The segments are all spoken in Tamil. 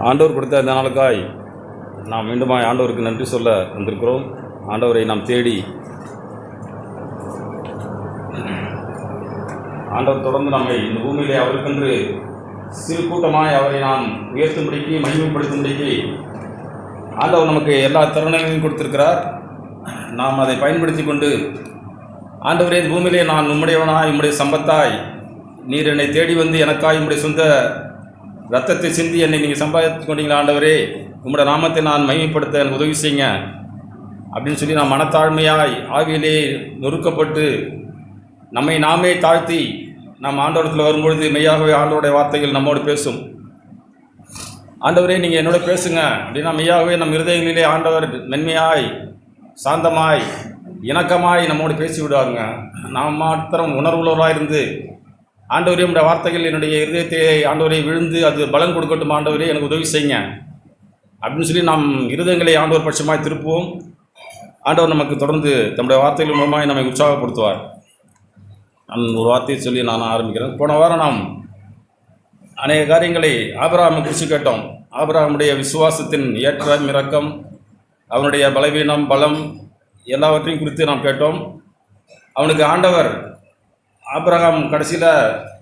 ஆண்டவர் கொடுத்த இந்த நாளுக்காய் நாம் மீண்டுமாய் ஆண்டவருக்கு நன்றி சொல்ல வந்திருக்கிறோம். ஆண்டவரை நாம் தேடி ஆண்டவர் தொடர்ந்து நம்மை இந்த பூமியிலே அவருக்கென்று சிறு கூட்டமாய் அவரை நாம் உயர்த்தும்படிக்கு மகிமைப்படுத்தும்படிக்கு ஆண்டவர் நமக்கு எல்லா தருணங்களையும் கொடுத்திருக்கிறார். நாம் அதை பயன்படுத்தி கொண்டு ஆண்டவரே இந்த பூமியிலே நான் உம்முடையவனாய் உம்முடைய சம்பத்தாய் நீர் என்னை தேடி வந்து எனக்காய் உம்முடைய சொந்த ரத்தத்தை சிந்தி என்னை நீங்கள் சம்பாதித்து கொண்டீங்களா ஆண்டவரே, உம்முடைய நாமத்தை நான் மகிமைப்படுத்த எனக்கு உதவி செய்யுங்க அப்படின்னு சொல்லி நாம் மனத்தாழ்மையாய் ஆவியிலே நொறுக்கப்பட்டு நம்மை நாமே தாழ்த்தி நாம் ஆண்டவரத்தில் வரும்பொழுது மெய்யாகவே ஆண்டவருடைய வார்த்தைகள் நம்மோடு பேசும். ஆண்டவரே நீங்கள் என்னோட பேசுங்க அப்படின்னா மெய்யாகவே நம் இருதயங்களிலே ஆண்டவர் மென்மையாய் சாந்தமாய் இணக்கமாய் நம்மோடு பேசி விடுவாங்க. நாம் மாத்திரம் உணர்வுள்ளவராக இருந்து ஆண்டவரே உடைய வார்த்தைகள் என்னுடைய இருதயத்தை ஆண்டவரை விழுந்து அது பலன் கொடுக்கட்டும், ஆண்டவரே எனக்கு உதவி செய்யுங்க அப்படின்னு சொல்லி நாம் இருதயங்களை ஆண்டவர் பட்சமாய் திருப்புவோம். ஆண்டவர் நமக்கு தொடர்ந்து தம்முடைய வார்த்தைகள் மூலமாக நம்மை உற்சாகப்படுத்துவார். நான் ஒரு வார்த்தையை சொல்லி நான் ஆரம்பிக்கிறேன். போன வாரம் நாம் அநேக காரியங்களை ஆபிரகாமை குறித்து கேட்டோம். ஆபிரகாமுடைய விசுவாசத்தின் ஏற்றம் இறக்கம், அவனுடைய பலவீனம் பலம் எல்லாவற்றையும் குறித்து நாம் கேட்டோம். அவனுக்கு ஆண்டவர் ஆபிரகாம் கடைசியில்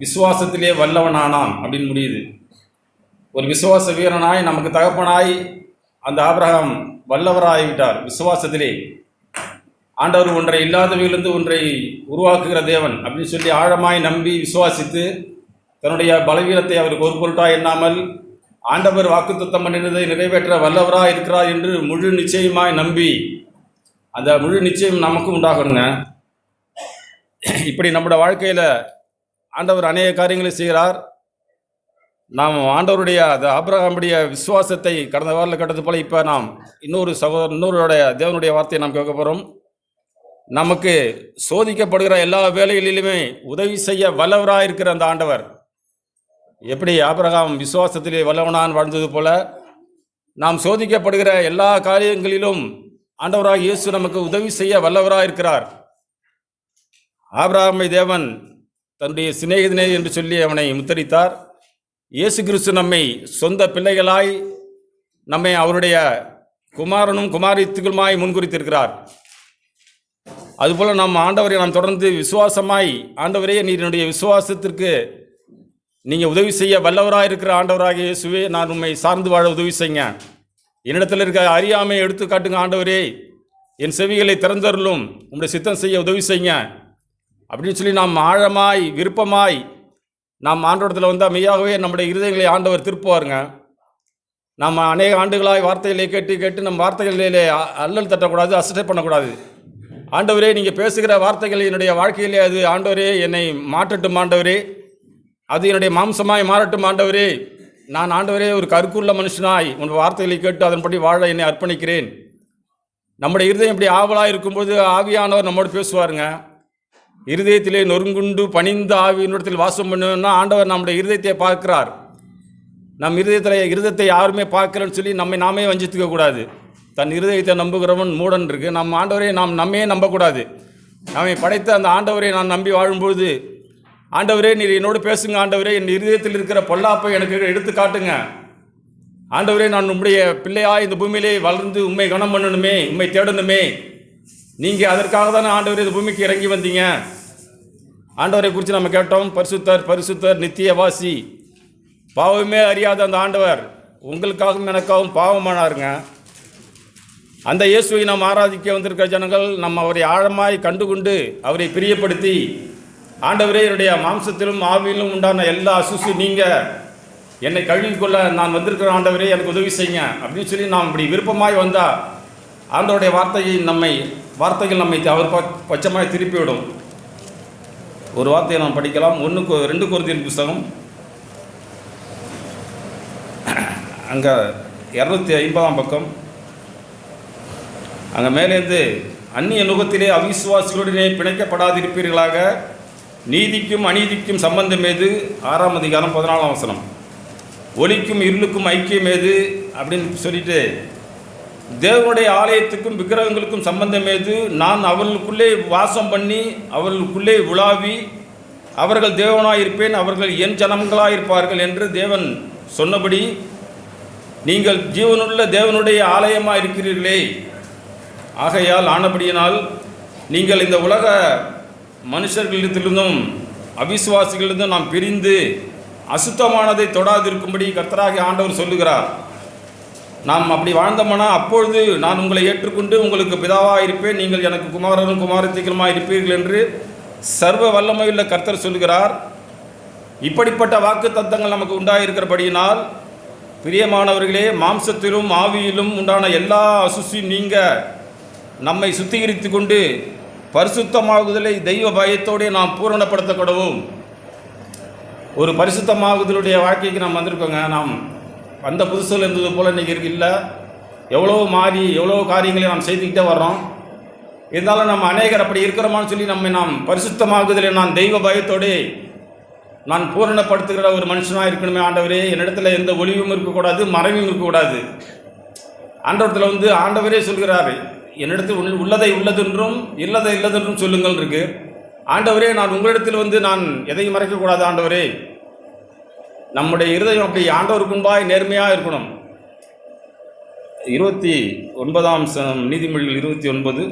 விசுவாசத்திலே வல்லவனானான் அப்படின்னு முடியுது. ஒரு விசுவாச வீரனாய் நமக்கு தகப்பனாய் அந்த ஆபிரகாம் வல்லவராகிவிட்டார். விசுவாசத்திலே ஆண்டவர் ஒன்றை இல்லாதவையிலிருந்து ஒன்றை உருவாக்குகிற தேவன் அப்படின்னு சொல்லி ஆழமாய் நம்பி விசுவாசித்து தன்னுடைய பலவீனத்தை அவருக்கு ஒரு பொருட்டாக எண்ணாமல் ஆண்டவர் வாக்குத்தத்தம் பண்ணினதை நிறைவேற்ற வல்லவராக இருக்கிறார் என்று முழு நிச்சயமாய் நம்பி அந்த முழு நிச்சயம் நமக்கும் உண்டாகணுங்க. இப்படி நம்முடைய வாழ்க்கையில் ஆண்டவர் அநேக காரியங்களை செய்கிறார். நாம் ஆண்டவருடைய அந்த ஆபிரகாமுடைய விசுவாசத்தை கடந்த வாரில் கேட்டது போல இப்போ நாம் இன்னொருடைய தேவனுடைய வார்த்தையை நாம் கேட்க போகிறோம். நமக்கு சோதிக்கப்படுகிற எல்லா வேலைகளிலுமே உதவி செய்ய வல்லவராக இருக்கிற அந்த ஆண்டவர் எப்படி ஆபிரகாம் விசுவாசத்திலே வல்லவனான் வாழ்ந்தது போல நாம் சோதிக்கப்படுகிற எல்லா காரியங்களிலும் ஆண்டவராக இயேசு நமக்கு உதவி செய்ய வல்லவராக இருக்கிறார். ஆபிரகாமை தேவன் தன்னுடைய சிநேகிதனே என்று சொல்லி அவனை முத்தரித்தார். இயேசு கிறிஸ்து நம்மை சொந்த பிள்ளைகளாய் நம்மை அவருடைய குமாரனும் குமாரித்துகளுமாய் முன்குறித்திருக்கிறார். அதுபோல் நாம் ஆண்டவரை நாம் தொடர்ந்து விசுவாசமாய் ஆண்டவரே நீர் என்னுடைய விசுவாசத்திற்கு நீங்கள் உதவி செய்ய வல்லவராக இருக்கிற ஆண்டவராக இயேசுவே நான் உண்மை சார்ந்து வாழ உதவி செய்யுங்க, என்னிடத்தில் இருக்க அறியாமையை எடுத்து காட்டுங்க ஆண்டவரே, என் செவிகளை திறந்தருளும், உங்களுடைய சித்தம் செய்ய உதவி செய்யுங்க அப்படின்னு சொல்லி நாம் ஆழமாய் விருப்பமாய் நாம் ஆண்டவரத்தில் வந்தால் மெய்யாகவே நம்முடைய இருதயங்களை ஆண்டவர் திருப்புவாருங்க. நாம் அநேக ஆண்டுகளாய் வார்த்தைகளை கேட்டு கேட்டு நம் வார்த்தைகளிலே அல்லல் தட்டக்கூடாது, அசட்டை பண்ணக்கூடாது. ஆண்டவரே நீங்கள் பேசுகிற வார்த்தைகள் என்னுடைய வாழ்க்கையிலே அது ஆண்டவரே என்னை மாற்றட்டும் ஆண்டவரே, அது என்னுடைய மாம்சமாய் மாறட்டும் ஆண்டவரே, நான் ஆண்டவரே ஒரு கருக்குள்ள மனுஷனாய் உன் வார்த்தைகளை கேட்டு அதன்படி வாழ என்னை அர்ப்பணிக்கிறேன். நம்முடைய இருதயம் இப்படி ஆவலாக இருக்கும்போது ஆவியானவர் நம்மோடு பேசுவாருங்க. இருதயத்திலே நொறுங்குண்டு பணிந்த ஆவியினிடத்தில் வாசம் பண்ணுன்னா ஆண்டவர் நம்முடைய இருதயத்தை பார்க்கிறார். நம் இருதயத்தை யாருமே பார்க்கலன்னு சொல்லி நம்மை நாமே வஞ்சித்துக்க கூடாது. தன் இருதயத்தை நம்புகிறவன் மூடன் இருக்கு. நம் ஆண்டவரை நாம் நம்மே நம்பக்கூடாது. நம்மை படைத்த அந்த ஆண்டவரை நான் நம்பி வாழும்பொழுது ஆண்டவரே நீர் என்னோடு பேசுங்க ஆண்டவரே, என் இருதயத்தில் இருக்கிற பொல்லாப்பை எனக்கு எடுத்து காட்டுங்க ஆண்டவரே, நான் உம்முடைய பிள்ளையாய் இந்த பூமியிலே வளர்ந்து உண்மை கனம் பண்ணணுமே, உண்மை தேடணுமே, நீங்கள் அதற்காக தானே ஆண்டவரே இந்த பூமிக்கு இறங்கி வந்தீங்க. ஆண்டவரை குறித்து நம்ம கேட்டோம். பரிசுத்தர் பரிசுத்தர் நித்தியவாசி, பாவமே அறியாத அந்த ஆண்டவர் உங்களுக்காகவும் எனக்காகவும் பாவமானாருங்க. அந்த இயேசுவை நாம் ஆராதிக்க வந்திருக்கிற ஜனங்கள் நம்ம அவரை ஆழமாய் கண்டுகொண்டு அவரை பிரியப்படுத்தி ஆண்டவரே என்னுடைய மாம்சத்திலும் ஆவியிலும் உண்டான எல்லா அசுசு நீங்கள் என்னை கழுவிக்கொள்ள நான் வந்திருக்கிற ஆண்டவரே எனக்கு உதவி செய்யுங்க அப்படின்னு சொல்லி நாம் இப்படி விருப்பமாய் வந்தால் ஆண்டவருடைய வார்த்தைகள் நம்மை அவர் பட்சமாய் திருப்பிவிடும். ஒரு வார்த்தையை நாம் படிக்கலாம். 2 கொரிந்தியர் புஸ்தகம் அங்கே 250ஆம் பக்கம். அங்கே மேலேருந்து அந்நிய நுகத்திலே அவிசுவாசிகளுடனே பிணைக்கப்படாதிருப்பீர்களாக, நீதிக்கும் அநீதிக்கும் சம்பந்தம் ஏது? 6ஆம் அதிகாரம் 14ஆம் வசனம். ஒளிக்கும் இருளுக்கும் ஐக்கியம் ஏது அப்படின்னு சொல்லிட்டு, தேவனுடைய ஆலயத்துக்கும் விக்கிரகங்களுக்கும் சம்பந்தம் ஏது? நான் அவர்களுக்குள்ளே வாசம் பண்ணி அவர்களுக்குள்ளே உலாவி அவர்கள் தேவனாயிருப்பேன், அவர்கள் என் ஜனங்களாயிருப்பார்கள் என்று தேவன் சொன்னபடி நீங்கள் ஜீவனுள்ள தேவனுடைய ஆலயமாக இருக்கிறீர்களே. ஆகையால் ஆனபடியினால் நீங்கள் இந்த உலக மனுஷர்களிடத்திலிருந்தும் அவிசுவாசிகளிலிருந்தும் நாம் பிரிந்து அசுத்தமானதை தொடாதிருக்கும்படி கர்த்தராகிய ஆண்டவர் சொல்லுகிறார். நாம் அப்படி வாழ்ந்தோம்னா அப்பொழுது நான் உங்களை ஏற்றுக்கொண்டு உங்களுக்கு பிதாவாக இருப்பேன், நீங்கள் எனக்கு குமாரரும் குமாரத்திகளுமாக இருப்பீர்கள் என்று சர்வ வல்லமையுள்ள கர்த்தர் சொல்லுகிறார். இப்படிப்பட்ட வாக்கு தத்தங்கள் நமக்கு உண்டாயிருக்கிறபடியினால் பிரியமானவர்களே, மாம்சத்திலும் ஆவியிலும் உண்டான எல்லா அசுசியும் நீங்க நம்மை சுத்திகரித்து கொண்டு பரிசுத்தமாகுதலை தெய்வ பயத்தோடு நாம் பூரணப்படுத்தக்கூடவும். ஒரு பரிசுத்தமாகுதலுடைய வாழ்க்கைக்கு நாம் வந்திருக்கோங்க. நாம் அந்த புதுசில் இருந்தது போல் இன்றைக்கி இல்லை. எவ்வளோ மாறி எவ்வளோ காரியங்களை நாம் செய்துக்கிட்டே வர்றோம். இருந்தாலும் நம்ம அநேகர் அப்படி இருக்கிறோமான்னு சொல்லி நாம் பரிசுத்தமாகுதலை நான் தெய்வ பயத்தோடு நான் பூரணப்படுத்துகிற ஒரு மனுஷனாக இருக்கணுமே. ஆண்டவரே, என்னிடத்துல எந்த ஒளிவும் இருக்கக்கூடாது, மறைவும் இருக்கக்கூடாது. ஆண்டவரத்தில் ஆண்டவரே சொல்கிறாரு, என்னிடத்தில் உள்ளதை உள்ளதென்றும் இல்லதை இல்லதென்றும் சொல்லுங்கள் இருக்கு. ஆண்டவரே, நான் உங்களிடத்தில் நான் எதையும் மறைக்கக்கூடாது. ஆண்டவரே, நம்முடைய இருதயம் அப்படி ஆண்டவருக்கு முன்பாய் நேர்மையாக இருக்கணும். 29 நீதிமொழிகள் 29.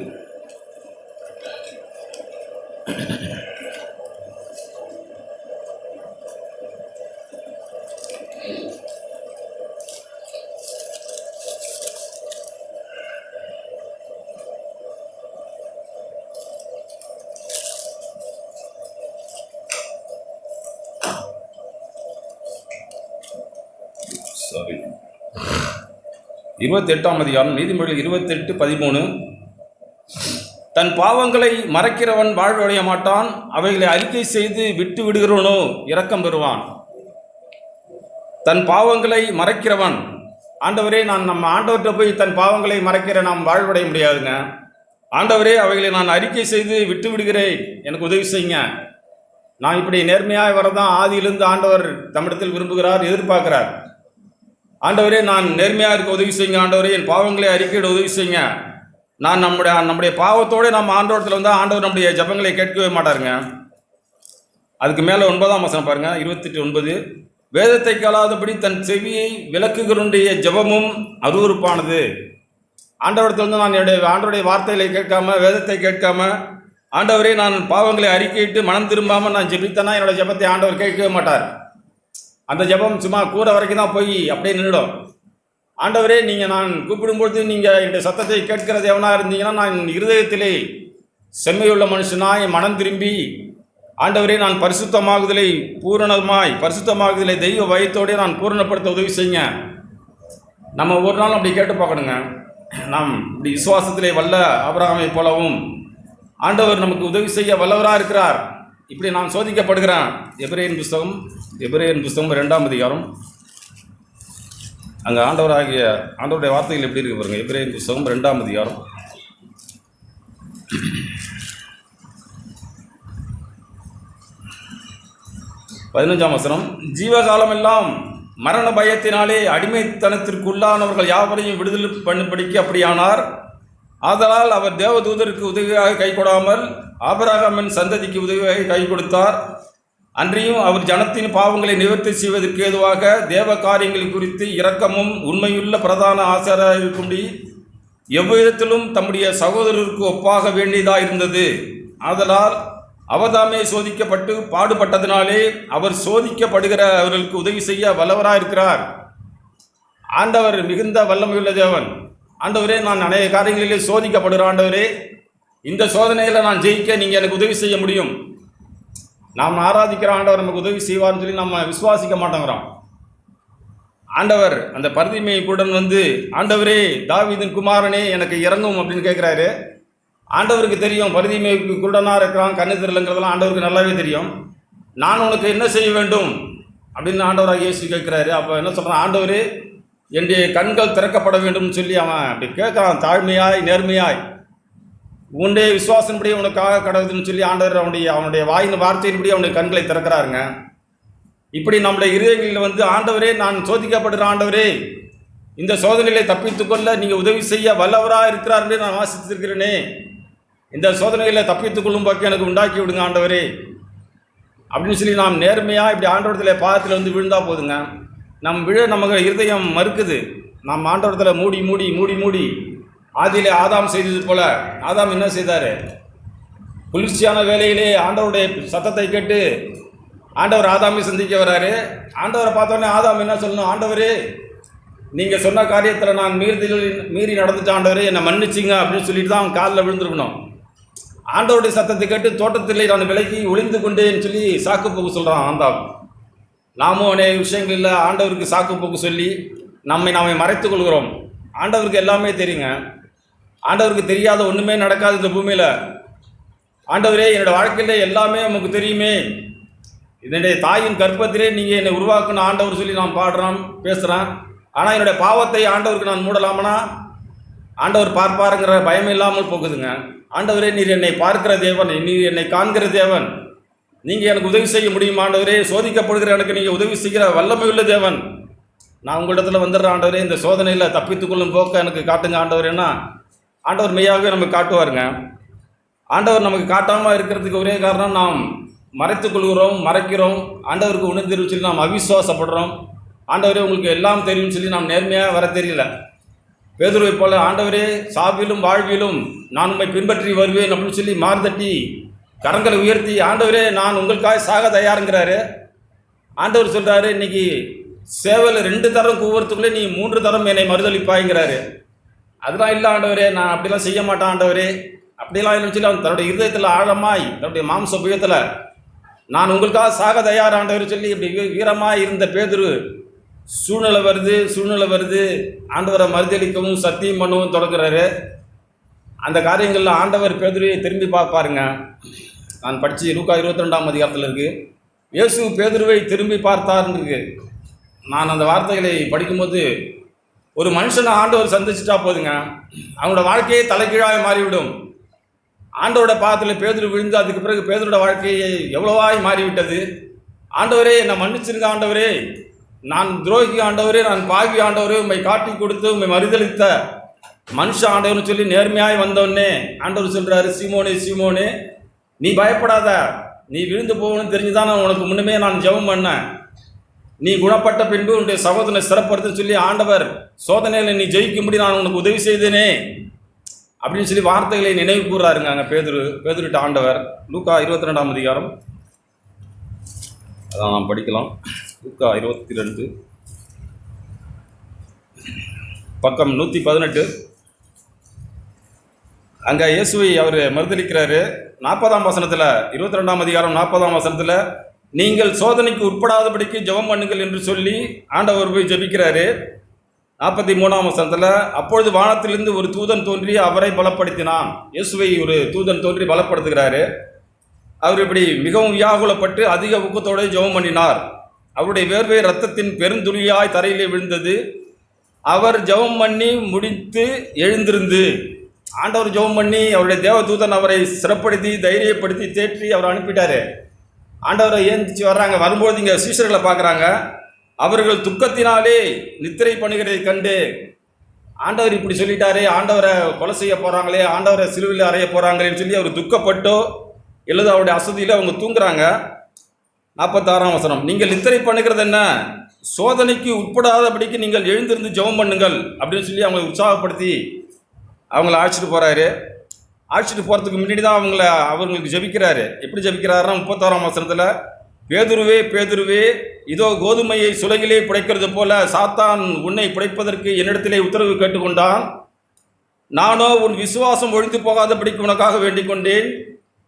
சாரி 28ஆம் அதிகாரம் நீதிமொழிகள் 28:13. தன் பாவங்களை மறைக்கிறவன் வாழ்வடைய மாட்டான், அவைகளை அறிக்கை செய்து விட்டு விடுகிறவனோ இரக்கம் பெறுவான். தன் பாவங்களை மறைக்கிறவன், ஆண்டவரே, நம்ம ஆண்டவர்கிட்ட போய் தன் பாவங்களை மறைக்கிற நாம் வாழ்வடைய முடியாதுங்க. ஆண்டவரே, அவைகளை நான் அறிக்கை செய்து விட்டு விடுகிறேன், எனக்கு உதவி செய்யுங்க. நான் இப்படி நேர்மையாக வரதான் ஆதியிலிருந்து ஆண்டவர் தம்மிடத்தில் விரும்புகிறார், எதிர்பார்க்கிறார். ஆண்டவரே, நான் நேர்மையாக இருக்க உதவி செய்யுங்க. ஆண்டவரே, என் பாவங்களை அறிக்கையிட உதவி செய்யுங்க. நான் நம்முடைய பாவத்தோடு நம்ம ஆண்டவரத்தில் ஆண்டவர் நம்முடைய ஜபங்களை கேட்கவே மாட்டாருங்க. அதுக்கு மேலே 9ஆம் வசனம் பாருங்க, 28:9. வேதத்தை கேளாதபடி தன் செவியை விலக்குகிறவனுடைய ஜபமும் அருவருப்பானது. ஆண்டவரத்தில் நான் ஆண்டவருடைய வார்த்தைகளை கேட்காம, வேதத்தை கேட்காம, ஆண்டவரே, நான் பாவங்களை அறிக்கையிட்டு மனம் திரும்பாமல் நான் ஜெபித்தேன்னா என்னோட ஜபத்தை ஆண்டவர் கேட்கவே மாட்டார். அந்த ஜபம் சும்மா கூற வரைக்கும் தான் போய் அப்படியே நின்றுடும். ஆண்டவரே, நீங்கள் நான் கூப்பிடும்பொழுது நீங்கள் என்னுடைய சத்தத்தை கேட்கிறது எவனாக இருந்தீங்கன்னா நான் இருதயத்திலே செம்மையுள்ள மனுஷனாய் மனம் திரும்பி, ஆண்டவரே, நான் பரிசுத்தமாகுதலை தெய்வ பயத்தோடு நான் பூரணப்படுத்த உதவி செய்யுங்க. நம்ம ஒரு நாள் அப்படி கேட்டு பார்க்கணுங்க. நாம் இப்படி விசுவாசத்திலே வல்ல ஆபிரகாமை போலவும் ஆண்டவர் நமக்கு உதவி செய்ய வல்லவராக இருக்கிறார். இப்படி நான் சோதிக்கப்படுகிறேன். எபிரேயன் புஸ்தகம் 2ஆம் அதிகாரம். அங்கே ஆண்டவருடைய வார்த்தைகள் எப்படி இருக்கு பாருங்க. எபிரேயன் புஸ்தகம் 2ஆம் அதிகாரம் 15ஆம் வசனம். ஜீவகாலமெல்லாம் மரண பயத்தினாலே அடிமைத்தனத்திற்குள்ளானவர்கள் யாவரையும் விடுதலை பண்ணும்படிக்கு அப்படியானார். ஆதலால் அவர் தேவதூதருக்கு உதவியாக கை கொடாமல் ஆபிரகாமின் சந்ததிக்கு உதவியாக கை கொடுத்தார். அன்றியும் அவர் ஜனத்தின் பாவங்களை நிவர்த்தி செய்வதற்கு ஏதுவாக தேவ காரியங்களை குறித்து இரக்கமும் உண்மையுள்ள பிரதான ஆசாரியராக இருக்கும்படி எவ்விதத்திலும் தம்முடைய சகோதரருக்கு ஒப்பாக வேண்டியதாக இருந்தது. ஆதலால் அவதாமே சோதிக்கப்பட்டு பாடுபட்டதினாலே அவர் சோதிக்கப்படுகிற அவர்களுக்கு உதவி செய்ய வல்லவராக இருக்கிறார். ஆண்டவர் மிகுந்த வல்லமையுள்ள தேவன். ஆண்டவரே, நான் அநேக காரியங்களிலே சோதிக்கப்படுகிற ஆண்டவரே, இந்த சோதனையில் நான் ஜெயிக்க நீங்கள் எனக்கு உதவி செய்ய முடியும். நாம் ஆராதிக்கிற ஆண்டவர் நமக்கு உதவி செய்வார்னு சொல்லி நம்ம விசுவாசிக்க மாட்டோங்கிறோம். ஆண்டவர் அந்த பரிதிமை குருடன் ஆண்டவரே, தாவீதின் குமாரனே, எனக்கு இறங்கும் அப்படின்னு கேட்குறாரு. ஆண்டவருக்கு தெரியும் பரிதிமை குருடனாக இருக்கிறான், கண்ணு தெரியலங்கிறதெல்லாம் ஆண்டவருக்கு நல்லாவே தெரியும். நான் உனக்கு என்ன செய்ய வேண்டும் அப்படின்னு ஆண்டவராக இயேசு கேட்குறாரு. அப்போ என்ன சொல்கிறான், ஆண்டவரே, என்னுடைய கண்கள் திறக்கப்பட வேண்டும் சொல்லி அவன் அப்படி கேட்குறான். தாழ்மையாய் நேர்மையாய் உன்னுடைய விசுவாசன்படி உனக்காக கடவுதுன்னு சொல்லி ஆண்டவர் அவனுடைய வாயின் வார்த்தையின்படி அவனுடைய கண்களை திறக்கிறாருங்க. இப்படி நம்முடைய இருதயங்களில் ஆண்டவரே, நான் சோதிக்கப்படுகிற ஆண்டவரே, இந்த சோதனைகளை தப்பித்துக்கொள்ள நீங்கள் உதவி செய்ய வல்லவராக இருக்கிறார் என்று நான் வாசித்திருக்கிறேனே, இந்த சோதனைகளை தப்பித்துக்கொள்ளும் பாக்கி எனக்கு உண்டாக்கி விடுங்க ஆண்டவரே அப்படின்னு சொல்லி நாம் நேர்மையாக இப்படி ஆண்டவரத்தில் பாதத்தில் விழுந்தால் போதுங்க. நமக்கு இருதயம் மறுக்குது. நாம் ஆண்டவரத்தில் மூடி மூடி மூடி மூடி ஆதியிலே ஆதாம் செய்தது போல ஆதாம் என்ன செய்தார்? குளிர்ச்சியான வேலையிலே ஆண்டவருடைய சத்தத்தை கேட்டு ஆண்டவர் ஆதாமை சந்திக்க வர்றாரு. ஆண்டவரை பார்த்தோன்னே ஆதாம் என்ன சொல்லணும்? ஆண்டவரே, நீங்கள் சொன்ன காரியத்தில் நான் மீறி நடந்துட்ட ஆண்டவரே, என்னை மன்னிச்சிங்க அப்படின்னு சொல்லிட்டு தான் அவன் காலில் விழுந்துருக்கணும். ஆண்டவருடைய சத்தத்தை கேட்டு தோட்டத்திலே நான் விலகி ஒளிந்து கொண்டேன்னு சொல்லி சாக்கு போக்கு சொல்கிறான் ஆண்டாம். நாமும் அநேக விஷயங்களில் ஆண்டவருக்கு சாக்கு போக்கு சொல்லி நாமே மறைத்துக் கொள்கிறோம். ஆண்டவருக்கு எல்லாமே தெரியுங்க. ஆண்டவருக்கு தெரியாத ஒன்றுமே நடக்காது இந்த பூமியில். ஆண்டவரே, என்னோடய வாழ்க்கையில் எல்லாமே நமக்கு தெரியுமே, என்னுடைய தாயின் கர்ப்பத்திலே நீங்கள் என்னை உருவாக்குன ஆண்டவர் சொல்லி நான் பாடுறான் பேசுகிறேன். ஆனால் என்னுடைய பாவத்தை ஆண்டவருக்கு நான் மூடலாமனா ஆண்டவர் பார்ப்பாருங்கிற பயம் இல்லாமல் போகுதுங்க. ஆண்டவரே, நீர் என்னை பார்க்கிற தேவன், நீர் என்னை காண்கிற தேவன், நீங்கள் எனக்கு உதவி செய்ய முடியும் ஆண்டவரே. சோதிக்கப்படுகிற எனக்கு நீங்கள் உதவி செய்கிற வல்லமையுள்ள தேவன். நான் உங்களிடத்தில் வந்துடுறேன் ஆண்டவரே, இந்த சோதனையில் தப்பித்துக்கொள்ளும் போக்க எனக்கு காட்டுங்க ஆண்டவரேன்னா ஆண்டவர் மெய்யாகவே நமக்கு காட்டுவாருங்க. ஆண்டவர் நமக்கு காட்டாமல் இருக்கிறதுக்கு ஒரே காரணம் நாம் மறைத்துக்கொள்கிறோம், மறைக்கிறோம். ஆண்டவருக்கு உணர்ந்து சொல்லி நாம் அவிசுவாசப்படுறோம். ஆண்டவரே, உங்களுக்கு எல்லாம் தெரியும்னு சொல்லி நாம் நேர்மையாக வர தெரியல. பேதுருவை போல ஆண்டவரே, சாவிலும் வாழ்விலும் நான் உண்மை பின்பற்றி வருவேன் அப்படின்னு சொல்லி மார்தட்டி கரங்களை உயர்த்தி ஆண்டவரே, நான் உங்களுக்காக சாக தயாருங்கிறாரு. ஆண்டவர் சொல்கிறாரு, இன்னைக்கு சேவல் 2 தரம் கூவுறதுக்குள்ளே நீ 3 தரம் என்னை மறுதளிப்பாய்ங்கிறாரு. அதெல்லாம் இல்லை ஆண்டவரே, நான் அப்படிலாம் செய்ய மாட்டேன் ஆண்டவரே, அப்படிலாம் இல்லைன்னு சொல்லி அவன் தன்னுடைய இருதயத்தில் ஆழமாய் தன்னுடைய மாம்ச புயத்தில் நான் உங்களுக்காக சாக தயார் ஆண்டவர் சொல்லி இப்படி வீரமாக இருந்த பேதுரு சூழ்நிலை வருது ஆண்டவரை மறுதளிக்கவும் சத்தியம் பண்ணவும் தொடங்குறாரு. அந்த காரியங்களில் ஆண்டவர் பேதுருவை திரும்பி பார்ப்பாருங்க. நான் படித்து லூக்கா 22ஆம் அதிகாரத்தில் இருக்குது, இயேசு பேதுருவை திரும்பி பார்த்தார்னு இருக்கு. நான் அந்த வார்த்தைகளை படிக்கும்போது ஒரு மனுஷனை ஆண்டவர் சந்திச்சிட்டா போதுங்க, அவனோட வாழ்க்கையே தலைகீழாக மாறிவிடும். ஆண்டவரோட பாதத்தில் பேதுரு விழுந்து அதுக்கு பிறகு பேதுரோட வாழ்க்கையை எவ்வளவாய் மாறிவிட்டது. ஆண்டவரே, என்னை மன்னிச்சிருங்க ஆண்டவரே, நான் துரோகி ஆண்டவரே, நான் பாவி ஆண்டவரே, உண்மை காட்டி கொடுத்து உண்மை மறுதளித்த மனுஷ ஆண்டவர்னு சொல்லி நேர்மையாய் வந்தோடனே ஆண்டவர் சொல்கிறாரு, சீமோனே சீமோனே, நீ பயப்படாத, நீ விழுந்து போகணும்னு தெரிஞ்சுதான் நான் உனக்கு முன்னுமே நான் ஜெபம் பண்ணேன். நீ குணப்பட்ட பின்பு உன்னுடைய சகோதரனை சிறப்படுத்துன்னு சொல்லி ஆண்டவர் சோதனையில் நீ ஜெயிக்கும்படி நான் உனக்கு உதவி செய்தேனே அப்படின்னு சொல்லி வார்த்தைகளை நினைவு கூறாருங்க அங்கே பேதுருட்ட ஆண்டவர். லூக்கா 22ஆம் அதிகாரம் அதான் நாம் படிக்கலாம். லூக்கா 22 பக்கம் 118. அங்கே இயேசுவை அவர் மறுதளிக்கிறாரு. 40ஆம் வசனத்தில் 22ஆம் அதிகாரம் 40ஆம் வசனத்தில் நீங்கள் சோதனைக்கு உட்படாதபடிக்கு ஜெபம் பண்ணுங்கள் என்று சொல்லி ஆண்டவர் போய் ஜெபிக்கிறாரு. 43ஆம் வசனத்தில் அப்பொழுது வானத்திலிருந்து ஒரு தூதன் தோன்றி அவரை பலப்படுத்தினான். இயேசுவை ஒரு தூதன் தோன்றி பலப்படுத்துகிறாரு. அவர் இப்படி மிகவும் வியாகுலப்பட்டு அதிக ஊக்கத்தோடு ஜெபம் பண்ணினார். அவருடைய வேர்வை இரத்தத்தின் பெருந்துளியாய் தரையிலே விழுந்தது. அவர் ஜெபம் பண்ணி முடித்து எழுந்திருந்து, ஆண்டவர் ஜெபம் பண்ணி அவருடைய தேவதூதன் அவரை சிறப்படுத்தி தைரியப்படுத்தி தேற்றி அவர் அனுப்பிட்டாரு. ஆண்டவரை ஏந்திச்சு வர்றாங்க. வரும்போது இங்கே சீஷர்களை பார்க்குறாங்க. அவர்கள் துக்கத்தினாலே நித்திரை பண்ணுகிறதை கண்டு ஆண்டவர் இப்படி சொல்லிட்டாரே, ஆண்டவரை கொலை செய்ய போகிறாங்களே, ஆண்டவரை சிலுவையில் அறைய போகிறாங்களேன்னு சொல்லி அவர் துக்கப்பட்டோ இல்லது அவருடைய அசதியில் அவங்க தூங்குறாங்க. 46ஆம் வசனம், நீங்கள் நித்திரை பண்ணுகிறது என்ன, சோதனைக்கு உட்படாதபடிக்கு நீங்கள் எழுந்திருந்து ஜெபம் பண்ணுங்கள் அப்படின்னு சொல்லி அவங்களை உற்சாகப்படுத்தி அவங்கள அழைச்சிட்டு போகிறாரு. அழைச்சிட்டு போகிறதுக்கு முன்னாடி தான் அவங்களுக்கு ஜெபிக்கிறாரு. எப்படி ஜெபிக்கிறாருன்னா 31ஆம் வசனத்தில், பேதுருவே பேதுருவே, இதோ கோதுமையை சுலகிலே புடைக்கிறது போல சாத்தான் உன்னை புடைப்பதற்கு என்னிடத்திலே உத்தரவு கேட்டுக்கொண்டான். நானோ உன் விசுவாசம் ஒழிந்து போகாதபடிக்கு உனக்காக வேண்டிக் கொண்டேன்.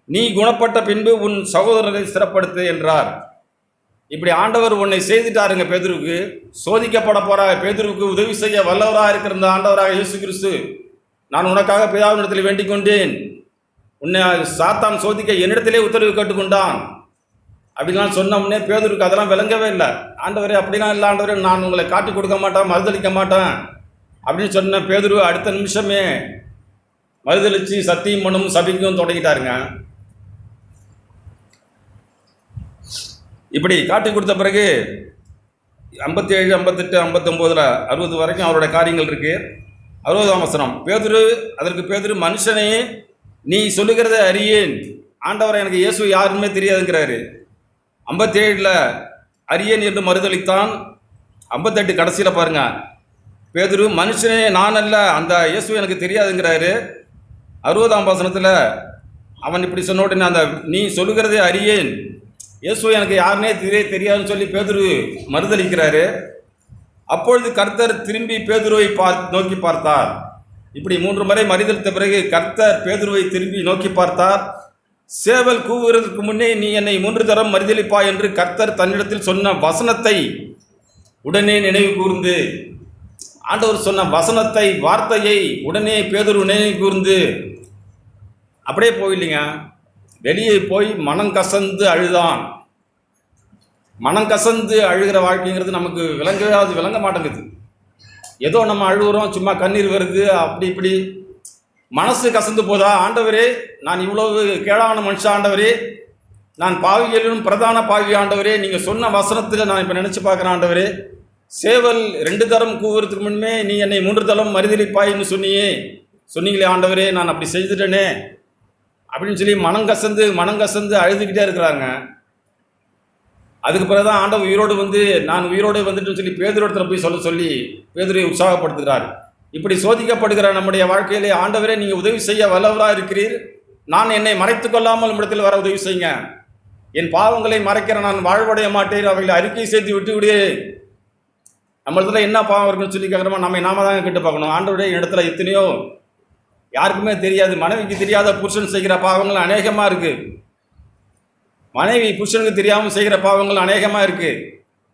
நீ குணப்பட்ட பின்பு உன் சகோதரரை சிறப்படுத்து என்றார். இப்படி ஆண்டவர் உன்னை செய்துட்டாருங்க. பேதுருவுக்கு சோதிக்கப்பட போகிற பேதுருவுக்கு உதவி செய்ய வல்லவராக இருக்கிற இந்த ஆண்டவராக இயேசு கிறிஸ்து, நான் உனக்காக பிதாவினிடத்தில் வேண்டிக் கொண்டேன், உன்னை சாத்தான் சோதிக்க என்னிடத்திலே உத்தரவு கேட்டுக்கொண்டான் அப்படின்லாம் சொன்னோம்னே பேதுருக்கு அதெல்லாம் விளங்கவே இல்லை. ஆண்டவரே, அப்படிலாம் இல்லை ஆண்டவரே, நான் உங்களை காட்டி கொடுக்க மாட்டேன், மறுதளிக்க மாட்டேன் அப்படின்னு சொன்ன பேதுரு அடுத்த நிமிஷமே மறுதளித்து சத்தியம் பண்ணவும் சபிக்கவும் தொடங்கிட்டாருங்க. இப்படி காட்டி கொடுத்த பிறகு 57, 58, 59, 60 வரைக்கும் அவருடைய காரியங்கள் இருக்குது. 60ஆம் வசனம், அதற்கு பேதுரு, மனுஷனே நீ சொல்லுகிறத அறியேன், ஆண்டவரை எனக்கு இயேசு யாருமே தெரியாதுங்கிறாரு. 57 அறியேன் என்று மறுதளித்தான். 58 கடைசியில் பாருங்க, பேதுரு, மனுஷனே நான் அல்ல, அந்த இயேசு எனக்கு தெரியாதுங்கிறாரு. 60ஆம் வசனத்தில் அவன் இப்படி சொன்ன உடனே அந்த நீ சொல்லுகிறதே அறியேன், இயேசு எனக்கு யாருனே தெரியாதுன்னு சொல்லி பேதுரு மறுதளிக்கிறாரு. அப்பொழுது கர்த்தர் திரும்பி பேதுருவை நோக்கி பார்த்தார். இப்படி 3 முறை மறுதளித்த பிறகு கர்த்தர் பேதுருவை திரும்பி நோக்கி பார்த்தார். சேவல் கூவுகிறதுக்கு முன்னே நீ என்னை 3 தரம் மறுதளிப்பாய் என்று கர்த்தர் தன்னிடத்தில் சொன்ன வசனத்தை உடனே நினைவு கூர்ந்து, ஆண்டவர் சொன்ன வசனத்தை, வார்த்தையை உடனே பேதுரு நினைவு கூர்ந்து அப்படியே போயில்லைங்க, வெளியே போய் மனம் கசந்து அழுதான். மனம் கசந்து அழுகிற வாழ்க்கைங்கிறது நமக்கு விளங்க மாட்டேங்குது. ஏதோ நம்ம அழுகுறோம், சும்மா கண்ணீர் வருது, அப்படி இப்படி மனசு கசந்து போதா? ஆண்டவரே, நான் இவ்வளவு கேடான மனுஷன் ஆண்டவரே, நான் பாவிகளிலும் பிரதான பாவி ஆண்டவரே, நீங்கள் சொன்ன வசனத்தில் நான் இப்போ நினச்சி பார்க்குறேன் ஆண்டவரே, சேவல் 2 தரம் கூவுறதுக்கு முன்னே நீ என்னை 3 தரம் மறுதளிப்பாயின்னு சொன்னீங்களே ஆண்டவரே, நான் அப்படி செய்துட்டேனே அப்படின்னு சொல்லி மனம் கசந்து அழுதுகிட்டே இருக்கிறாங்க. அதுக்கு பிறகு தான் ஆண்டவர் உயிரோடு வந்து நான் உயிரோடு வந்துட்டுன்னு சொல்லி பேதுருவத்தில் போய் சொல்லி பேதுருவை உற்சாகப்படுத்துகிறார். இப்படி சோதிக்கப்படுகிற நம்முடைய வாழ்க்கையிலே ஆண்டவரே நீங்கள் உதவி செய்ய வல்லவராக இருக்கிறீர், நான் என்னை மறைத்து கொள்ளாமல் நம்மிடத்தில் வர உதவி செய்யுங்க, என் பாவங்களை மறைக்கிற நான் வாழ்வடைய மாட்டேன், அவைகளை அறிக்கை செய்து விட்டு விடு. நம்மளத்துல என்ன பாவம் இருக்குன்னு சொல்லி கேட்குறோமா? நாம தாங்க கேட்டு பார்க்கணும். ஆண்டவருடைய இடத்துல எத்தனையோ யாருக்குமே தெரியாது, மனைவிக்கு தெரியாத புருஷன் செய்கிற பாவங்கள் அநேகமாக இருக்குது. மனைவி புருஷனுக்கு தெரியாமல் செய்கிற பாவங்கள் அநேகமாக இருக்குது.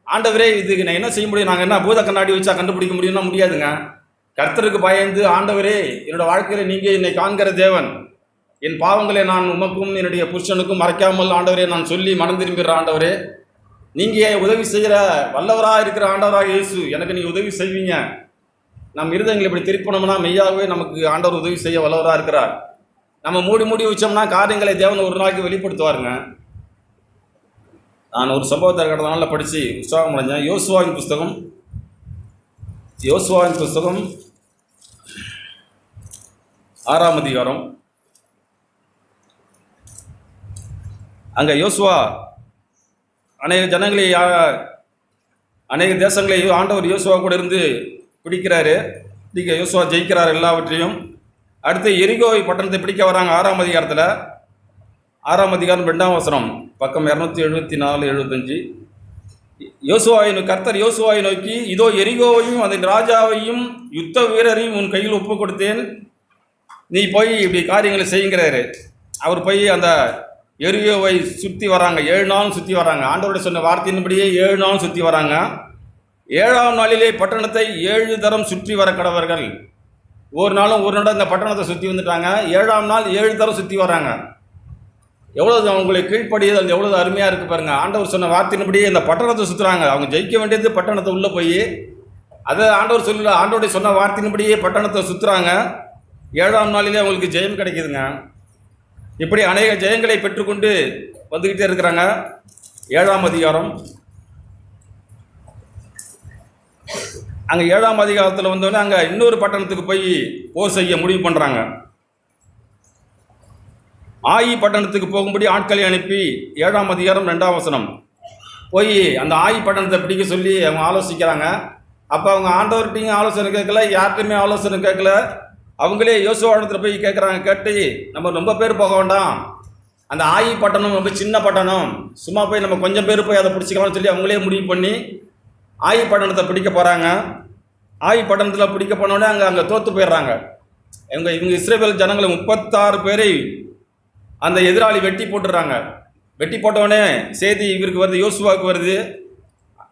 ஆண்டவரே, இதுக்கு நான் என்ன செய்ய முடியும்? நாங்கள் என்ன பூத கண்ணாடி வச்சா கண்டுபிடிக்க முடியும்னா முடியாதுங்க. கர்த்தருக்கு பயந்து, ஆண்டவரே என்னோடய வாழ்க்கையில் நீங்கள் என்னை காண்கிற தேவன், என் பாவங்களை நான் உமக்கும் என்னுடைய புருஷனுக்கும் மறைக்காமல் ஆண்டவரே நான் சொல்லி மனம் திரும்பிடுற ஆண்டவரே, நீங்கள் உதவி செய்கிற வல்லவராக இருக்கிற ஆண்டவராக இயேசு, எனக்கு நீங்கள் உதவி செய்வீங்க. நம்ம இருதயங்களை இப்படி திருப்பணும்னா மெய்யாகவே நமக்கு ஆண்டவர் உதவி செய்ய வல்லவராக இருக்கிறார். நம்ம மூடி வச்சோம்னா காரியங்களை தேவன் ஒரு நாளைக்கு வெளிப்படுத்துவாருங்க. நான் ஒரு சம்பவத்தை கடந்த நாளில் படித்து உற்சாகம் அடைஞ்சேன். யோசுவாவின் புஸ்தகம் 6ஆம் அதிகாரம். அங்கே யோசுவா அநேக ஜனங்களை, அநேக தேசங்களை ஆண்டவர் யோசுவா கூட இருந்து பிடிக்கிறாரு. யோசுவா ஜெயிக்கிறார் எல்லாவற்றையும். அடுத்து எரிகோவை பட்டணத்தை பிடிக்க வராங்க. 6ஆம் அதிகாரத்தில் 6ஆம் அதிகாரம் 2ஆம் வசனம், பக்கம் 274-75. கர்த்தர் யோசுவாவை நோக்கி, இதோ எரிகோவையும் அதன் ராஜாவையும் யுத்த வீரரையும் உன் கையில் ஒப்பு கொடுத்தேன், நீ போய் இப்படி காரியங்களை செய்யுங்கிறாரு. அவர் போய் அந்த எரிகோவை சுற்றி வராங்க. 7 நாள் சுற்றி வராங்க. ஆண்டவருடைய சொன்ன வார்த்தையின்படியே 7 நாள் சுற்றி வராங்க. 7ஆம் நாளிலே பட்டணத்தை 7 தரம் சுற்றி வர கடவர்கள். ஒரு நாளும் ஒரு நாள் இந்த பட்டணத்தை சுற்றி வந்துட்டாங்க. 7ஆம் நாள் 7 தரம் சுற்றி வராங்க. எவ்வளோ அவங்களை கீழ்ப்படியது எவ்வளோ அருமையாக இருக்குது பாருங்கள். ஆண்டவர் சொன்ன வார்த்தையின்படியே இந்த பட்டணத்தை சுற்றுறாங்க. அவங்க ஜெயிக்க வேண்டியது பட்டணத்தை உள்ளே போய், அதை ஆண்டவருடைய சொன்ன வார்த்தையின்படியே பட்டணத்தை சுற்றுறாங்க. 7ஆம் நாளிலே அவங்களுக்கு ஜெயம் கிடைக்குதுங்க. இப்படி அநேக ஜெயங்களை பெற்றுக்கொண்டு வந்துக்கிட்டே இருக்கிறாங்க. 7ஆம் அதிகாரம். அங்கே 7ஆம் அதிகாரத்தில் வந்தோடனே அங்கே இன்னொரு பட்டணத்துக்கு போய் போர் செய்ய முடிவு பண்ணுறாங்க. ஆயி பட்டணத்துக்கு போகும்படி ஆட்களை அனுப்பி 7ஆம் அதிகாரம் 2ஆம் வசனம் போய் அந்த ஆயி பட்டணத்தை பிடிக்க சொல்லி அவங்க ஆலோசிக்கிறாங்க. அப்போ அவங்க ஆண்டவர்கிட்டையும் ஆலோசனை கேட்கல, யார்கிட்டையுமே ஆலோசனை கேட்கல. அவங்களே யோசுவாவிடத்தில் போய் கேட்குறாங்க. கேட்டு நம்ம ரொம்ப பேர் போக வேண்டாம், அந்த ஆயி பட்டணம் ரொம்ப சின்ன பட்டணம், சும்மா போய் நம்ம கொஞ்சம் பேர் போய் அதை பிடிச்சிக்கலாம்னு சொல்லி அவங்களே முடிவு பண்ணி ஆயி பட்டணத்தை பிடிக்க போகிறாங்க. ஆயி பட்டணத்தில் பிடிக்க போனோடனே அங்கே தோற்று போயிடுறாங்க. இவங்க இஸ்ரவேல் ஜனங்களை 36 பேரை அந்த எதிராளி வெட்டி போட்டுடுறாங்க. வெட்டி போட்டவொடனே செய்தி இவருக்கு வருது, யோசுவாவுக்கு வருது.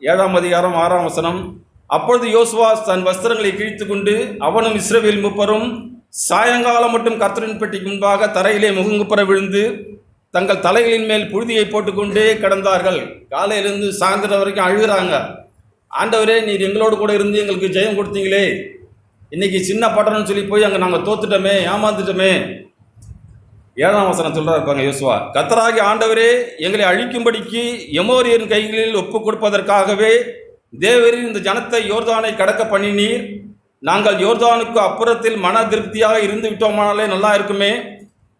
7ஆம் அதிகாரம் 6ஆம் வசனம். அப்பொழுது யோசுவா தன் வஸ்திரங்களை கிழித்து கொண்டு அவனும் இஸ்ரவேல் மூப்பரும் சாயங்காலம் மட்டும் கர்த்தரின் பெட்டிக்கு முன்பாக தரையிலே முகங்குப்புற விழுந்து தங்கள் தலைகளின் மேல் புழுதியை போட்டுக்கொண்டே கிடந்தார்கள். காலையிலிருந்து சாயந்தரம் வரைக்கும் அழுகிறாங்க. ஆண்டவரே, நீர் எங்களோடு கூட இருந்து எங்களுக்கு ஜெயம் கொடுத்தீங்களே, இன்னைக்கு சின்ன பட்டணம்னு சொல்லி போய் அங்கே நாங்கள் தோத்துட்டோமே, ஏமாந்துட்டோமே. 7ஆம் வசனம் சொல்கிறார் இருப்பாங்க யோசுவா, கர்த்தராகிய ஆண்டவரே, எங்களை அழிக்கும்படிக்கு எமோரியன் கைகளில் ஒப்பு கொடுப்பதற்காகவே தேவரீர் இந்த ஜனத்தை யோர்தானை கடக்க பண்ணினீர். நாங்கள் யோர்தானுக்கு அப்புறத்தில் மன திருப்தியாக இருந்து விட்டோமானாலே நல்லா இருக்குமே.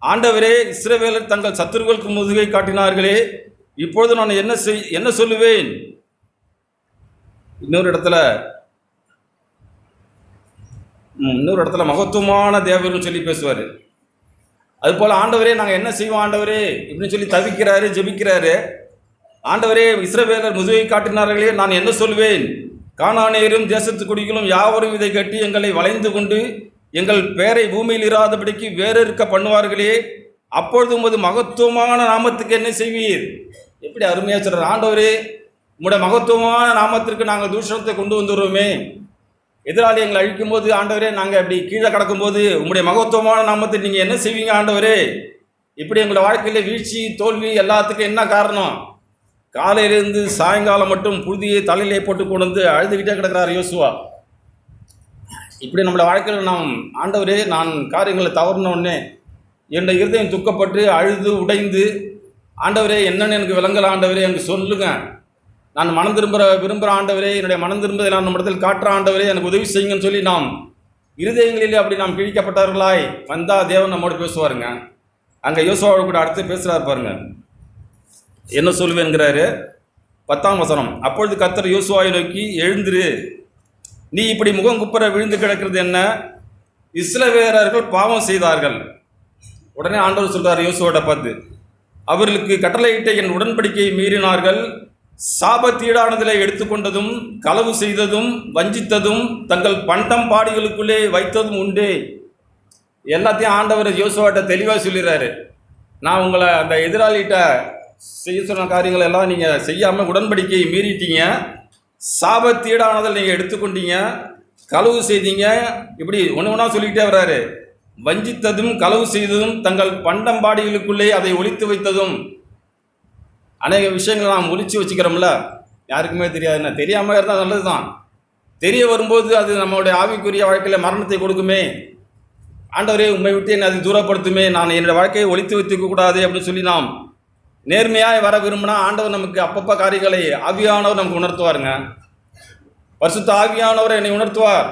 ஆண்டவரே, இஸ்ரவேலர் தங்கள் சத்துருக்களுக்கு முதுகை காட்டினார்களே, இப்பொழுது நான் என்ன சொல்லுவேன்? இன்னொரு இடத்துல இன்னொரு இடத்துல மகத்துவமான தேவர்னு சொல்லி பேசுவார். அதுபோல் ஆண்டவரே நாங்கள் என்ன செய்வோம் ஆண்டவரே இப்படின்னு சொல்லி தவிக்கிறாரு, ஜெபிக்கிறாரு. ஆண்டவரே இஸ்ரவேலர் முதுகை காட்டினார்களே, நான் என்ன சொல்வேன்? கானானியரும் தேசத்து குடிகளும் யாவரும் இதை கட்டி எங்களை வளைந்து கொண்டு எங்கள் பேரை பூமியில் இராதபடிக்கு வேறறுக்க பண்ணுவார்களே, அப்பொழுது உமது மகத்துவமான நாமத்துக்கு என்ன செய்வீர்? எப்படி அருமையாக சொல்கிறார். ஆண்டவரே உங்களுடைய மகத்துவமான நாமத்திற்கு நாங்கள் தூஷணத்தை கொண்டு வந்துடுவோமே, எதிராளி எங்களை அழிக்கும் போது ஆண்டவரே நாங்கள் அப்படி கீழே கிடக்கும்போது உங்களுடைய மகத்துவமான நாமத்தை நீங்கள் என்ன செய்வீங்க ஆண்டவரே? இப்படி எங்களோட வாழ்க்கையில் வீழ்ச்சி தோல்வி எல்லாத்துக்கும் என்ன காரணம்? காலையிலேருந்து சாயங்காலம் மட்டும் புழுதியை தலையிலே போட்டு கொண்டு வந்து அழுதுகிட்டே கிடக்கிறார் யோசுவா. இப்படி நம்மளோட வாழ்க்கையில் நாம் ஆண்டவரே நான் காரியங்களை தவறினோடனே என்னுடைய இருதயம் துக்கப்பட்டு அழுது உடைந்து ஆண்டவரே என்னென்னு எனக்கு விளங்கல ஆண்டவரே எனக்கு சொல்லுங்க, நான் மனம் விரும்புகிற ஆண்டவரே, என்னுடைய மனம் திரும்பதை நான் நம்ம இடத்தில் காட்டுற ஆண்டவரே எனக்கு உதவி செய்யுங்கன்னு சொல்லி நாம் இருதயங்களிலே அப்படி நாம் கிழிக்கப்பட்டவர்களாய் வந்தால் தேவன் நம்மோடு பேசுவாருங்க. அங்கே யோசுவாவோட கூட அடுத்து பேசுகிறார் பாருங்க. என்ன சொல்லுவேங்கிறாரு 10ஆம் வசனம். அப்பொழுது கர்த்தர் யோசுவாவை நோக்கி, எழுந்திரு, நீ இப்படி முகங்குப்புற விழுந்து கிடக்கிறது என்ன? இஸ்ரவேலர்கள் பாவம் செய்தார்கள். உடனே ஆண்டவர் சொல்றார் யோசுவாவோட பார்த்து, அவர்களுக்கு கட்டளையிட்ட என் உடன்படிக்கையை மீறினார்கள், சாபத்தீடானதில் எடுத்துக்கொண்டதும் களவு செய்ததும் வஞ்சித்ததும் தங்கள் பண்டம் பாடிகளுக்குள்ளே வைத்ததும் உண்டே. எல்லாத்தையும் ஆண்டவர் யோசுவாட்ட தெளிவாக சொல்லிடுறாரு. நான் உங்களை அந்த எதிராளிகிட்ட செய்ய சொன்ன காரியங்கள் எல்லாம் நீங்கள் செய்யாமல் உடன்படிக்கையை மீறிட்டீங்க, சாபத்தீடானதில் நீங்கள் எடுத்துக்கொண்டீங்க, களவு செய்தீங்க, இப்படி ஒன்று ஒன்றா சொல்லிக்கிட்டே வர்றாரு. வஞ்சித்ததும் களவு செய்ததும் தங்கள் பண்டம்பாடிகளுக்குள்ளே அதை ஒளித்து வைத்ததும். அநேக விஷயங்களை நாம் ஒளிச்சு வச்சுக்கிறோம்ல, யாருக்குமே தெரியாதுன்னா, தெரியாமல் இருந்தால் நல்லது தான். தெரிய வரும்போது அது நம்மளுடைய ஆவிக்குரிய வாழ்க்கையில் மரணத்தை கொடுக்குமே. ஆண்டவரே உண்மை விட்டு என்னை அது தூரப்படுத்துமே, நான் என்னுடைய வாழ்க்கையை ஒளித்து வைத்துக்க கூடாது அப்படின்னு சொல்லி நாம் நேர்மையாக வர விரும்பினா ஆண்டவர் நமக்கு அப்பப்போ காரியங்களை ஆவியானவர் நமக்கு உணர்த்துவாருங்க. பரிசுத்த ஆவியானவர் என்னை உணர்த்துவார்.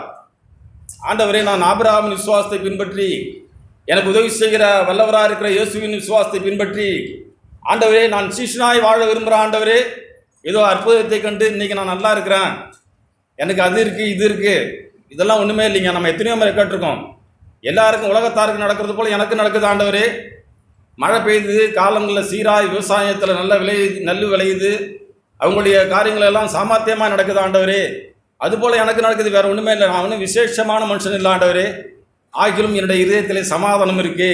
ஆண்டவரே நான் ஆபிரகாமின் விசுவாசத்தை பின்பற்றி எனக்கு உதவி செய்கிற வல்லவராக இருக்கிற இயேசுவின் விசுவாசத்தை பின்பற்றி ஆண்டவரே நான் சீஷனாய் வாழ விரும்புகிற ஆண்டவரே, ஏதோ அற்புதத்தை கண்டு இன்றைக்கி நான் நல்லா இருக்கிறேன், எனக்கு அது இருக்குது இது இருக்குது, இதெல்லாம் ஒன்றுமே இல்லைங்க. நம்ம எத்தனையோ முறை கேட்டிருக்கோம், எல்லாருக்கும் உலகத்தாருக்கு நடக்கிறது போல் எனக்கு நடக்குது ஆண்டவரே. மழை பெய்யுது, காலங்களில் சீராய் விவசாயத்தில் நெல் விளையுது, அவங்களுடைய காரியங்கள் எல்லாம் சாமர்த்தியமாக நடக்குது ஆண்டவரே. அதுபோல் எனக்கு நடக்குது, வேறு ஒன்றுமே இல்லை, நான் ஒன்றும் விசேஷமான மனுஷன் இல்லை ஆண்டவரே. ஆகிலும் என்னுடைய இதயத்திலே சமாதானம் இருக்கு,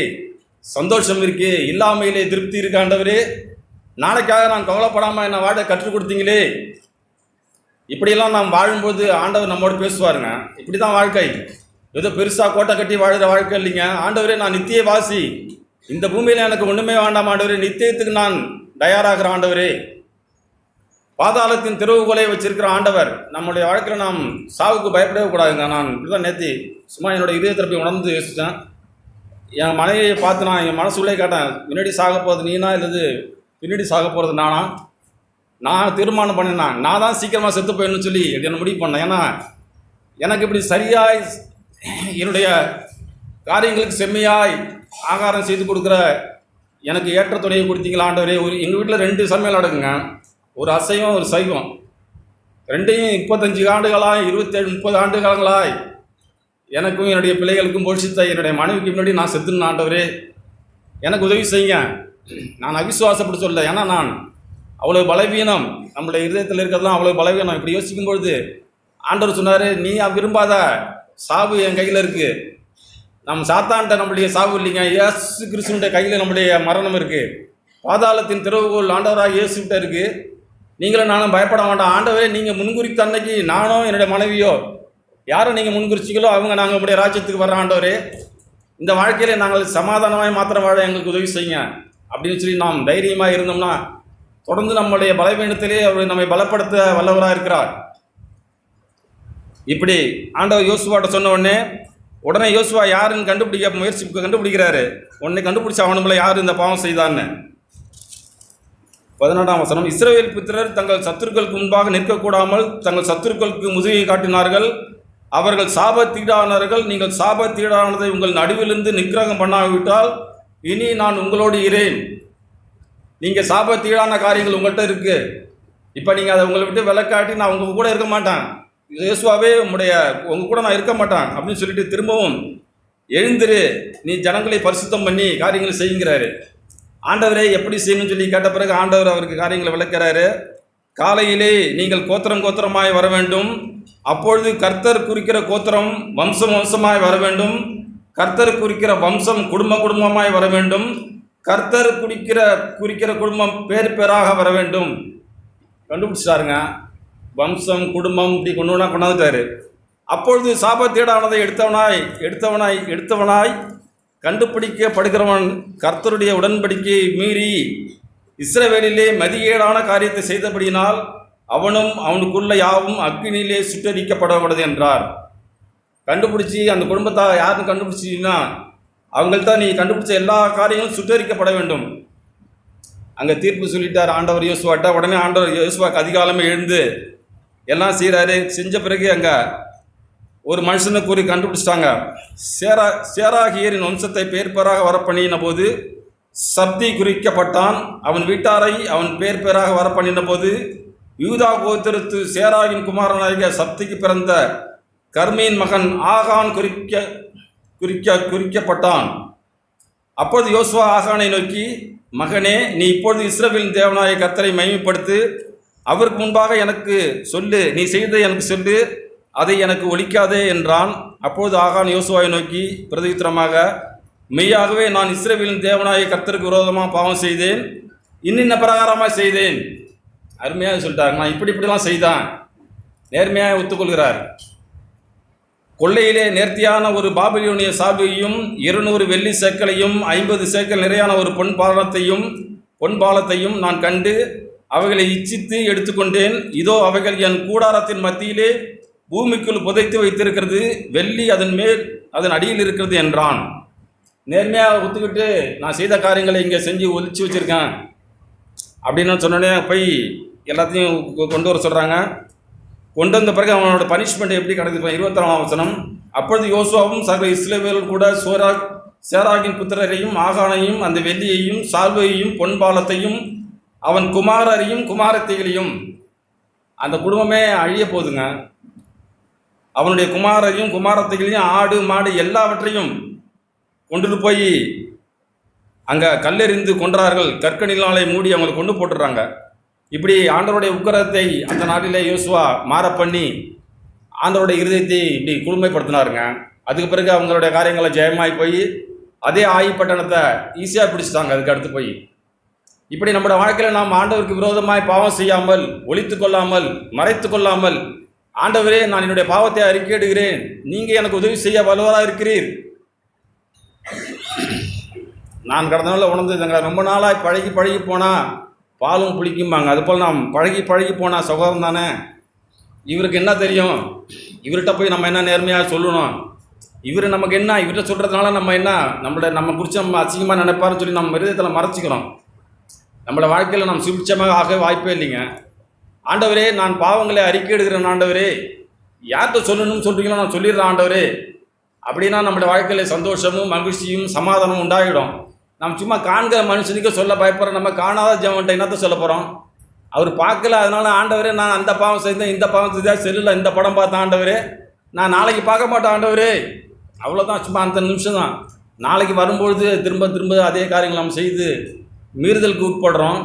சந்தோஷம் இருக்கு, இல்லாமையிலே திருப்தி இருக்கு ஆண்டவரே. நாளைக்காக நான் கவலைப்படாமல் என்னை வாழ கற்றுக் கொடுத்தீங்களே. இப்படியெல்லாம் நாம் வாழும்போது ஆண்டவர் நம்மோடு பேசுவாருங்க. இப்படி தான் வாழ்க்கை. ஏதோ பெருசாக கோட்டை கட்டி வாழ்கிற வாழ்க்கை இல்லைங்க. ஆண்டவரே நான் நித்திய வாசி, இந்த பூமியில் எனக்கு ஒன்றுமே வேண்டாம் ஆண்டவரே, நித்தியத்துக்கு நான் தயாராகிற ஆண்டவரே. பாதாளத்தின் திறவுகோலை வச்சிருக்கிற ஆண்டவர். நம்முடைய வாழ்க்கையில் நாம் சாவுக்கு பயப்படவே கூடாதுங்க. நான் இப்படி தான் நேற்று சும்மா என்னோட இதயத்திறப்பை உணர்ந்து யோசித்தேன். என் மனைவியை பார்த்து நான் என் மனசுள்ளே கேட்டேன், முன்னாடி சாக போகிறது நீனா இல்லது பின்னாடி சாக போகிறது நானா? நான் தீர்மானம் பண்ணினேன், நான் தான் சீக்கிரமாக செத்து போயிடணும்னு சொல்லி என்ன முடிவு பண்ணேன். ஏன்னா எனக்கு இப்படி சரியாய் என்னுடைய காரியங்களுக்கு செம்மையாய் ஆகாரம் செய்து கொடுக்குற எனக்கு ஏற்ற துணையை கொடுத்தீங்களா ஆண்டவரே. எங்கள் வீட்டில் 2 சமையல் நடக்குங்க, ஒரு அசைவம் ஒரு சைவம். ரெண்டையும் 25 ஆண்டுகளாய் 27-30 ஆண்டு காலங்களாய் எனக்கும் என்னுடைய பிள்ளைகளுக்கும் போஷித்த என்னுடைய மனைவிக்கு முன்னாடி நான் செத்துன்னு ஆண்டவரே எனக்கு உதவி செய்யுங்க. நான் அவிசுவாசப்பட்டு சொல்ல, ஏன்னா நான் அவ்வளோ பலவீனம், நம்மளுடைய இதயத்தில் இருக்கிறதுலாம் அவ்வளோ பலவீனம். இப்படி யோசிக்கும்பொழுது ஆண்டவர் சொன்னார், நீ விரும்பாத சாவு என் கையில் இருக்குது. நம்ம சாத்தான்ட்ட நம்முடைய சாவு இல்லைங்க, இயேசு கிறிஸ்துவினுடைய கையில் நம்முடைய மரணம் இருக்குது. பாதாளத்தின் திறவுகோல் ஆண்டவராக இயேசுகிட்ட இருக்குது. நீங்களும் நானும் பயப்பட வேண்டாம். ஆண்டவரே நீங்கள் முன்குறித்த அன்னைக்கு நானோ என்னுடைய மனைவியோ யாரும் நீங்கள் முன்குறிச்சிங்களோ அவங்க நாங்கள் நம்முடைய ராஜ்யத்துக்கு வர்ற ஆண்டவரே, இந்த வாழ்க்கையில் நாங்கள் சமாதானமாக மாத்திரம் வாழ எங்களுக்கு உதவி செய்யுங்க அப்படின்னு சொல்லி நாம் தைரியமாக இருந்தோம்னா தொடர்ந்து நம்முடைய பலவீனத்திலே அவர் நம்மை பலப்படுத்த வல்லவராக இருக்கிறார். இப்படி ஆண்டவர் யோசுவாட்ட சொன்ன உடனே யோசுவா யாருன்னு கண்டுபிடிக்கிறாரு. உடனே கண்டுபிடிச்ச அவனுக்குள்ள யார் இந்த பாவம் செய்தான்னு. 14ஆம் வசனம். இஸ்ரவேல் புத்திரர் தங்கள் சத்துருக்களுக்கு முன்பாக நிற்கக்கூடாமல் தங்கள் சத்துருக்களுக்கு முதுகை காட்டினார்கள். அவர்கள் சாபத்தீடானார்கள். நீங்கள் சாபத்தீடானதை உங்கள் நடுவிலிருந்து நிக்கிரகம் பண்ணாவிட்டால் இனி நான் உங்களோடு இரேன். நீங்கள் சாபத்தீடான காரியங்கள் உங்கள்கிட்ட இருக்குது, இப்போ நீங்கள் அதை உங்களை விட்டு விலக்காட்டி நான் உங்கள் கூட இருக்க மாட்டேன். யோசுவாவே உங்க கூட நான் இருக்க மாட்டேன் அப்படின்னு சொல்லிட்டு திரும்பவும் எழுந்திரு, நீ ஜனங்களை பரிசுத்தம் பண்ணி காரியங்களை செய்யுங்கிறாரு. ஆண்டவரே எப்படி செய்யணும்னு சொல்லி கேட்ட பிறகு ஆண்டவர் அவருக்கு காரியங்களை விளக்கிறாரு. காலையிலே நீங்கள் கோத்திரம் கோத்திரமாய் வர வேண்டும், அப்பொழுது கர்த்தர் குறிக்கிற கோத்திரம் வம்சம் வம்சமாய் வர வேண்டும், கர்த்தர் குறிக்கிற வம்சம் குடும்ப குடும்பமாய் வர வேண்டும், கர்த்தர் குறிக்கிற குடும்பம் பேர் பேராக வர வேண்டும். கண்டுபிடிச்சிட்டாருங்க. வம்சம் குடும்பம் இப்படி கொண்டாந்துட்டாரு. அப்பொழுது சாபத்தீடானதை எடுத்தவனாய் கண்டுபிடிக்கப்படுகிறவன் கர்த்தருடைய உடன்படிக்கையை மீறி இஸ்ரவேலிலே மதியேடான காரியத்தை செய்தபடியினால் அவனும் அவனுக்குள்ள யாவும் அக்கினியிலே சுட்டரிக்கப்படுவது என்றார். கண்டுபிடிச்சி அந்த குடும்பத்தை யாருன்னு கண்டுபிடிச்சின்னா அவங்கள்ட்ட நீ கண்டுபிடிச்ச எல்லா காரியங்களும் சுட்டரிக்கப்பட வேண்டும். அங்கே தீர்ப்பு சொல்லிட்டார் ஆண்டவர் யோசுவாட்ட. உடனே ஆண்டவர் யோசுவாக்கு அதிகாலமே எழுந்து எல்லாம் செய்கிறாரு. செஞ்ச பிறகு அங்கே ஒரு மனுஷனை கூறி கண்டுபிடிச்சிட்டாங்க. சேராகியரின் வம்சத்தை பேர் பேராக வரப்பண்ணின போது சப்தி குறிக்கப்பட்டான். அவன் வீட்டாரை அவன் பேர் பேராக வரப்பண்ணின போது யூதா கோத்திரத்து சேராகின் குமாரனாகிய சப்திக்கு பிறந்த கர்மியின் மகன் ஆகான் குறிக்கப்பட்டான். அப்பொழுது யோசுவா ஆகானை நோக்கி, மகனே, நீ இப்பொழுது இஸ்ரவேலின் தேவனாய கர்த்தரை மகிமைப்படுத்து, அவருக்கு முன்பாக எனக்கு சொல்லு, நீ செய்ததை எனக்கு சொல்லு, அதை எனக்கு ஒழிக்காதே என்றான். அப்பொழுது ஆகான் யோசுவாவை நோக்கி பிரதியுத்தரமாக, மெய்யாகவே நான் இஸ்ரவேலின் தேவனாய கர்த்தருக்கு விரோதமாக பாவம் செய்தேன், இன்னின்ன பிரகாரமாக செய்தேன். அருமையாக சொல்லிட்டார். நான் இப்படிலாம் செய்தான். நேர்மையாக ஒத்துக்கொள்கிறார். கொள்ளையிலே நேர்த்தியான ஒரு பாபிலோனிய சால்வையும் 200 வெள்ளி சேக்கலையும் 50 சேக்கல் நிறையான ஒரு பொன்பாலத்தையும் நான் கண்டு அவைகளை இச்சித்து எடுத்துக்கொண்டேன். இதோ அவைகள் என் கூடாரத்தின் மத்தியிலே பூமிக்குள் புதைத்து வைத்திருக்கிறது, வெள்ளி அதன் அடியில் இருக்கிறது என்றான். நேர்மையாக ஒத்துக்கிட்டு நான் செய்த காரியங்களை இங்கே செஞ்சு ஒழிச்சு வச்சுருக்கேன் அப்படின்னு சொன்னோடனே போய் எல்லாத்தையும் கொண்டு வர சொல்கிறாங்க. கொண்டு வந்த பிறகு அவனோட பனிஷ்மெண்ட் எப்படி கிடக்குது? 24ஆம் வசனம். அப்பொழுது யோசுவாவும் சகல இஸ்ரவேலும் கூட சேராகின் புத்திரரையும் ஆகானையும் அந்த வெள்ளியையும் சால்வையையும் பொன்பாலத்தையும் அவன் குமாரரையும் குமாரத்தைகளையும், அந்த குடும்பமே அழிய போகுதுங்க, அவனுடைய குமாரரையும் குமாரத்தைகளையும் ஆடு மாடு எல்லாவற்றையும் கொண்டுட்டு போய் அங்கே கல்லெறிந்து கொன்றார்கள். கற்கணிலாலை மூடி அவங்களை கொண்டு போட்டுடுறாங்க. இப்படி ஆண்டவருடைய உக்கிரத்தை அந்த நாட்டிலே யோசுவா மாற பண்ணி ஆண்டவருடைய இருதயத்தை இப்படி குளுமைப்படுத்தினாருங்க. அதுக்கு பிறகு அவங்களுடைய காரியங்களை ஜெயமாகி போய் அதே ஆயிப்பட்டணத்தை ஈஸியாக பிடிச்சிட்டாங்க. அதுக்கு அடுத்து போய் இப்படி நம்மளோட வாழ்க்கையில் நாம் ஆண்டவருக்கு விரோதமாய் பாவம் செய்யாமல், ஒழித்து கொள்ளாமல், மறைத்து கொள்ளாமல், ஆண்டவரே நான் என்னுடைய பாவத்தை அறிக்கையிடுகிறேன், நீங்கள் எனக்கு உதவி செய்ய வலுவராக இருக்கிறீர். நான் கடந்த நாளில் உணர்ந்ததுங்க, ரொம்ப நாளாக பழகி போனால் பாலும் புளிக்கும்பாங்க. அதுபோல் நாம் பழகி போனால் சுகம் தானே. இவருக்கு என்ன தெரியும்? இவர்கிட்ட போய் நம்ம என்ன நேர்மையாக சொல்லணும்? இவர் நமக்கு என்ன? இவர்கிட்ட சொல்கிறதுனால நம்ம என்ன நம்ம குறித்து நம்ம அசிங்கமாக நினைப்பாருன்னு சொல்லி நம்ம மிருதத்தில் மறைச்சிக்கிறோம். நம்மளோட வாழ்க்கையில் நாம் சுபிட்சமாக ஆக வாய்ப்பே இல்லைங்க. ஆண்டவரே நான் பாவங்களை அறிக்கையிடுகிறேன் ஆண்டவரே, யார்கிட்ட சொல்லணும்னு சொல்கிறீங்களோ நான் சொல்லிடுறேன் ஆண்டவரே அப்படின்னா நம்மளோட வாழ்க்கையில் சந்தோஷமும் மகிழ்ச்சியும் சமாதானமும் உண்டாகிடும். நம்ம சும்மா காண்கிற மனுஷனுக்கு சொல்ல பயப்படுறோம். நம்ம காணாத ஜெவன்ட்ட என்னத்த சொல்ல போகிறோம்? அவர் பார்க்கல, அதனால ஆண்டவரே நான் அந்த பாவம் செய்தேன், இந்த பாவம் செய்தேன், செல்லில் இந்த படம் பார்த்தேன் ஆண்டவரே, நான் நாளைக்கு பார்க்க மாட்டேன் ஆண்டவரே. அவ்வளோதான், சும்மா அந்த நிமிஷம் தான். நாளைக்கு வரும்பொழுது திரும்ப அதே காரியங்கள் நம்ம செய்து மீறுதலுக்கு உட்படுறோம்.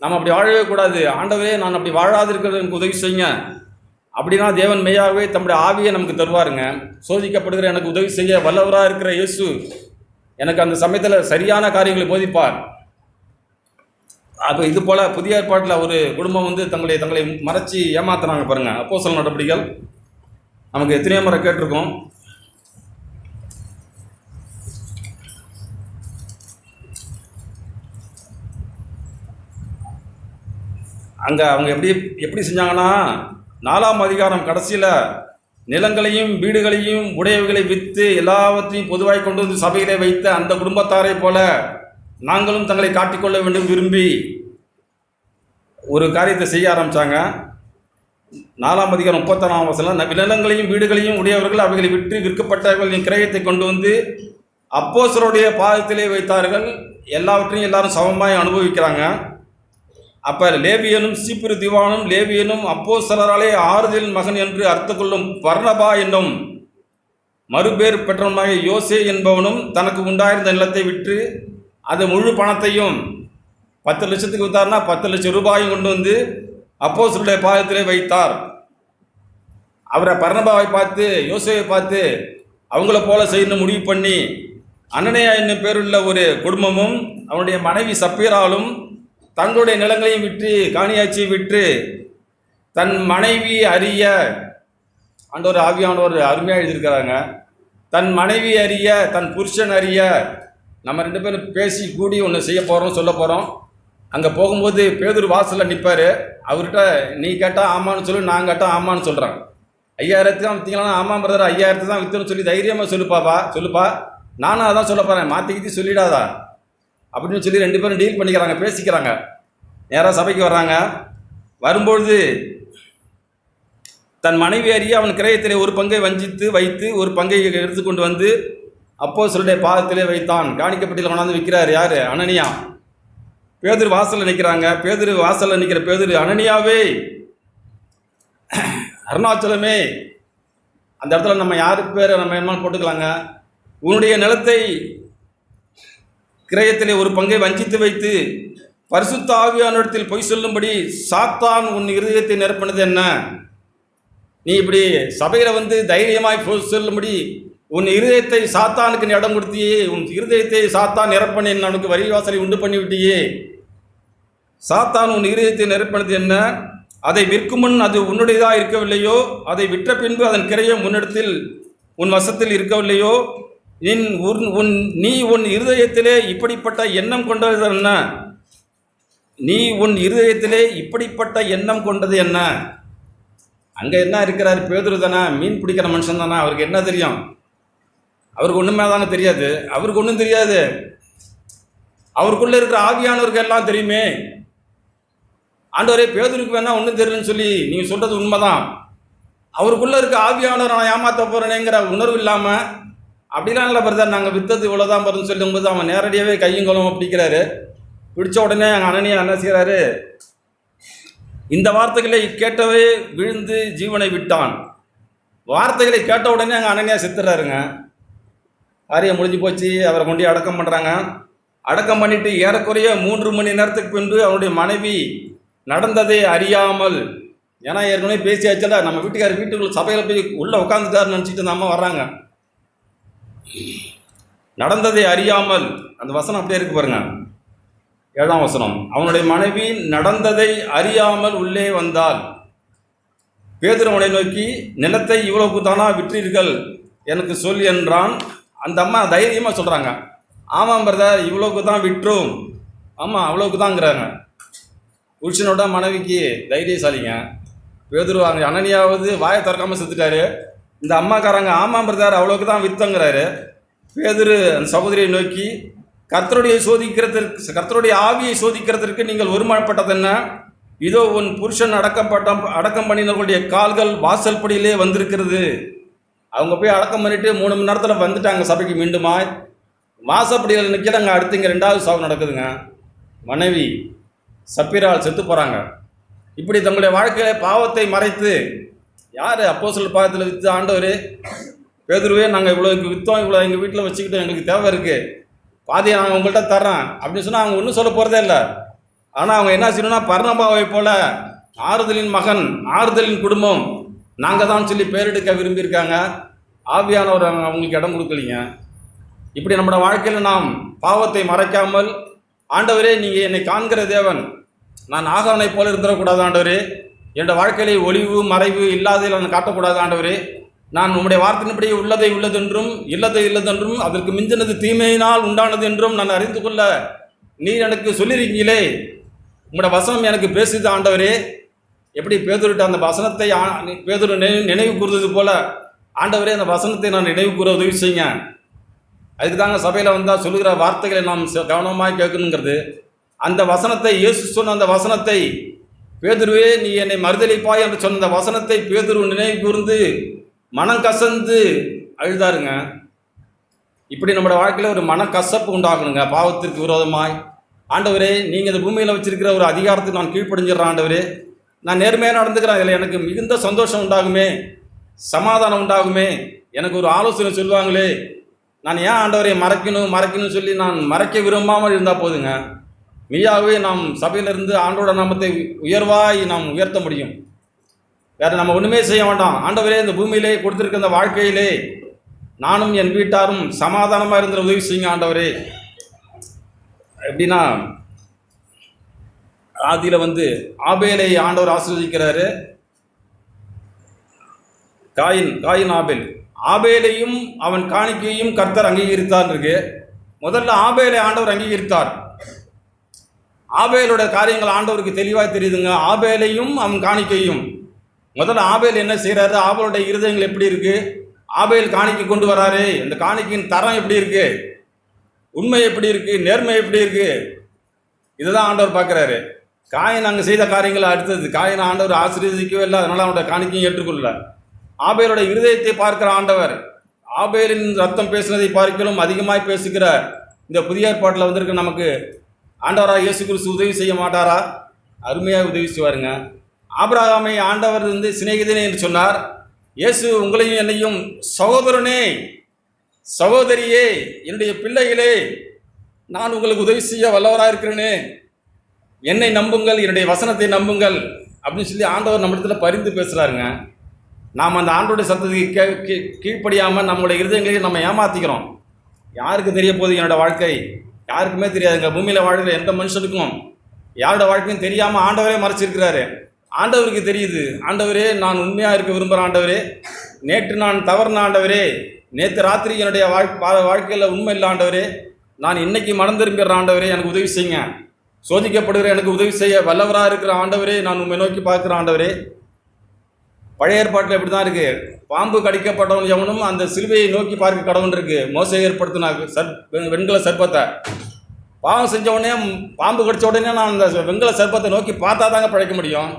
நம்ம அப்படி வாழவே கூடாது. ஆண்டவரே நான் அப்படி வாழாதிருக்கிறது எனக்கு உதவி செய்யுங்க அப்படின்னா தேவன் மெய்யாகவே தம்முடைய ஆவியை நமக்கு தருவாருங்க. சோதிக்கப்படுகிற எனக்கு உதவி செய்ய வல்லவராக இருக்கிற இயேசு எனக்கு அந்த சமயத்தில் சரியான காரியங்களை போதிப்பார். அப்போ இது போல் புதிய ஏற்பாட்டில் ஒரு குடும்பம் தங்களை மறைச்சி ஏமாத்துறாங்க பாருங்கள். அப்போஸ்தலர் நடவடிக்கைகள் நமக்கு எத்தனையோ முறை கேட்டிருக்கோம். அங்கே அவங்க எப்படி செஞ்சாங்கன்னா, 4ஆம் அதிகாரம் கடைசியில் நிலங்களையும் வீடுகளையும் உடையவைகளை விற்று எல்லாவற்றையும் பொதுவாய் கொண்டு வந்து சபையிலே வைத்த அந்த குடும்பத்தாரை போல நாங்களும் தங்களை காட்டிக்கொள்ள வேண்டும் விரும்பி ஒரு காரியத்தை செய்ய ஆரம்பித்தாங்க. 4ஆம் அதிகாரம் 31ஆம் வசனம், நிலங்களையும் வீடுகளையும் உடையவர்கள் அவைகளை விற்று விற்கப்பட்டவர்களின் கிரயத்தை கொண்டு வந்து அப்போஸ்தலருடைய பாதத்திலே வைத்தார்கள். எல்லாவற்றையும் எல்லாரும் சமமாய் அனுபவிக்கிறாங்க. அப்போ லேவியனும் சீப்புரு திவானும் லேவியனும் அப்போஸ்தலராலே ஆறுதலின் மகன் என்று அர்த்தம் கொள்ளும் பர்னபா என்னும் மறுபேர் பெற்றவனாகிய யோசே என்பவனும் தனக்கு உண்டாயிருந்த நிலத்தை விற்று அது முழு பணத்தையும் 10 லட்சத்துக்கு விற்றார்னா 10 லட்சம் ரூபாயும் கொண்டு வந்து அப்போஸ்தலருடைய பாதத்திலே வைத்தார். அவரை பர்னபாவை பார்த்து யோசேவை பார்த்து அவங்கள போல செய்யணும் முடிவு பண்ணி அனனியா என்னும் பேருள்ள ஒரு குடும்பமும் அவனுடைய மனைவி சப்பீராலும் தங்களுடைய நிலங்களையும் விற்று காணியாட்சியை விற்று தன் மனைவி அறிய ஆண்டவர் ஆவியானவர் அருமையாக எழுதியிருக்கிறாங்க. தன் மனைவி அறிய தன் புருஷன் அறிய நம்ம 2 பேரும் பேசி கூடி ஒன்று செய்ய போகிறோம் சொல்ல போகிறோம். அங்கே போகும்போது பேதுரு வாசலில் நிற்பார். அவர்கிட்ட நீ கேட்டால் ஆமான்னு சொல்லு, நான் கேட்டால் ஆமான்னு சொல்கிறேன். 5000 தான் விற்றீங்களா? ஆமாம் பிரதர் 5000 தான் விற்றுன்னு சொல்லி தைரியமாக சொல்லுப்பா. நானும் அதான் சொல்ல போகிறேன், மாற்றிக்கிட்டு சொல்லிடாதா அப்படின்னு சொல்லி 2 பேரும் டீல் பண்ணிக்கிறாங்க, பேசிக்கிறாங்க. நேராக சபைக்கு வர்றாங்க. வரும்பொழுது தன் மனைவி அறிய அவன் கிரயத்திலே ஒரு பங்கை வஞ்சித்து வைத்து ஒரு பங்கை எடுத்துக்கொண்டு வந்து அப்போஸ்தலருடைய பாதத்திலே வைத்தான். காணிக்கப்பட்டியில் கொண்டாந்து விற்கிறார். யார்? அனனியா. பேதுரு வாசலில் நிற்கிறாங்க. வாசலில் நிற்கிற பேதுரு, அனனியாவே, அருணாச்சலமே, அந்த இடத்துல நம்ம யாரு பேரை நம்ம என்ன போட்டுக்கலாங்க. உன்னுடைய நிலத்தை கிரயத்திலே ஒரு பங்கை வஞ்சித்து வைத்து பரிசுத்த ஆவியானவரிடத்தில் பொய் சொல்லும்படி சாத்தான் உன் இருதயத்தை நிரப்பினது என்ன? நீ இப்படி சபையில் வந்து தைரியமாய் சொல்லும்படி உன் இருதயத்தை சாத்தானுக்கு நீ இடம் கொடுத்தியே, உன் இருதயத்தை சாத்தான் நிரப்பனேன், அவனுக்கு வரிவாசலை உண்டு பண்ணிவிட்டியே. சாத்தான் உன் இருதயத்தை நிரப்பினது என்ன? அதை விற்கும் முன் அது உன்னுடையதாக இருக்கவில்லையோ? அதை விற்ற பின்பு அதன் கிரயம் முன்னிடத்தில் உன் வசத்தில் இருக்கவில்லையோ? நீ உன் இருதயத்திலே இப்படிப்பட்ட எண்ணம் கொண்டது என்ன? நீ உன் இருதயத்திலே இப்படிப்பட்ட எண்ணம் கொண்டது என்ன? அங்கே என்ன இருக்கிறார்? பேதுரு தானே, மீன் பிடிக்கிற மனுஷன் தானே, அவருக்கு என்ன தெரியும்? அவருக்கு ஒன்றுமே தானே தெரியாது. அவருக்கு ஒன்றும் தெரியாது. அவருக்குள்ளே இருக்கிற ஆவியானவருக்கு எல்லாம் தெரியுமே. ஆண்டவரே, பேதுருக்கு வேணா ஒன்றும் தெரியலன்னு சொல்லி நீங்கள் சொல்கிறது உண்மைதான். அவருக்குள்ளே இருக்க ஆவியானவர் நான் ஏமாற்ற போகிறேனேங்கிற உணர்வு இல்லாமல் அப்படிலாம் இல்லை பிரதர், நாங்கள் விற்றது இவ்வளோதான் வருதுன்னு சொல்லும்போது அவன் நேரடியாகவே கையும் குளமாக பிடிக்கிறாரு. பிடிச்ச உடனே எங்கள் அனனியா என்ன செய்கிறாரு? இந்த வார்த்தைகளை கேட்டவே விழுந்து ஜீவனை விட்டான். வார்த்தைகளை கேட்ட உடனே எங்கள் அனனியா செத்துறாருங்க. காரியம் முடிஞ்சு போச்சு. அவரை கொண்டு அடக்கம் பண்ணுறாங்க. அடக்கம் பண்ணிட்டு ஏறக்குறைய 3 மணி நேரத்துக்கு பின்பு அவனுடைய மனைவி நடந்ததை அறியாமல், ஏன்னா ஏற்கனவே பேசியாச்சல, நம்ம வீட்டுக்குள்ள சபையில் போய் உள்ளே உட்காந்துட்டாருன்னு நினச்சிட்டு அந்த அம்மா வர்றாங்க. நடந்ததை அறியாமல், அந்த வசனம் அப்படியே இருக்கு பாருங்க, 7ஆம் வசனம். அவனுடைய மனைவி நடந்ததை அறியாமல் உள்ளே வந்தாள். பேதுரு அவனை நோக்கி, நிலத்தை இவ்வளவுக்கு தானா விற்றீர்கள் எனக்கு சொல் என்றான். அந்த அம்மா தைரியமாக சொல்கிறாங்க, ஆமாம் பிரதர், இவ்வளோக்கு தான் விற்றோம். ஆமாம், அவ்வளோக்கு தாங்கிறாங்க. புருஷனோட மனைவிக்கு தைரியசாலிங்க. பேதுரு அங்கே அனனியாவது வாயை திறக்காமல் செத்துட்டாரு. இந்த அம்மாக்காரங்க ஆமாம் பிரதர் அவ்வளோக்கு தான் வித்தங்கிறாரு. பேதுரு அந்த சகோதரியை நோக்கி, கர்த்தருடைய ஆவியை சோதிக்கிறதற்கு நீங்கள் ஒருமனப்பட்டது என்ன? இதோ உன் புருஷன் அடக்கம் பண்ணினவர்களுடைய கால்கள் வாசல் படியிலே வந்திருக்கிறது. அவங்க போய் அடக்கம் பண்ணிட்டு 3 மணி நேரத்தில் வந்துட்டாங்க சபைக்கு. மீண்டுமா வாசப்படியில் நிற்கிறாங்க. அடுத்து இங்கே 2வது சாவு நடக்குதுங்க. மனைவி சப்பீரால் செத்து போகிறாங்க. இப்படி தங்களுடைய வாழ்க்கையில பாவத்தை மறைத்து, யார் அப்போஸ்தலர் பாதத்தில் விற்று, ஆண்டவர் பேதுருவே நாங்கள் இவ்வளோக்கு விற்றோம், இவ்வளோ எங்கள் வீட்டில் வச்சுக்கிட்டோம், எங்களுக்கு தேவை இருக்குது, பாதியை நாங்கள் உங்கள்கிட்ட தர்றோம் அப்படின்னு சொன்னால் அவங்க ஒன்றும் சொல்ல போகிறதே இல்லை. ஆனால் அவங்க என்ன செய்யணும்னா, பர்னபாவை போல ஆறுதலின் மகன், ஆறுதலின் குடும்பம் நாங்கள் தான் சொல்லி பேரெடுக்க விரும்பியிருக்காங்க. ஆவியானவர் அவங்களுக்கு இடம் கொடுக்கலிங்க. இப்படி நம்மளோட வாழ்க்கையில் நாம் பாவத்தை மறைக்காமல், ஆண்டவரே நீங்கள் என்னை காண்கிற தேவன், நான் ஆகாவனை போல இருந்துடக்கூடாது ஆண்டவரே, என்னோட வாழ்க்கையிலே ஒளிவு மறைவு இல்லாத நான் காட்டக்கூடாது ஆண்டவரே, நான் உம்முடைய வார்த்தையின்படி உள்ளதை உள்ளதென்றும் இல்லதை இல்லதென்றும் அதற்கு மிஞ்சினது தீமையினால் உண்டானது என்றும் நான் அறிந்து கொள்ள நீர் எனக்கு சொல்லியிருக்கீங்களே, உம்முடைய வசனம் எனக்கு பேசுது ஆண்டவரே. எப்படி பேதுருட்ட அந்த வசனத்தை பேதுரு நினைவு கூறுவது போல, ஆண்டவரே அந்த வசனத்தை நான் நினைவு கூற உதவி செய்யுங்க. அதுக்கு தாங்க சபையில் வந்தால் சொல்லுகிற வார்த்தைகளை நாம் கவனமாக கேட்கணுங்கிறது. அந்த வசனத்தை, இயேசு சொன்ன அந்த வசனத்தை, பேதுருவே நீ என்னை மறுதலிப்பாய் என்று சொன்ன அந்த வசனத்தை பேதுரு நினைவு கூர்ந்து மனம் கசந்து அழுதாருங்க. இப்படி நம்மளோட வாழ்க்கையில் ஒரு மனக்கசப்பு உண்டாகணுங்க. பாவத்திற்கு விரோதமாய், ஆண்டவரே, நீங்கள் இந்த பூமியில் வச்சிருக்கிற ஒரு அதிகாரத்துக்கு நான் கீழ்ப்படிஞ்சிடறேன் ஆண்டவரே, நான் நேர்மையாக நடந்துக்கிறேன், இதில் எனக்கு மிகுந்த சந்தோஷம் உண்டாகுமே, சமாதானம் உண்டாகுமே, எனக்கு ஒரு ஆலோசனை சொல்லுவாங்களே, நான் ஏன் ஆண்டவரை மறைக்கணும்னு சொல்லி நான் மறைக்க விரும்பாமல் இருந்தால் போதுங்க. மெய்யாகவே நாம் சபையிலிருந்து ஆண்டோட நாமத்தை உயர்வாய் நாம் உயர்த்த முடியும். வேறு நம்ம ஒன்றுமே செய்ய வேண்டாம். ஆண்டவரே, இந்த பூமியிலே கொடுத்துருக்க இந்த வாழ்க்கையிலே நானும் என் வீட்டாரும் சமாதானமாக இருந்த உதவி செய்யுங்க ஆண்டவரே. எப்படின்னா, ஆதியில் ஆபேலை ஆண்டவர் ஆசீர்வதிக்கிறாரு. காயின் ஆபேலையும் அவன் காணிக்கையும் கர்த்தர் அங்கீகரித்தார் இருக்கு. முதல்ல ஆபேலை ஆண்டவர் அங்கீகரித்தார். ஆபேலோட காரியங்கள் ஆண்டவருக்கு தெளிவாக தெரியுதுங்க. ஆபேலையும் அவன் காணிக்கையும். முதல்ல ஆபேல் என்ன செய்கிறாரு, ஆபேலுடைய இருதயங்கள் எப்படி இருக்கு, ஆபேல் காணிக்கை கொண்டு வராரு, இந்த காணிக்கையின் தரம் எப்படி இருக்கு, உண்மை எப்படி இருக்கு, நேர்மை எப்படி இருக்கு, இதுதான் ஆண்டவர் பார்க்குறாரு. காயின் அங்கே செய்த காரியங்கள் அடுத்தது. காயின் ஆண்டவர் ஆசீர்வதிக்கவே இல்லை, அதனால அவனோட காணிக்கையும் ஏற்றுக்கொள்ளல. ஆபேலோட இருதயத்தை பார்க்கிற ஆண்டவர் ஆபேலின் ரத்தம் பேசுனதை பார்க்கலும் அதிகமாய் பேசுகிற இந்த புதிய ஏற்பாட்டில் வந்திருக்க நமக்கு ஆண்டவராக இயேசு கிறிஸ்து உதவி செய்ய மாட்டாரா? அருமையாக உதவி செய்வாருங்க. ஆபிரகாமை ஆண்டவர் சிநேகிதனே என்று சொன்னார். இயேசு உங்களையும் என்னையும் சகோதரனே, சகோதரியே, என்னுடைய பிள்ளைகளே, நான் உங்களுக்கு உதவி செய்ய வல்லவராக இருக்கிறேனே, என்னை நம்புங்கள், என்னுடைய வசனத்தை நம்புங்கள் அப்படின்னு சொல்லி ஆண்டவர் நம்மிடத்துல பரிந்து பேசுகிறாருங்க. நாம் அந்த ஆண்டோடைய சத்தத்துக்கு கீழ்ப்படியாமல் நம்மளுடைய இருதயங்களையும் நம்ம ஏமாற்றிக்கிறோம். யாருக்கு தெரிய போகுது என்னோட வாழ்க்கை? யாருக்குமே தெரியாதுங்க. பூமியில் வாழ்கிற எந்த மனுஷனுக்கும் யாரோட வாழ்க்கையும் தெரியாமல் ஆண்டவரே மறைச்சிருக்கிறாரு. ஆண்டவருக்கு தெரியுது. ஆண்டவரே, நான் உண்மையாக இருக்க விரும்புகிறேன் ஆண்டவரே, நேற்று நான் தவறுன ஆண்டவரே, நேற்று ராத்திரி என்னுடைய வாழ்க்கையில் உண்மை இல்லை ஆண்டவரே, நான் இன்னைக்கு மனம் திரும்பிடுற ஆண்டவரே, எனக்கு உதவி செய்யுங்க. சோதிக்கப்படுகிற எனக்கு உதவி செய்ய வல்லவராக இருக்கிற ஆண்டவரே, நான் உண்மை நோக்கி பார்க்குற ஆண்டவரே. பழைய ஏற்பாட்டில் எப்படி தான் இருக்குது, பாம்பு கடிக்கப்பட்டவன் எவனும் அந்த சிலுவையை நோக்கி பார்க்க கடவுள் இருக்குது. மோசே ஏற்படுத்தினாங்க வெண்கல சர்ப்பத்தை. பாவம் செஞ்ச உடனே, பாம்பு கடிச்ச உடனே நான் அந்த வெண்கல சர்ப்பத்தை நோக்கி பார்த்தா தாங்க பிழைக்க முடியும்.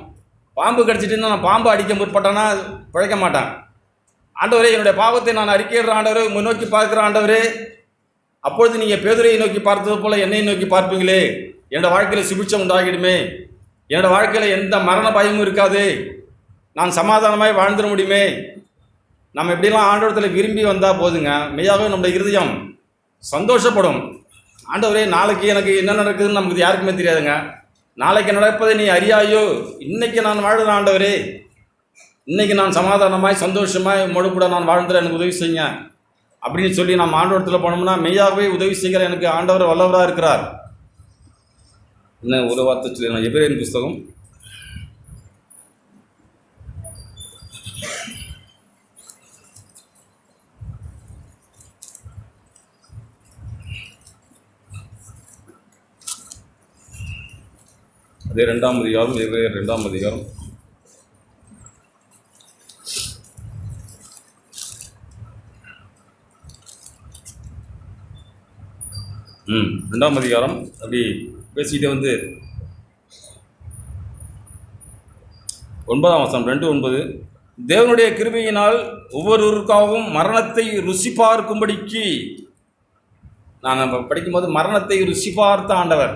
பாம்பு கடிச்சிட்டுன்னா நான் பாம்பு அடிக்க முற்பட்டேன்னா பிழைக்க மாட்டேன். ஆண்டவரே, என்னுடைய பாவத்தை நான் அறிக்கையிடுற ஆண்டவரே, முன்னோக்கி பார்க்குற ஆண்டவரே, அப்பொழுது நீங்கள் பேதுரையை நோக்கி பார்த்தது போல் என்னை நோக்கி பார்ப்பீங்களே, என்னோடய வாழ்க்கையில் சுபிட்சம் உண்டாகிடுமே, என்னோடய வாழ்க்கையில் எந்த மரண பயமும் இருக்காது, நான் சமாதானமாய் வாழ்ந்துட முடியுமே. நம்ம எப்படிலாம் ஆண்டவரத்தில் விரும்பி வந்தால் போதுங்க, மெய்யாகவே நம்முடைய இருதயம் சந்தோஷப்படும். ஆண்டவரே, நாளைக்கு எனக்கு என்ன நடக்குதுன்னு நமக்கு யாருக்குமே தெரியாதுங்க. நாளைக்கு நடப்பதை நீ அறியாயோ, இன்னைக்கு நான் வாழ்கிறேன் ஆண்டவரே, இன்னைக்கு நான் சமாதானமாய் சந்தோஷமாய் முழுக்கூட நான் வாழ்ந்துட எனக்கு உதவி செய்யுங்க அப்படின்னு சொல்லி நம்ம ஆண்டவரத்தில் போனோம்னா மெய்யாகவே உதவி செய்கிற எனக்கு ஆண்டவர் வல்லவராக இருக்கிறார். இன்னும் ஒரு வார்த்தை சொல்லி நான் எபிரேயர் புஸ்தகம் 2ஆம் அதிகாரம், எபிரேயர் 2ஆம் அதிகாரம் 2ஆம் அதிகாரம் அப்படி பேசிக்கிட்டே 9ஆம் வசனம் 2:9, தேவனுடைய கிருபையினால் ஒவ்வொருவருக்காகவும் மரணத்தை ருசி பார்க்கும்படிக்கு. நாங்கள் படிக்கும்போது மரணத்தை ருசி பார்த்த ஆண்டவர்,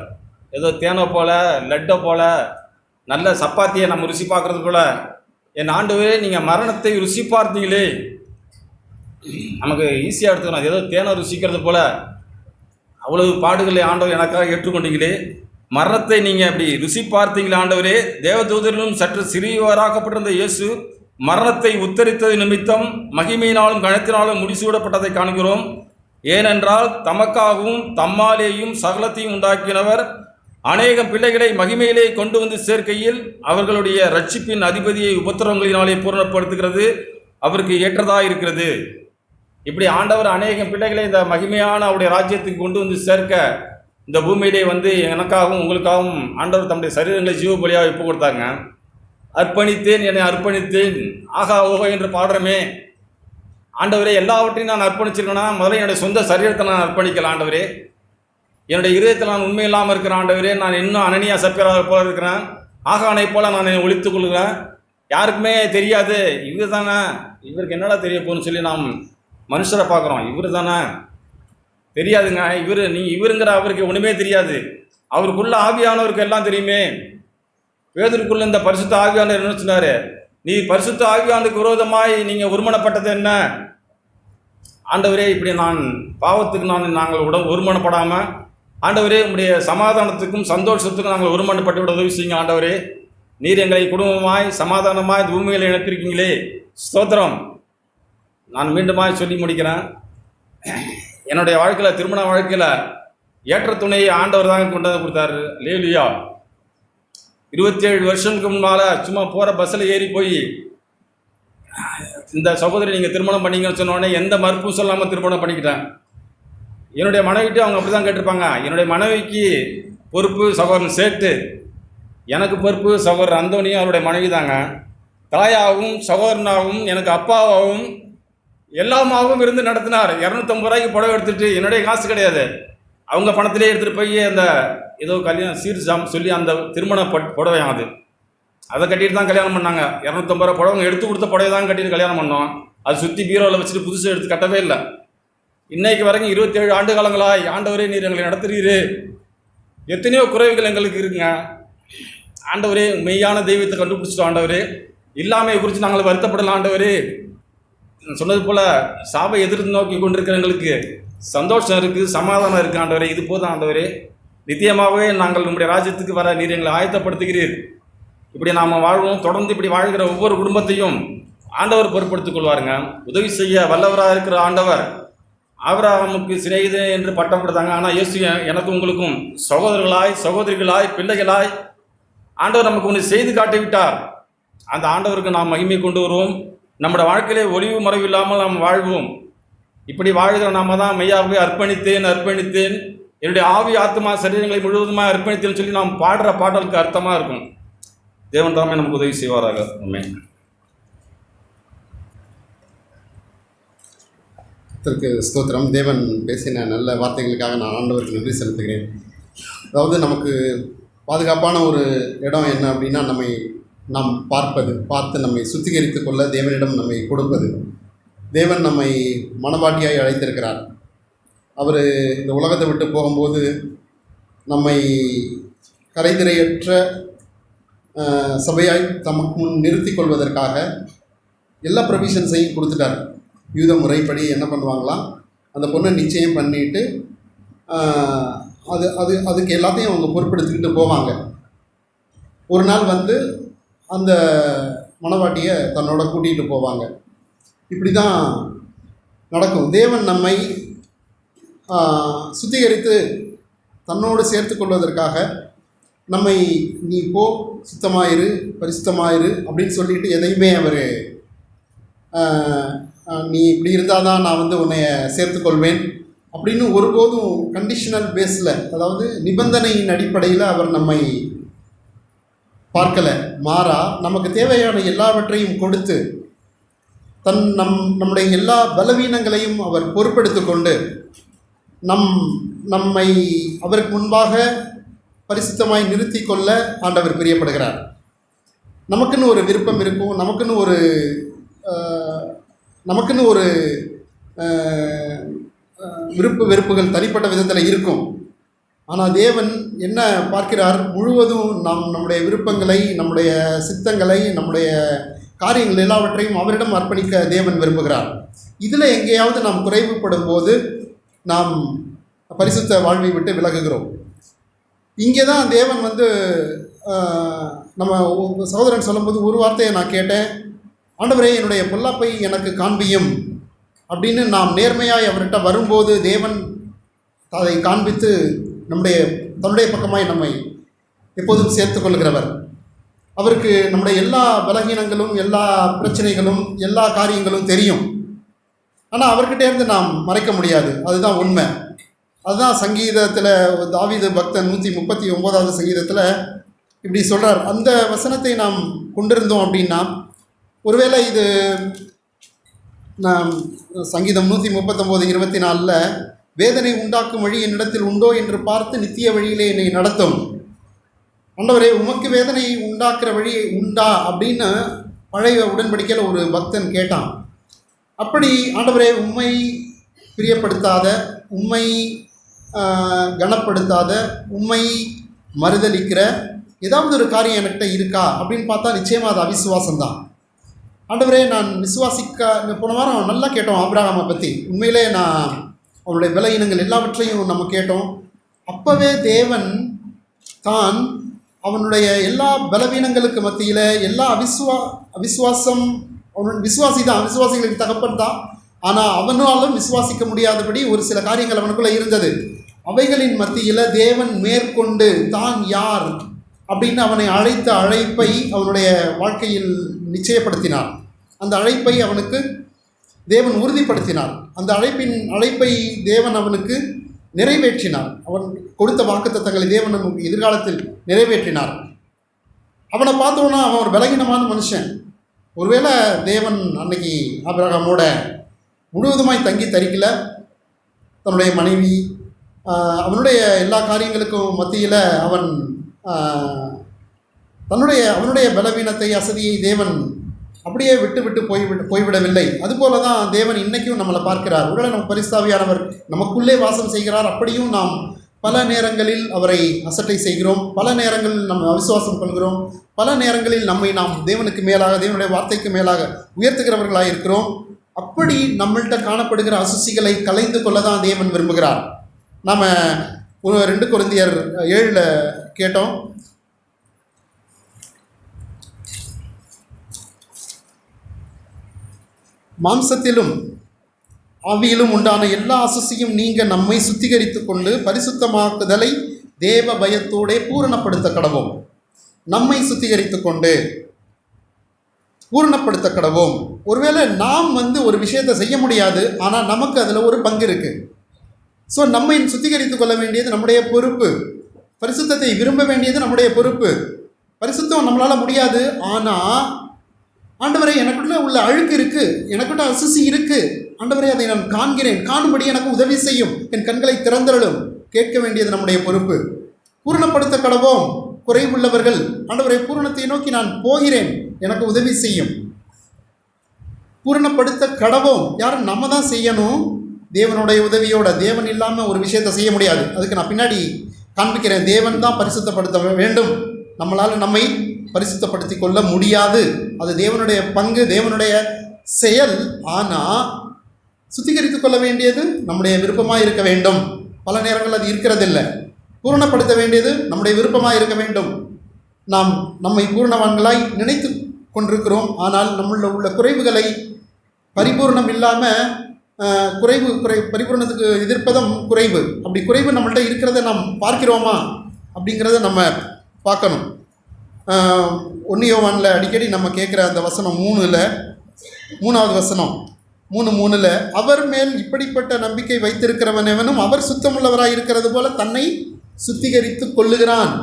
ஏதோ தேனை போல லட்டை போல நல்ல சப்பாத்தியை நம்ம ருசி பார்க்குறது போல, என் ஆண்டவரே நீங்கள் மரணத்தை ருசி பார்த்தீங்களே, நமக்கு ஈஸியாக எடுத்துக்கணும். ஏதோ தேனை ருசிக்கிறது போல அவ்வளவு பாடுகளை ஆண்டவர் எனக்காக ஏற்றுக்கொண்டீங்களே, மரணத்தை நீங்கள் அப்படி ருசி பார்த்தீங்களே ஆண்டவரே. தேவதூதரிலும் சற்று சிறியவராக்கப்பட்டிருந்த இயேசு மரணத்தை உத்தரித்தது நிமித்தம் மகிமையினாலும் கணத்தினாலும் முடிசூடப்பட்டதை காண்கிறோம். ஏனென்றால் தமக்காகவும் தம்மாலேயும் சகலத்தையும் உண்டாக்கினவர் அநேகம் பிள்ளைகளை மகிமையிலே கொண்டு வந்து சேர்க்கையில் அவர்களுடைய ரட்சிப்பின் அதிபதியை உபத்திரவங்களினாலே பூரணப்படுத்துகிறது அவருக்கு ஏற்றதாக இருக்கிறது. இப்படி ஆண்டவர் அநேகம் பிள்ளைகளை இந்த மகிமையான அவருடைய ராஜ்யத்துக்கு கொண்டு வந்து சேர்க்க இந்த பூமியிலே எனக்காகவும் உங்களுக்காகவும் ஆண்டவர் தம்முடைய சரீரங்களை ஜீவ பலியாக ஒப்பு கொடுத்தாங்க. அர்ப்பணித்தேன், என்னை அர்ப்பணித்தேன், ஆகா ஓகோ என்று பாடுறமே. ஆண்டவரே, எல்லாவற்றையும் நான் அர்ப்பணிச்சிருக்கேன்னா முதல்ல என்னுடைய சொந்த சரீரத்தை நான் அர்ப்பணிக்கல ஆண்டவரே. என்னுடைய இதயத்தில் நான் உண்மை இல்லாமல் இருக்கிற ஆண்டவரே, நான் இன்னும் அனனியா சப்பியராக போல இருக்கிறேன், ஆகானை போல நான் என்னை ஒழித்துக் கொள்கிறேன். யாருக்குமே தெரியாது, இவர் தானே, இவருக்கு என்னடா தெரிய போகணும்னு சொல்லி நாம் மனுஷரை பார்க்குறோம். இவர் தானே தெரியாதுங்க, இவருங்கிற அவருக்கு ஒன்றுமே தெரியாது. அவருக்குள்ள ஆவியானவருக்கு எல்லாம் தெரியுமே. பேதுருக்குள்ள இந்த பரிசுத்த ஆவியானவர் என்ன சொன்னாரு? நீ பரிசுத்த ஆவியானுக்கு விரோதமாய் நீங்கள் ஒருமனப்பட்டது என்ன? ஆண்டவரே, இப்படி பாவத்துக்கு நாங்கள் ஒருமனப்படாமல், ஆண்டவரே உங்களுடைய சமாதானத்துக்கும் சந்தோஷத்துக்கும் நாங்கள் ஒருமனப்பட்டு விட உதவி செய்யுங்க. ஆண்டவரே, நீர் எங்களை குடும்பமாய் சமாதானமாய் பூமியில் இணைத்திருக்கீங்களே, ஸ்தோத்திரம். நான் மீண்டுமாய் சொல்லி முடிக்கிறேன். என்னுடைய வாழ்க்கையில், திருமண வாழ்க்கையில் ஏற்ற துணையை ஆண்டவர் தாங்க கொண்டு வந்து கொடுத்தாரு. அல்லேலூயா. 27 வருஷத்துக்கு முன்னால் சும்மா போகிற பஸ்ஸில் ஏறி போய் இந்த சகோதரி நீங்கள் திருமணம் பண்ணிங்கன்னு சொன்னோடனே எந்த மறுப்பும் சொல்லாமல் திருமணம் பண்ணிக்கிட்டேன். என்னுடைய மனைவிட்டு அவங்க அப்படி தான் கேட்டிருப்பாங்க. என்னுடைய மனைவிக்கு பொறுப்பு சகோதரன் சேட்டு, எனக்கு பொறுப்பு சகோதரர் அந்தோனியும் அவருடைய மனைவி தாங்க. தாயாகவும் சகோதரனாகவும் எனக்கு அப்பாவாகவும் எல்லாமாகவும் இருந்து நடத்தினார். 250 ரூபாய்க்கு புடவை எடுத்துகிட்டு, என்னுடைய காசு கிடையாது, அவங்க பணத்திலே எடுத்துகிட்டு போய் அந்த ஏதோ கல்யாணம் சீர்ஜாம் சொல்லி அந்த திருமண புடவையாம் அதை கட்டிட்டு தான் கல்யாணம் பண்ணாங்க. 250 ரூபா புடவை எடுத்து கொடுத்த புடவை தான் கட்டிட்டு கல்யாணம் பண்ணோம். அது சுற்றி பீரோவில் வச்சுட்டு புதுசு எடுத்து கட்டவே இல்லை. இன்னைக்கு வரைக்கும் 27 ஆண்டு காலங்களாய் ஆண்டவரே நீர் எங்களை நடத்துறீரு. எத்தனையோ குறைவுகள் எங்களுக்கு இருக்குங்க. ஆண்டவரே, மெய்யான தெய்வத்தை கண்டுபிடிச்சிட்டோம். ஆண்டவரே, இல்லாமையை குறித்து நாங்கள் வருத்தப்படலாம். ஆண்டவரே, சொன்னது போல் சாவை எதிர்த்து நோக்கி கொண்டிருக்கிறவங்களுக்கு சந்தோஷம் இருக்குது, சமாதானம் இருக்குது. ஆண்டவரே, இது போதும். ஆண்டவரே, நித்தியமாகவே நாங்கள் நம்முடைய ராஜ்யத்துக்கு வர நீர் எங்களை ஆயத்தப்படுத்துகிறீர். இப்படி நாம் வாழ்வோம். தொடர்ந்து இப்படி வாழ்கிற ஒவ்வொரு குடும்பத்தையும் ஆண்டவர் பொறுப்படுத்திக் கொள்வாருங்க. உதவி செய்ய வல்லவராக இருக்கிற ஆண்டவர் ஆபிரகாமுக்கு சிநேகிதன் என்று பட்டம் கொடுத்தாங்க. ஆனால் இயேசு எனக்கும் உங்களுக்கும் சகோதரர்களாய், சகோதரிகளாய், பிள்ளைகளாய் ஆண்டவர் நமக்கு ஒன்று செய்து காட்டிவிட்டார். அந்த ஆண்டவருக்கு நாம் மகிமை கொண்டு வருவோம். நம்முடைய வாழ்க்கையிலே ஒளிவு மறைவு இல்லாமல் நாம் வாழ்வோம். இப்படி வாழ்கிற நாம தான் மெய்யாகவே அர்ப்பணித்தேன் என்னுடைய ஆவி ஆத்மா சரீரங்களை முழுவதுமாக அர்ப்பணித்தேன்னு சொல்லி நாம் பாடுற பாடலுக்கு அர்த்தமாக இருக்கும். தேவன் தாமே நமக்கு உதவி செய்வாராக. ஆமென். கர்த்தருக்கு ஸ்தோத்திரம். தேவன் பேசின நல்ல வார்த்தைகளுக்காக நான் ஆண்டவருக்கு நன்றி செலுத்துகிறேன். அதாவது நமக்கு பாதுகாப்பான ஒரு இடம் என்ன அப்படின்னா, நாம் பார்த்து நம்மை சுத்திகரித்து கொள்ள தேவனிடம் நம்மை கொடுப்பது. தேவன் நம்மை மனவாட்டியாய் அழைத்திருக்கிறார். அவர் இந்த உலகத்தை விட்டு போகும்போது நம்மை கரைதிரையற்ற சபையாய் தமக்கு முன் நிறுத்தி கொள்வதற்காக எல்லா ப்ரொவிஷன்ஸையும் கொடுத்துட்டார். யூத முறைப்படி என்ன பண்ணுவாங்களாம், அந்த பொண்ணை நிச்சயம் பண்ணிவிட்டு அதுக்கு எல்லாத்தையும் அவங்க பொறுப்பெடுத்துக்கிட்டு போவாங்க. ஒரு நாள் வந்து அந்த மணவாட்டியை தன்னோட கூட்டிகிட்டு போவாங்க. இப்படி தான் நடக்கும். தேவன் நம்மை சுத்திகரித்து தன்னோடு சேர்த்து கொள்வதற்காக நம்மை நீ போ, சுத்தமாயிரு, பரிசுத்தமாயிரு அப்படின்னு சொல்லிட்டு எதையுமே அவர் நீ இப்படி இருந்தால் தான் நான் வந்து உன்னை சேர்த்துக்கொள்வேன் அப்படின்னு ஒருபோதும் கண்டிஷனல் பேஸில், அதாவது நிபந்தனையின் அடிப்படையில் அவர் நம்மை பார்க்கலை. மாறா நமக்கு தேவையான எல்லாவற்றையும் கொடுத்து நம்முடைய எல்லா பலவீனங்களையும் அவர் பொறுப்பெடுத்து கொண்டு நம்மை அவருக்கு முன்பாக பரிசுத்தமாய் நிறுத்தி கொள்ள ஆண்டவர் பிரியப்படுகிறார். நமக்குன்னு ஒரு விருப்பம் இருக்கும், நமக்குன்னு ஒரு விருப்பு வெறுப்புகள் தனிப்பட்ட விதத்தில் இருக்கும். ஆனால் தேவன் என்ன பார்க்கிறார், முழுவதும் நம்முடைய விருப்பங்களை, நம்முடைய சித்தங்களை, நம்முடைய காரியங்கள் எல்லாவற்றையும் அவரிடம் அர்ப்பணிக்க தேவன் விரும்புகிறார். இதில் எங்கேயாவது நாம் குறைவுபடும் போது நாம் பரிசுத்த வாழ்வை விட்டு விலகுகிறோம். இங்கே தான் தேவன் வந்து நம்ம சகோதரன் சொல்லும்போது ஒரு வார்த்தையை நான் கேட்டேன், ஆண்டவரே என்னுடைய பொல்லாப்பை எனக்கு காண்பியும் அப்படின்னு நாம் நேர்மையாய் அவர்கிட்ட வரும்போது தேவன் அதை காண்பித்து தன்னுடைய பக்கமாய் நம்மை எப்போதும் சேர்த்து கொள்கிறவர். அவருக்கு நம்முடைய எல்லா பலகீனங்களும், எல்லா பிரச்சனைகளும், எல்லா காரியங்களும் தெரியும். ஆனால் அவர்கிட்டேருந்து நாம் மறைக்க முடியாது. அதுதான் உண்மை. அதுதான் சங்கீதத்தில் தாவீது பக்தன் 139வது சங்கீதத்தில் இப்படி சொல்கிறார். அந்த வசனத்தை நாம் கொண்டிருந்தோம் அப்படின்னா, ஒருவேளை இது நாம் சங்கீதம் 139:24 வேதனை உண்டாக்கும் வழி என்னிடத்தில் உண்டோ என்று பார்த்து நித்திய வழியிலே என்னை நடத்தும். ஆண்டவரே உமக்கு வேதனை உண்டாக்குற வழி உண்டா அப்படின்னு பழைய உடன்படிக்கையில் ஒரு பக்தன் கேட்டான். அப்படி ஆண்டவரே உம்மை பிரியப்படுத்தாத, உம்மை கனப்படுத்தாத, உம்மை மறுதலிக்கிற ஏதாவது ஒரு காரியம் என்கிட்ட இருக்கா அப்படின்னு பார்த்தா நிச்சயமாக அது அவிசுவாசம்தான். ஆண்டவரே, நான் போன வாரம் நல்லா கேட்டோம் ஆபிரகாமை பற்றி. உண்மையிலே அவனுடைய பலவீனங்கள் எல்லாவற்றையும் நம்ம கேட்டோம். அப்போவே தேவன் தான் அவனுடைய எல்லா பலவீனங்களுக்கு மத்தியில் எல்லா அவிசுவாசம், அவன் விசுவாசிகளுக்கு தகப்பன் தான். ஆனால் அவனாலும் விசுவாசிக்க முடியாதபடி ஒரு சில காரியங்கள் அவனுக்குள்ளே இருந்தது. அவைகளின் மத்தியில் தேவன் மேற்கொண்டு தான் யார் அப்படின்னு அவனை அழைத்த அழைப்பை அவனுடைய வாழ்க்கையில் நிச்சயப்படுத்தினார். அந்த அழைப்பை அவனுக்கு தேவன் உறுதிப்படுத்தினார். அந்த அழைப்பை தேவன் அவனுக்கு நிறைவேற்றினார். அவன் கொடுத்த வாக்குத்தத்தங்களை தேவன் நமக்கு எதிர்காலத்தில் நிறைவேற்றினார். அவனை பார்த்தோன்னா அவன் ஒரு பலகீனமான மனுஷன். ஒருவேளை தேவன் அன்னைக்கு ஆபிரகாமோட முழுவதுமாய் தங்கி தரிக்கல. தன்னுடைய மனைவி, அவனுடைய எல்லா காரியங்களுக்கும் மத்தியில் அவன் அவனுடைய பலவீனத்தை, அசதியை தேவன் அப்படியே விட்டு போய்விடவில்லை. அதுபோல தான் தேவன் இன்றைக்கும் நம்மளை பார்க்கிறார். ஒருவேளை நம்ம பரிசுத்தாவியானவர் நமக்குள்ளே வாசம் செய்கிறார். அப்படியும் நாம் பல நேரங்களில் அவரை அசட்டை செய்கிறோம், பல நேரங்களில் நம்ம அவிசுவாசம் கொள்கிறோம், பல நேரங்களில் நாம் தேவனுக்கு மேலாக, தேவனுடைய வார்த்தைக்கு மேலாக உயர்த்துகிறவர்களாக இருக்கிறோம். அப்படி நம்மள்கிட்ட காணப்படுகிற அசுசிகளை கலைந்து கொள்ள தான் தேவன் விரும்புகிறார். நாம் 2 கொரிந்தியர் 7 கேட்டோம். மாம்சத்திலும் ஆவியிலும் உண்டான எல்லா அசுசியும் நீங்க நம்மை சுத்திகரித்து கொண்டு பரிசுத்தமாக்குதலை தேவ பயத்தோடே பூரணப்படுத்த கடவோம். நம்மை சுத்திகரித்து கொண்டு பூரணப்படுத்த கடவோம். ஒருவேளை நாம் ஒரு விஷயத்தை செய்ய முடியாது, ஆனால் நமக்கு அதில் ஒரு பங்கு இருக்குது. ஸோ நம்மை சுத்திகரித்து கொள்ள வேண்டியது நம்முடைய பொறுப்பு. பரிசுத்தத்தை விரும்ப வேண்டியது நம்முடைய பொறுப்பு. பரிசுத்தம் நம்மளால் முடியாது. ஆனால் ஆண்டவரே, எனக்குள்ள உள்ள அழுக்கு இருக்குது, எனக்குள்ள அசுசி இருக்குது, ஆண்டவரே அதை நான் காண்கிறேன், காணும்படி எனக்கு உதவி செய்யும், என் கண்களை திறந்தருளும். கேட்க வேண்டியது நம்முடைய பொறுப்பு. பூரணப்படுத்த கடவோம். குறைவுள்ளவர்கள், ஆண்டவரே பூரணத்தை நோக்கி நான் போகிறேன், எனக்கு உதவி செய்யும். பூரணப்படுத்த கடவோம். யாரும் நம்ம தான் செய்யணும், தேவனுடைய உதவியோட. தேவன் இல்லாமல் ஒரு விஷயத்தை செய்ய முடியாது. அதுக்கு நான் பின்னாடி காண்பிக்கிறேன். தேவன் தான் பரிசுத்தப்படுத்த வேண்டும். நம்மளால் நம்மை பரிசுத்தப்படுத்தி கொள்ள முடியாது. அது தேவனுடைய பங்கு, தேவனுடைய செயல். ஆனால் சுத்திகரித்து கொள்ள வேண்டியது நம்முடைய விருப்பமாக இருக்க வேண்டும். பல நேரங்கள் அது இருக்கிறதில்லை. பூரணப்படுத்த வேண்டியது நம்முடைய விருப்பமாக இருக்க வேண்டும். நாம் நம்மை பூரணவான்களாய் நினைத்து கொண்டிருக்கிறோம். ஆனால் நம்மள உள்ள குறைவுகளை பரிபூர்ணம் இல்லாமல் பரிபூர்ணத்துக்கு எதிர்ப்பதும் குறைவு. அப்படி குறைவு நம்மள்கிட்ட இருக்கிறத நாம் பார்க்கிறோமா அப்படிங்கிறத நம்ம பார்க்கணும். 1 யோவானில் அடிக்கடி நம்ம கேட்குற அந்த வசனம் 3வது வசனம் 3:3 அவர் மேல் இப்படிப்பட்ட நம்பிக்கை வைத்திருக்கிறவன் எவனும் அவர் சுத்தமுள்ளவராக இருக்கிறது போல தன்னை சுத்திகரித்து கொள்ளுகிறான்.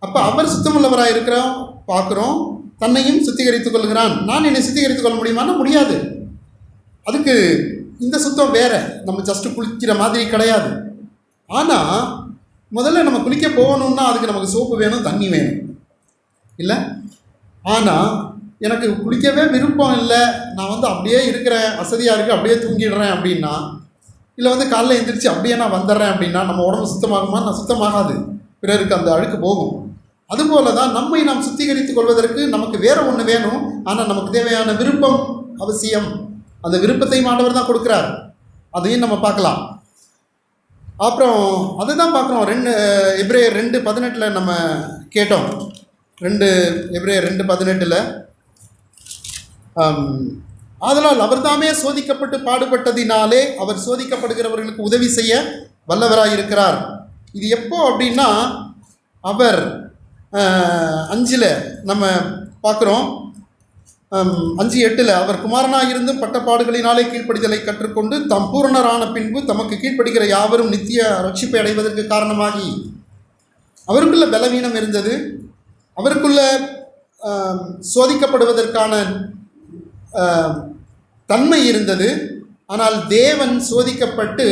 அப்போ அவர் சுத்தமுள்ளவராக இருக்கிறோம் பார்க்குறோம், தன்னையும் சுத்திகரித்து கொள்ளுகிறான். நான் என்னை சுத்திகரித்து கொள்ள முடியுமானா முடியாது. அதுக்கு இந்த சுத்தம் வேறு. நம்ம ஜஸ்ட்டு குளிக்கிற மாதிரி கிடையாது. ஆனால் முதல்ல நம்ம குளிக்க போகணுன்னா அதுக்கு நமக்கு சோப்பு வேணும், தண்ணி வேணும் இல்லை? ஆனால் எனக்கு குளிக்கவே விருப்பம் இல்லை, நான் அப்படியே இருக்கிறேன், வசதியாக இருக்குது, அப்படியே தூங்கிடுறேன் அப்படின்னா, இல்லை காலைல எழுந்திரிச்சு அப்படியே நான் வந்துடுறேன் அப்படின்னா நம்ம உடம்பு சுத்தமாகுமா? நான் சுத்தமாகாது. பிறருக்கு அந்த அழுக்கு போகும். அதுபோல தான் நம்மை நாம் சுத்திகரித்துக் கொள்வதற்கு நமக்கு வேறு ஒன்று வேணும். ஆனால் நமக்கு தேவையான விருப்பம் அவசியம். அந்த விருப்பத்தையும் ஆண்டவர் தான் கொடுக்குறார். அதையும் நம்ம பார்க்கலாம். அப்புறம் அதை தான் பார்க்குறோம். எபிரேயர் 2:18 நம்ம கேட்டோம். எபிரேயர் 2:18 ஆதலால் அவர் தாமே சோதிக்கப்பட்டு பாடுபட்டதினாலே அவர் சோதிக்கப்படுகிறவர்களுக்கு உதவி செய்ய வல்லவராயிருக்கிறார். இது எப்போ அப்படின்னா அவர் 5 நம்ம பார்க்குறோம். 5:8 அவர் குமாரனாக இருந்தும் பட்டப்பாடுகளினாலே கீழ்ப்படிதலை கற்றுக்கொண்டு தம் பூரணரான பின்பு தமக்கு கீழ்ப்படுகிற யாவரும் நித்திய ரட்சிப்பை அடைவதற்கு காரணமாகி அவருக்குள்ள பலவீனம் இருந்தது, அவருக்குள்ள சோதிக்கப்படுவதற்கான தன்மை இருந்தது. ஆனால் தேவன் சோதிக்கப்பட்டு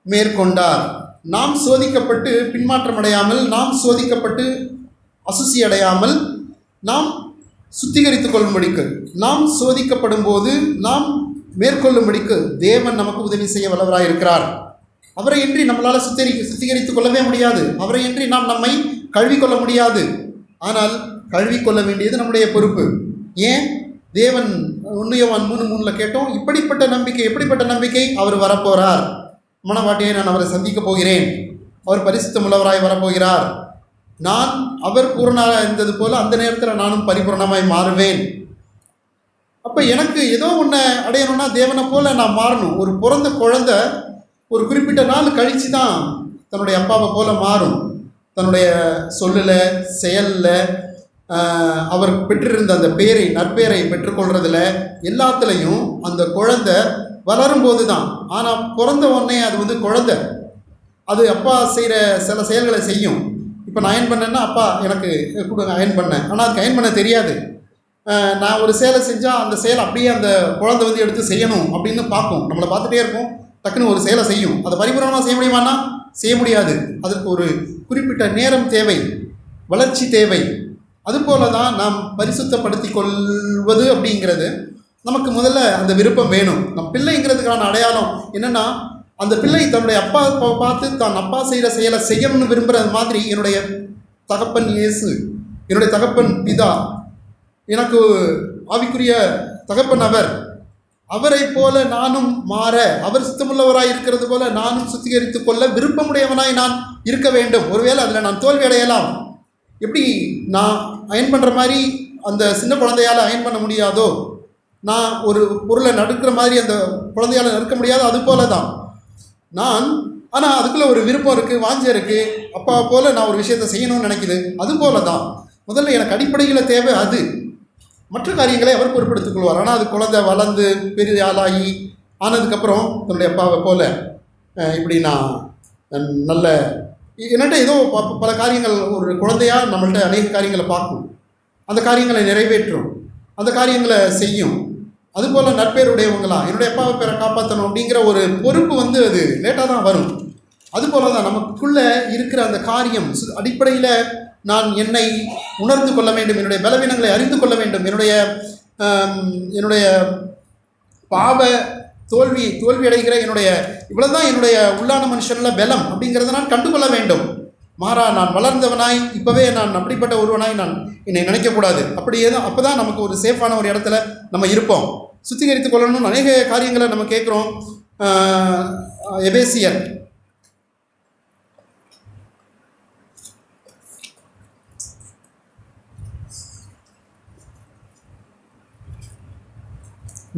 மேற்கொண்டார். நாம் சோதிக்கப்பட்டு பின்மாற்றம் அடையாமல், நாம் சோதிக்கப்பட்டு அசுசி அடையாமல், நாம் சுத்திகரித்துக் கொள்ளும்படிக்கு, நாம் சோதிக்கப்படும் போது நாம் மேற்கொள்ளும்படிக்கு தேவன் நமக்கு உதவி செய்ய வல்லவராயிருக்கிறார். அவரை இன்றி நம்மளால் சுத்திகரித்து கொள்ளவே முடியாது. அவரை இன்றி நாம் நம்மை கழுவிக்கொள்ள முடியாது. ஆனால் கழுவிக்கொள்ள வேண்டியது நம்முடைய பொறுப்பு. ஏன்? தேவன் 1 யோவான் 3:3 கேட்டோம், இப்படிப்பட்ட நம்பிக்கை, எப்படிப்பட்ட நம்பிக்கை? அவர் வரப்போகிறார், மணவாட்டியை நான் அவரை சந்திக்க போகிறேன், அவர் பரிசுத்தமுள்ளவராய் வரப்போகிறார், நான் அவர் பூரணராக இருந்தது போல அந்த நேரத்தில் நானும் பரிபூர்ணமாய் மாறுவேன். அப்போ எனக்கு ஏதோ ஒன்று அடையணும்னா தேவனை போல நான் மாறணும். ஒரு பிறந்த குழந்தை ஒரு குறிப்பிட்ட நாள் கழித்து தான் தன்னுடைய அப்பாவை போல மாறும். தன்னுடைய சொல்லில், செயலில், அவர் பெற்றிருந்த அந்த பேரை, நற்பேரை பெற்றுக்கொள்றதுல எல்லாத்துலேயும் அந்த குழந்தை வளரும்போது தான். ஆனால் பிறந்த உடனே அது குழந்தை, அது அப்பா செய்கிற சில செயல்களை செய்யும். இப்போ நான் அயன் பண்ணேன்னா அப்பா எனக்கு கொடுங்க அயன் பண்ணேன், ஆனால் அதுக்கு அயன் பண்ண தெரியாது. நான் ஒரு செயலை செஞ்சால் அந்த செயலை அப்படியே அந்த குழந்தை எடுத்து செய்யணும் அப்படின்னு பார்க்கும். நம்மளை பார்த்துட்டே இருக்கும், டக்குன்னு ஒரு செயலை செய்யும். அதை பரிபூர்ணமாக செய்ய முடியுமானா செய்ய முடியாது. அதற்கு ஒரு குறிப்பிட்ட நேரம் தேவை, வளர்ச்சி தேவை. அதுபோல தான் நாம் பரிசுத்தப்படுத்தி கொள்வது அப்படிங்கிறது நமக்கு முதல்ல அந்த விருப்பம் வேணும். நம் பிள்ளைங்கிறதுக்கான அடையாளம் என்னென்னா, அந்த பிள்ளை தன்னுடைய அப்பா பார்த்து தான் அப்பா செய்கிற செயலை செய்யணும்னு விரும்புகிறது மாதிரி என்னுடைய தகப்பன் இயேசு, என்னுடைய தகப்பன் பிதா, எனக்கு ஆவிக்குரிய தகப்பன் அவரை போல நானும் மாற, அவர் சுத்தமுள்ளவராய் இருக்கிறது போல நானும் சுத்திகரித்து கொள்ள விருப்பமுடையவனாய் நான் இருக்க வேண்டும். ஒருவேளை அதில் நான் தோல்வி அடையலாம். எப்படி நான் அயன் பண்ணுற மாதிரி அந்த சின்ன குழந்தையால் அயன் பண்ண முடியாதோ, நான் ஒரு பொருளை நடுக்கிற மாதிரி அந்த குழந்தையால் நறுக்க முடியாதோ, அது போல தான் நான். ஆனால் அதுக்குள்ளே ஒரு விருப்பம் இருக்குது, வாஞ்சை இருக்குது, அப்பா போல் நான் ஒரு விஷயத்தை செய்யணும்னு நினைக்குது. அது போல தான் முதல்ல எனக்கு அடிப்படையில் தேவை அது. மற்ற காரியங்களை அவர் பொறுப்பெடுத்துக் கொள்வார். ஆனால் அது குழந்தை வளர்ந்து பெரிய ஆளாகி ஆனதுக்கப்புறம் தன்னுடைய அப்பாவை போல் இப்படி நான் நல்ல என்னட்ட ஏதோ பல காரியங்கள், ஒரு குழந்தையாக நம்மள்கிட்ட அநேக காரியங்களை பார்க்கும், அந்த காரியங்களை நிறைவேற்றும், அந்த காரியங்களை செய்யும். அதுபோல் நற்பேருடையவங்களா என்னுடைய அப்பாவை பேரை காப்பாற்றணும் அப்படிங்கிற ஒரு பொறுப்பு அது லேட்டாக தான் வரும். அதுபோல் தான் நமக்குள்ளே இருக்கிற அந்த காரியம் அடிப்படையில் நான் என்னை உணர்ந்து கொள்ள வேண்டும், என்னுடைய பலவீனங்களை அறிந்து கொள்ள வேண்டும், என்னுடைய பாவ தோல்வி அடைகிற இவ்வளோதான் என்னுடைய உள்ளான மனுஷனில் பலம் அப்படிங்கிறத நான் கண்டுகொள்ள வேண்டும். மாறா நான் வளர்ந்தவனாய் இப்போவே நான் அப்படிப்பட்ட ஒருவனாய் நான் என்னை நினைக்கக்கூடாது. அப்படியே தான் அப்போ தான் நமக்கு ஒரு சேஃபான ஒரு இடத்துல நம்ம இருப்போம். சுத்திகரித்து கொள்ளணும்னு அநேக காரியங்களை நம்ம கேட்குறோம். எபேசியர்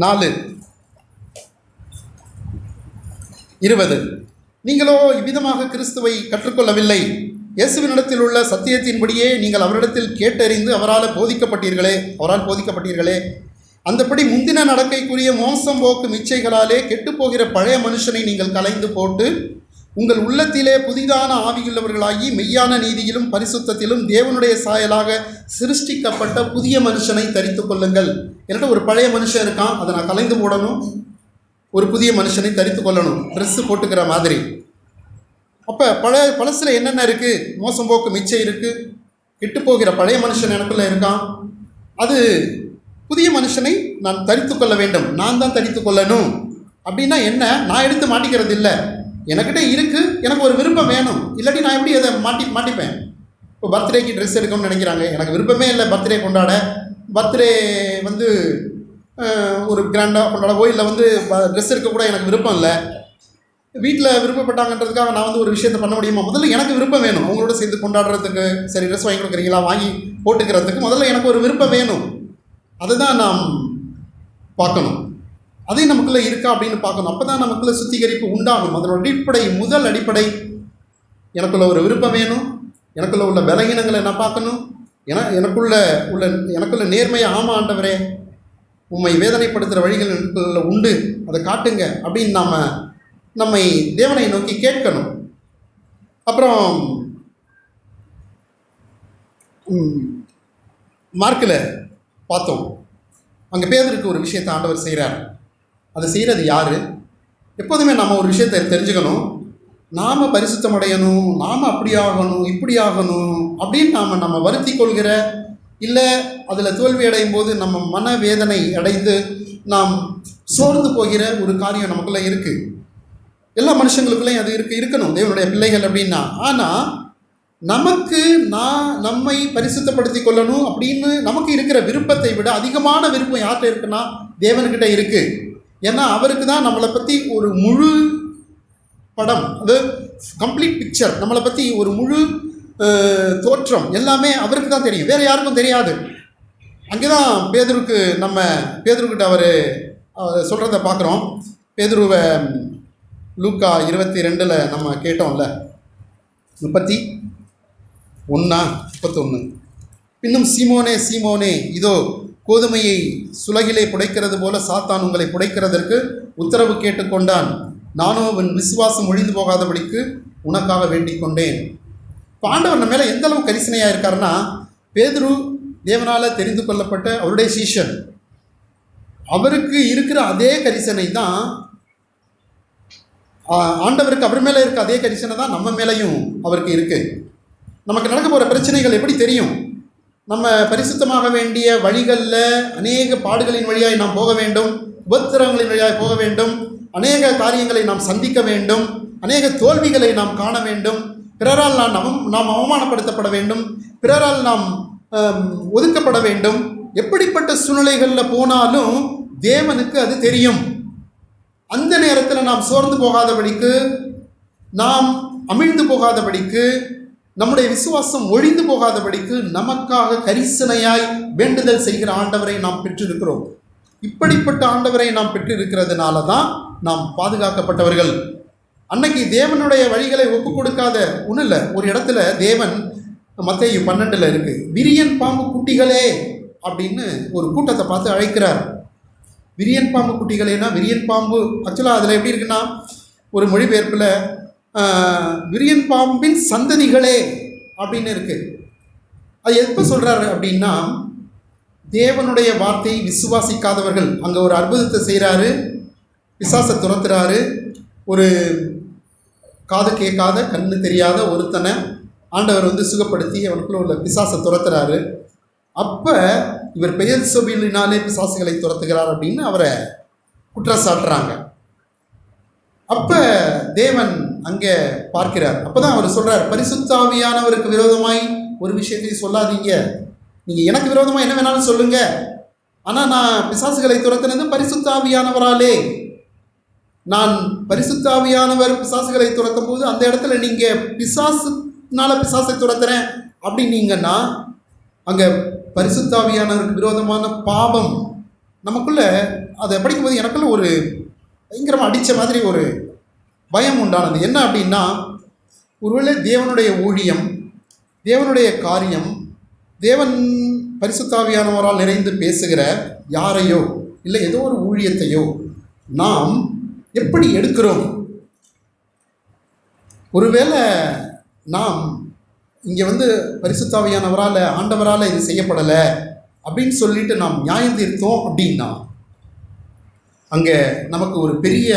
4:20 நீங்களோ இவ்விதமாக கிறிஸ்துவை கற்றுக்கொள்ளவில்லை. இயேசுவினிடத்தில் உள்ள சத்தியத்தின்படியே நீங்கள் அவரிடத்தில் கேட்டறிந்து அவரால் போதிக்கப்பட்டீர்களே. அந்தபடி முந்தின நடக்கைக்குரிய மோசம் போக்கும் இச்சைகளாலே கெட்டுப்போகிற பழைய மனுஷனை நீங்கள் கலைந்து போட்டு உங்கள் உள்ளத்திலே புதிதான ஆவியுள்ளவர்களாகி மெய்யான நீதியிலும் பரிசுத்தத்திலும் தேவனுடைய சாயலாக சிருஷ்டிக்கப்பட்ட புதிய மனுஷனை தரித்து கொள்ளுங்கள். என்கிட்ட ஒரு பழைய மனுஷன் இருக்கான், அதை நான் கலைந்து போடணும், ஒரு புதிய மனுஷனை தரித்து கொள்ளணும், ட்ரெஸ்ஸு போட்டுக்கிற மாதிரி. அப்போ பழசில் என்னென்ன இருக்குது? மோசம் போக்கும் இச்சை இருக்குது, கெட்டுப்போகிற பழைய மனுஷன் எனக்குள்ளே இருக்கான். அது புதிய மனுஷனை நான் தரித்து கொள்ள வேண்டும், நான் தான் தரித்து கொள்ளணும். அப்படின்னா என்ன? நான் எடுத்து மாட்டிக்கிறது இல்லை, எனக்கிட்ட இருக்குது, எனக்கு ஒரு விருப்பம் வேணும், இல்லாட்டி நான் எப்படி அதை மாட்டிப்பேன். இப்போ பர்த்டேக்கு ட்ரெஸ் எடுக்கணும்னு நினைக்கிறாங்க, எனக்கு விருப்பமே இல்லை பர்த்டே கொண்டாட. பர்த்டே ஒரு கிராண்டாக கொண்டாடவோ இல்லை ட்ரெஸ் எடுக்க கூட எனக்கு விருப்பம் இல்லை. வீட்டில் விருப்பப்பட்டாங்கன்றதுக்காக நான் ஒரு விஷயத்தை பண்ண முடியுமா? முதல்ல எனக்கு விருப்பம் வேணும். அவங்களோட சேர்ந்து கொண்டாடுறதுக்கு, சரி ட்ரெஸ் வாங்கி கொடுக்குறீங்களா, வாங்கி போட்டுக்கிறதுக்கு முதல்ல எனக்கு ஒரு விருப்பம் வேணும். அதுதான் நாம் பார்க்கணும். அதே நமக்குள்ளே இருக்கா அப்படின்னு பார்க்கணும். அப்போ தான் நமக்குள்ளே சுத்திகரிப்பு உண்டாகும். அதனோட முதல் அடிப்படை எனக்குள்ள ஒரு விருப்பம் வேணும், எனக்குள்ள உள்ள பலகீனங்களை நான் பார்க்கணும், எனக்குள்ள நேர்மையை, ஆமாம் ஆண்டவரே உம்மை வேதனைப்படுத்துகிற வழிகள் எனக்குள்ள உண்டு, அதை காட்டுங்க அப்படின்னு நம்மை தேவனை நோக்கி கேட்கணும். அப்புறம் மார்க்கில் பார்த்தோம், அங்கே பேதருக்கு ஒரு விஷயத்தை ஆண்டவர் செய்கிறார். அதை செய்கிறது யார்? எப்போதுமே நம்ம ஒரு விஷயத்தை தெரிஞ்சுக்கணும், நாம் பரிசுத்தம் அடையணும், நாம் அப்படி ஆகணும், இப்படி ஆகணும் அப்படின்னு நம்ம வருத்தி கொள்கிற, இல்லை அதில் தோல்வி அடையும் போது நம்ம மனவேதனை அடைந்து நாம் சோர்ந்து போகிற ஒரு காரியம் நமக்குள்ளே இருக்குது. எல்லா மனுஷங்களுக்குள்ளேயும் அது இருக்கணும் தேவனுடைய பிள்ளைகள் அப்படின்னா. ஆனால் நமக்கு நம்மை பரிசுத்தப்படுத்தி கொள்ளணும் அப்படின்னு நமக்கு இருக்கிற விருப்பத்தை விட அதிகமான விருப்பம் யார்கிட்ட இருக்குன்னா தேவன்கிட்ட இருக்குது. ஏன்னா அவருக்கு தான் நம்மளை பற்றி ஒரு முழு படம், அது கம்ப்ளீட் பிக்சர், நம்மளை பற்றி ஒரு முழு தோற்றம் எல்லாமே அவருக்கு தான் தெரியும், வேறு யாருக்கும் தெரியாது. அங்கே தான் பேதுருக்கிட்ட அவர் சொல்கிறத பார்க்குறோம். பேதுருவை லூக்கா 22 நம்ம கேட்டோம்ல, 31. பின்னும் சீமோனே சீமோனே, இதோ கோதுமையை சுலகிலே புடைக்கிறது போல சாத்தான் உங்களை புடைக்கிறதற்கு உத்தரவு கேட்டுக்கொண்டான். நானும் அவன் விசுவாசம் ஒழிந்து போகாதபடிக்கு உனக்காக வேண்டிக் கொண்டேன். இப்போ ஆண்டவர் நம்ம மேலே எந்த அளவு கரிசனையாக இருக்காருன்னா, பேதுரு தேவனால் தெரிந்து கொள்ளப்பட்ட அவருடைய சீஷன், அவருக்கு இருக்கிற அதே கரிசனை தான் ஆண்டவருக்கு அவர் மேலே இருக்க அதே கரிசனை தான் நம்ம மேலேயும் அவருக்கு இருக்குது. நமக்கு நடக்க போகிற பிரச்சனைகள் எப்படி தெரியும்? நம்ம பரிசுத்தமாக வேண்டிய வழிகளில் அநேக பாடுகளின் வழியாய் நாம் போக வேண்டும், உபத்திரவங்களின் வழியாய் போக வேண்டும், அநேக காரியங்களை நாம் சந்திக்க வேண்டும், அநேக தோல்விகளை நாம் காண வேண்டும், பிறரால் நாம் அவமானப்படுத்தப்பட வேண்டும், பிறரால் நாம் ஒதுக்கப்பட வேண்டும். எப்படிப்பட்ட சூழ்நிலைகளில் போனாலும் தேவனுக்கு அது தெரியும். அந்த நேரத்தில் நாம் சோர்ந்து போகாதபடிக்கு, நாம் அமிழ்ந்து போகாதபடிக்கு, நம்முடைய விசுவாசம் ஒழிந்து போகாதபடிக்கு நமக்காக கரிசனையாய் வேண்டுதல் செய்கிற ஆண்டவரை நாம் பெற்றிருக்கிறோம். இப்படிப்பட்ட ஆண்டவரை நாம் பெற்றிருக்கிறதுனால தான் நாம் பாதுகாக்கப்பட்டவர்கள். அன்னைக்கு தேவனுடைய வழிகளை ஒப்பு கொடுக்காத ஒன்றும் இல்லை. ஒரு இடத்துல தேவன் மத்தேயு 12 இருக்குது, விரியன் பாம்பு குட்டிகளே அப்படின்னு ஒரு கூட்டத்தை பார்த்து அழைக்கிறார். விரியன் பாம்பு குட்டிகளேனா, விரியன் பாம்பு ஆக்சுவலாக அதில் எப்படி இருக்குன்னா, ஒரு மொழிபெயர்ப்பில் விரியன் பாம்பின் சந்ததிகளே அப்படின்னு இருக்குது. அது எப்போ சொல்கிறாரு அப்படின்னா, தேவனுடைய வார்த்தையை விசுவாசிக்காதவர்கள். அங்கே ஒரு அற்புதத்தை செய்கிறாரு, பிசாசை துரத்துறாரு. ஒரு காது கேட்காத கண்ணு தெரியாத ஒருத்தனை ஆண்டவர் சுகப்படுத்தி அவனுக்குள்ள உள்ள பிசாசை துரத்துறாரு. அப்போ இவர் பெயர் சொபிலினாலே பிசாசுகளை துரத்துகிறார் அப்படின்னு அவரை குற்றம் சாட்டுறாங்க. அப்போ தேவன் அங்கே பார்க்கிறார். அப்போ தான் அவர் சொல்கிறார், பரிசுத்தாவியானவருக்கு விரோதமாய் ஒரு விஷயத்தையும் சொல்லாதீங்க. நீங்கள் எனக்கு விரோதமாக என்ன வேணாலும் சொல்லுங்கள், ஆனால் நான் பிசாசுகளை துரத்துனது பரிசுத்தாவியானவராலே. நான் பரிசுத்தாவியானவர் பிசாசுகளை துரத்தும் போது அந்த இடத்துல நீங்கள் பிசாசை துரத்துறேன் அப்படின்னீங்கன்னா அங்கே பரிசுத்தாவியானவருக்கு விரோதமான பாவம் நமக்குள்ளே அதை படிக்கும்போது எனக்குள்ள ஒரு பயங்கரமாக அடித்த மாதிரி ஒரு பயம் உண்டானது. என்ன அப்படின்னா, ஒருவேளை தேவனுடைய ஊழியம், தேவனுடைய காரியம், தேவன் பரிசுத்தாவியானவரால் நிறைந்து பேசுகிற யாரையோ இல்லை ஏதோ ஒரு ஊழியத்தையோ நாம் எப்படி எடுக்கிறோம்? ஒருவேளை நாம் இங்கே பரிசுத்தாவியானவரால் ஆண்டவரால் இது செய்யப்படலை அப்படின்னு சொல்லிட்டு நாம் நியாயம் தீர்த்தோம் அப்படின்னா அங்கே நமக்கு ஒரு பெரிய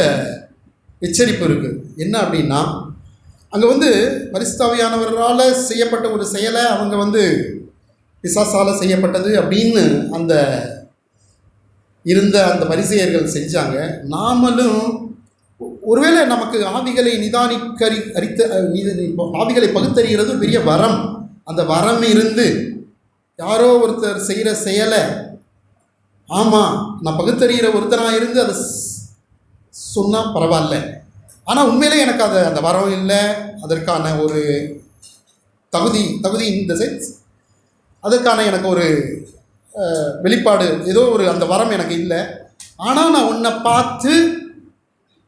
எச்சரிப்பு இருக்குது. என்ன அப்படின்னா, அங்கே பரிசுத்தாவியானவரால் செய்யப்பட்ட ஒரு செயலை அவங்க பிசாசால் செய்யப்பட்டது அப்படின்னு அந்த பரிசேயர்கள் செஞ்சாங்க. நாமளும் ஒருவேளை நமக்கு ஆவிகளை ஆவிகளை பகுத்தறிகிறது பெரிய வரம். அந்த வரம் இருந்து யாரோ ஒருத்தர் செய்கிற செயலை, ஆமாம் நான் பகுத்தறிகிற ஒருத்தராக இருந்து அதை சொன்னால் பரவாயில்ல, ஆனால் உண்மையிலே எனக்கு அந்த வரம் இல்லை, அதற்கான ஒரு தகுதி இந்த சென்ஸ், அதற்கான எனக்கு ஒரு வெளிப்பாடு ஏதோ ஒரு அந்த வரம் எனக்கு இல்லை, ஆனால் நான் உன்னை பார்த்து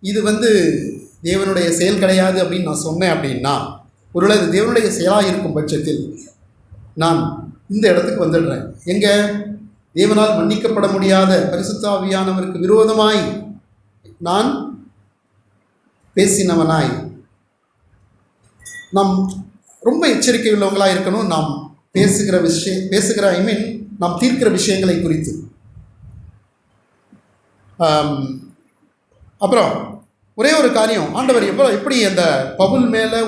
இது தேவனுடைய செயல் கிடையாது அப்படின்னு நான் சொன்னேன் அப்படின்னா, ஒருவேளை இது தேவனுடைய செயலாக இருக்கும் பட்சத்தில் நான் இந்த இடத்துக்கு வந்துடுறேன். எங்கே தேவனால் மன்னிக்கப்பட முடியாத பரிசுத்தாவியானவருக்கு விரோதமாய் நான் பேசினவனாய். நாம் ரொம்ப எச்சரிக்கை உள்ளவங்களாக இருக்கணும். நாம் பேசுகிற நாம் தீர்க்கிற விஷயங்களை குறித்து. அப்புறம் ஒரே ஒரு காரியம், ஆண்டவர் எப்படி அந்த பவுல் மேலே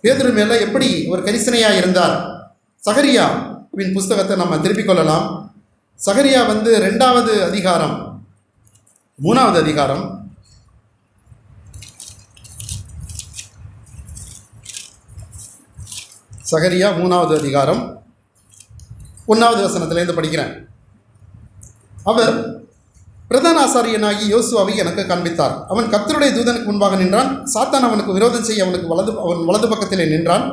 பேதுரு மேலே எப்படி ஒரு கரிசனையாக இருந்தார். சகரியாவின் புஸ்தகத்தை நம்ம திருப்பிக் கொள்ளலாம். சகரியா 2வது அதிகாரம் 3வது அதிகாரம் சகரியா 3வது அதிகாரம் 1வது வசனத்திலேருந்து படிக்கிறேன். அவர் பிரதான ஆசாரியனாகி யோசுவாவை எனக்கு காண்பித்தார். அவன் கர்த்தருடைய தூதனுக்கு முன்பாக நின்றான். சாத்தான் அவனுக்கு விரோதம் செய்ய அவன் வலது பக்கத்திலே நின்றான்.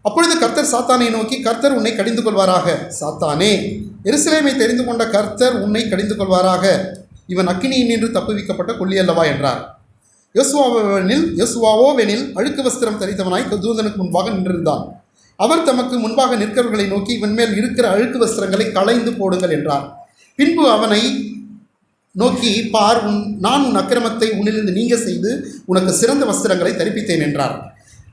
அப்பொழுது கர்த்தர் சாத்தானை நோக்கி, கர்த்தர் உன்னை கடிந்து கொள்வாராக. சாத்தானே, எருசலேமை தெரிந்து கொண்ட கர்த்தர் உன்னை கடிந்து கொள்வாராக. இவன் அக்கினியில் நின்று தப்புவிக்கப்பட்ட கொல்லி அல்லவா என்றார். யோசுவாவோவெனில் அழுக்கு வஸ்திரம் தரித்தவனாய் தூதனுக்கு முன்பாக நின்றிருந்தான். அவர் தமக்கு முன்பாக நிற்கிறவர்களை நோக்கி, இவன் மேல் இருக்கிற அழுக்கு வஸ்திரங்களை களைந்து போடுங்கள் என்றார். பின்பு அவனை நோக்கி, பார், நான் உன் அக்கிரமத்தை உன்னிலிருந்து நீங்க செய்து உனக்கு சிறந்த வஸ்திரங்களை தரிப்பித்தேன் என்றார்.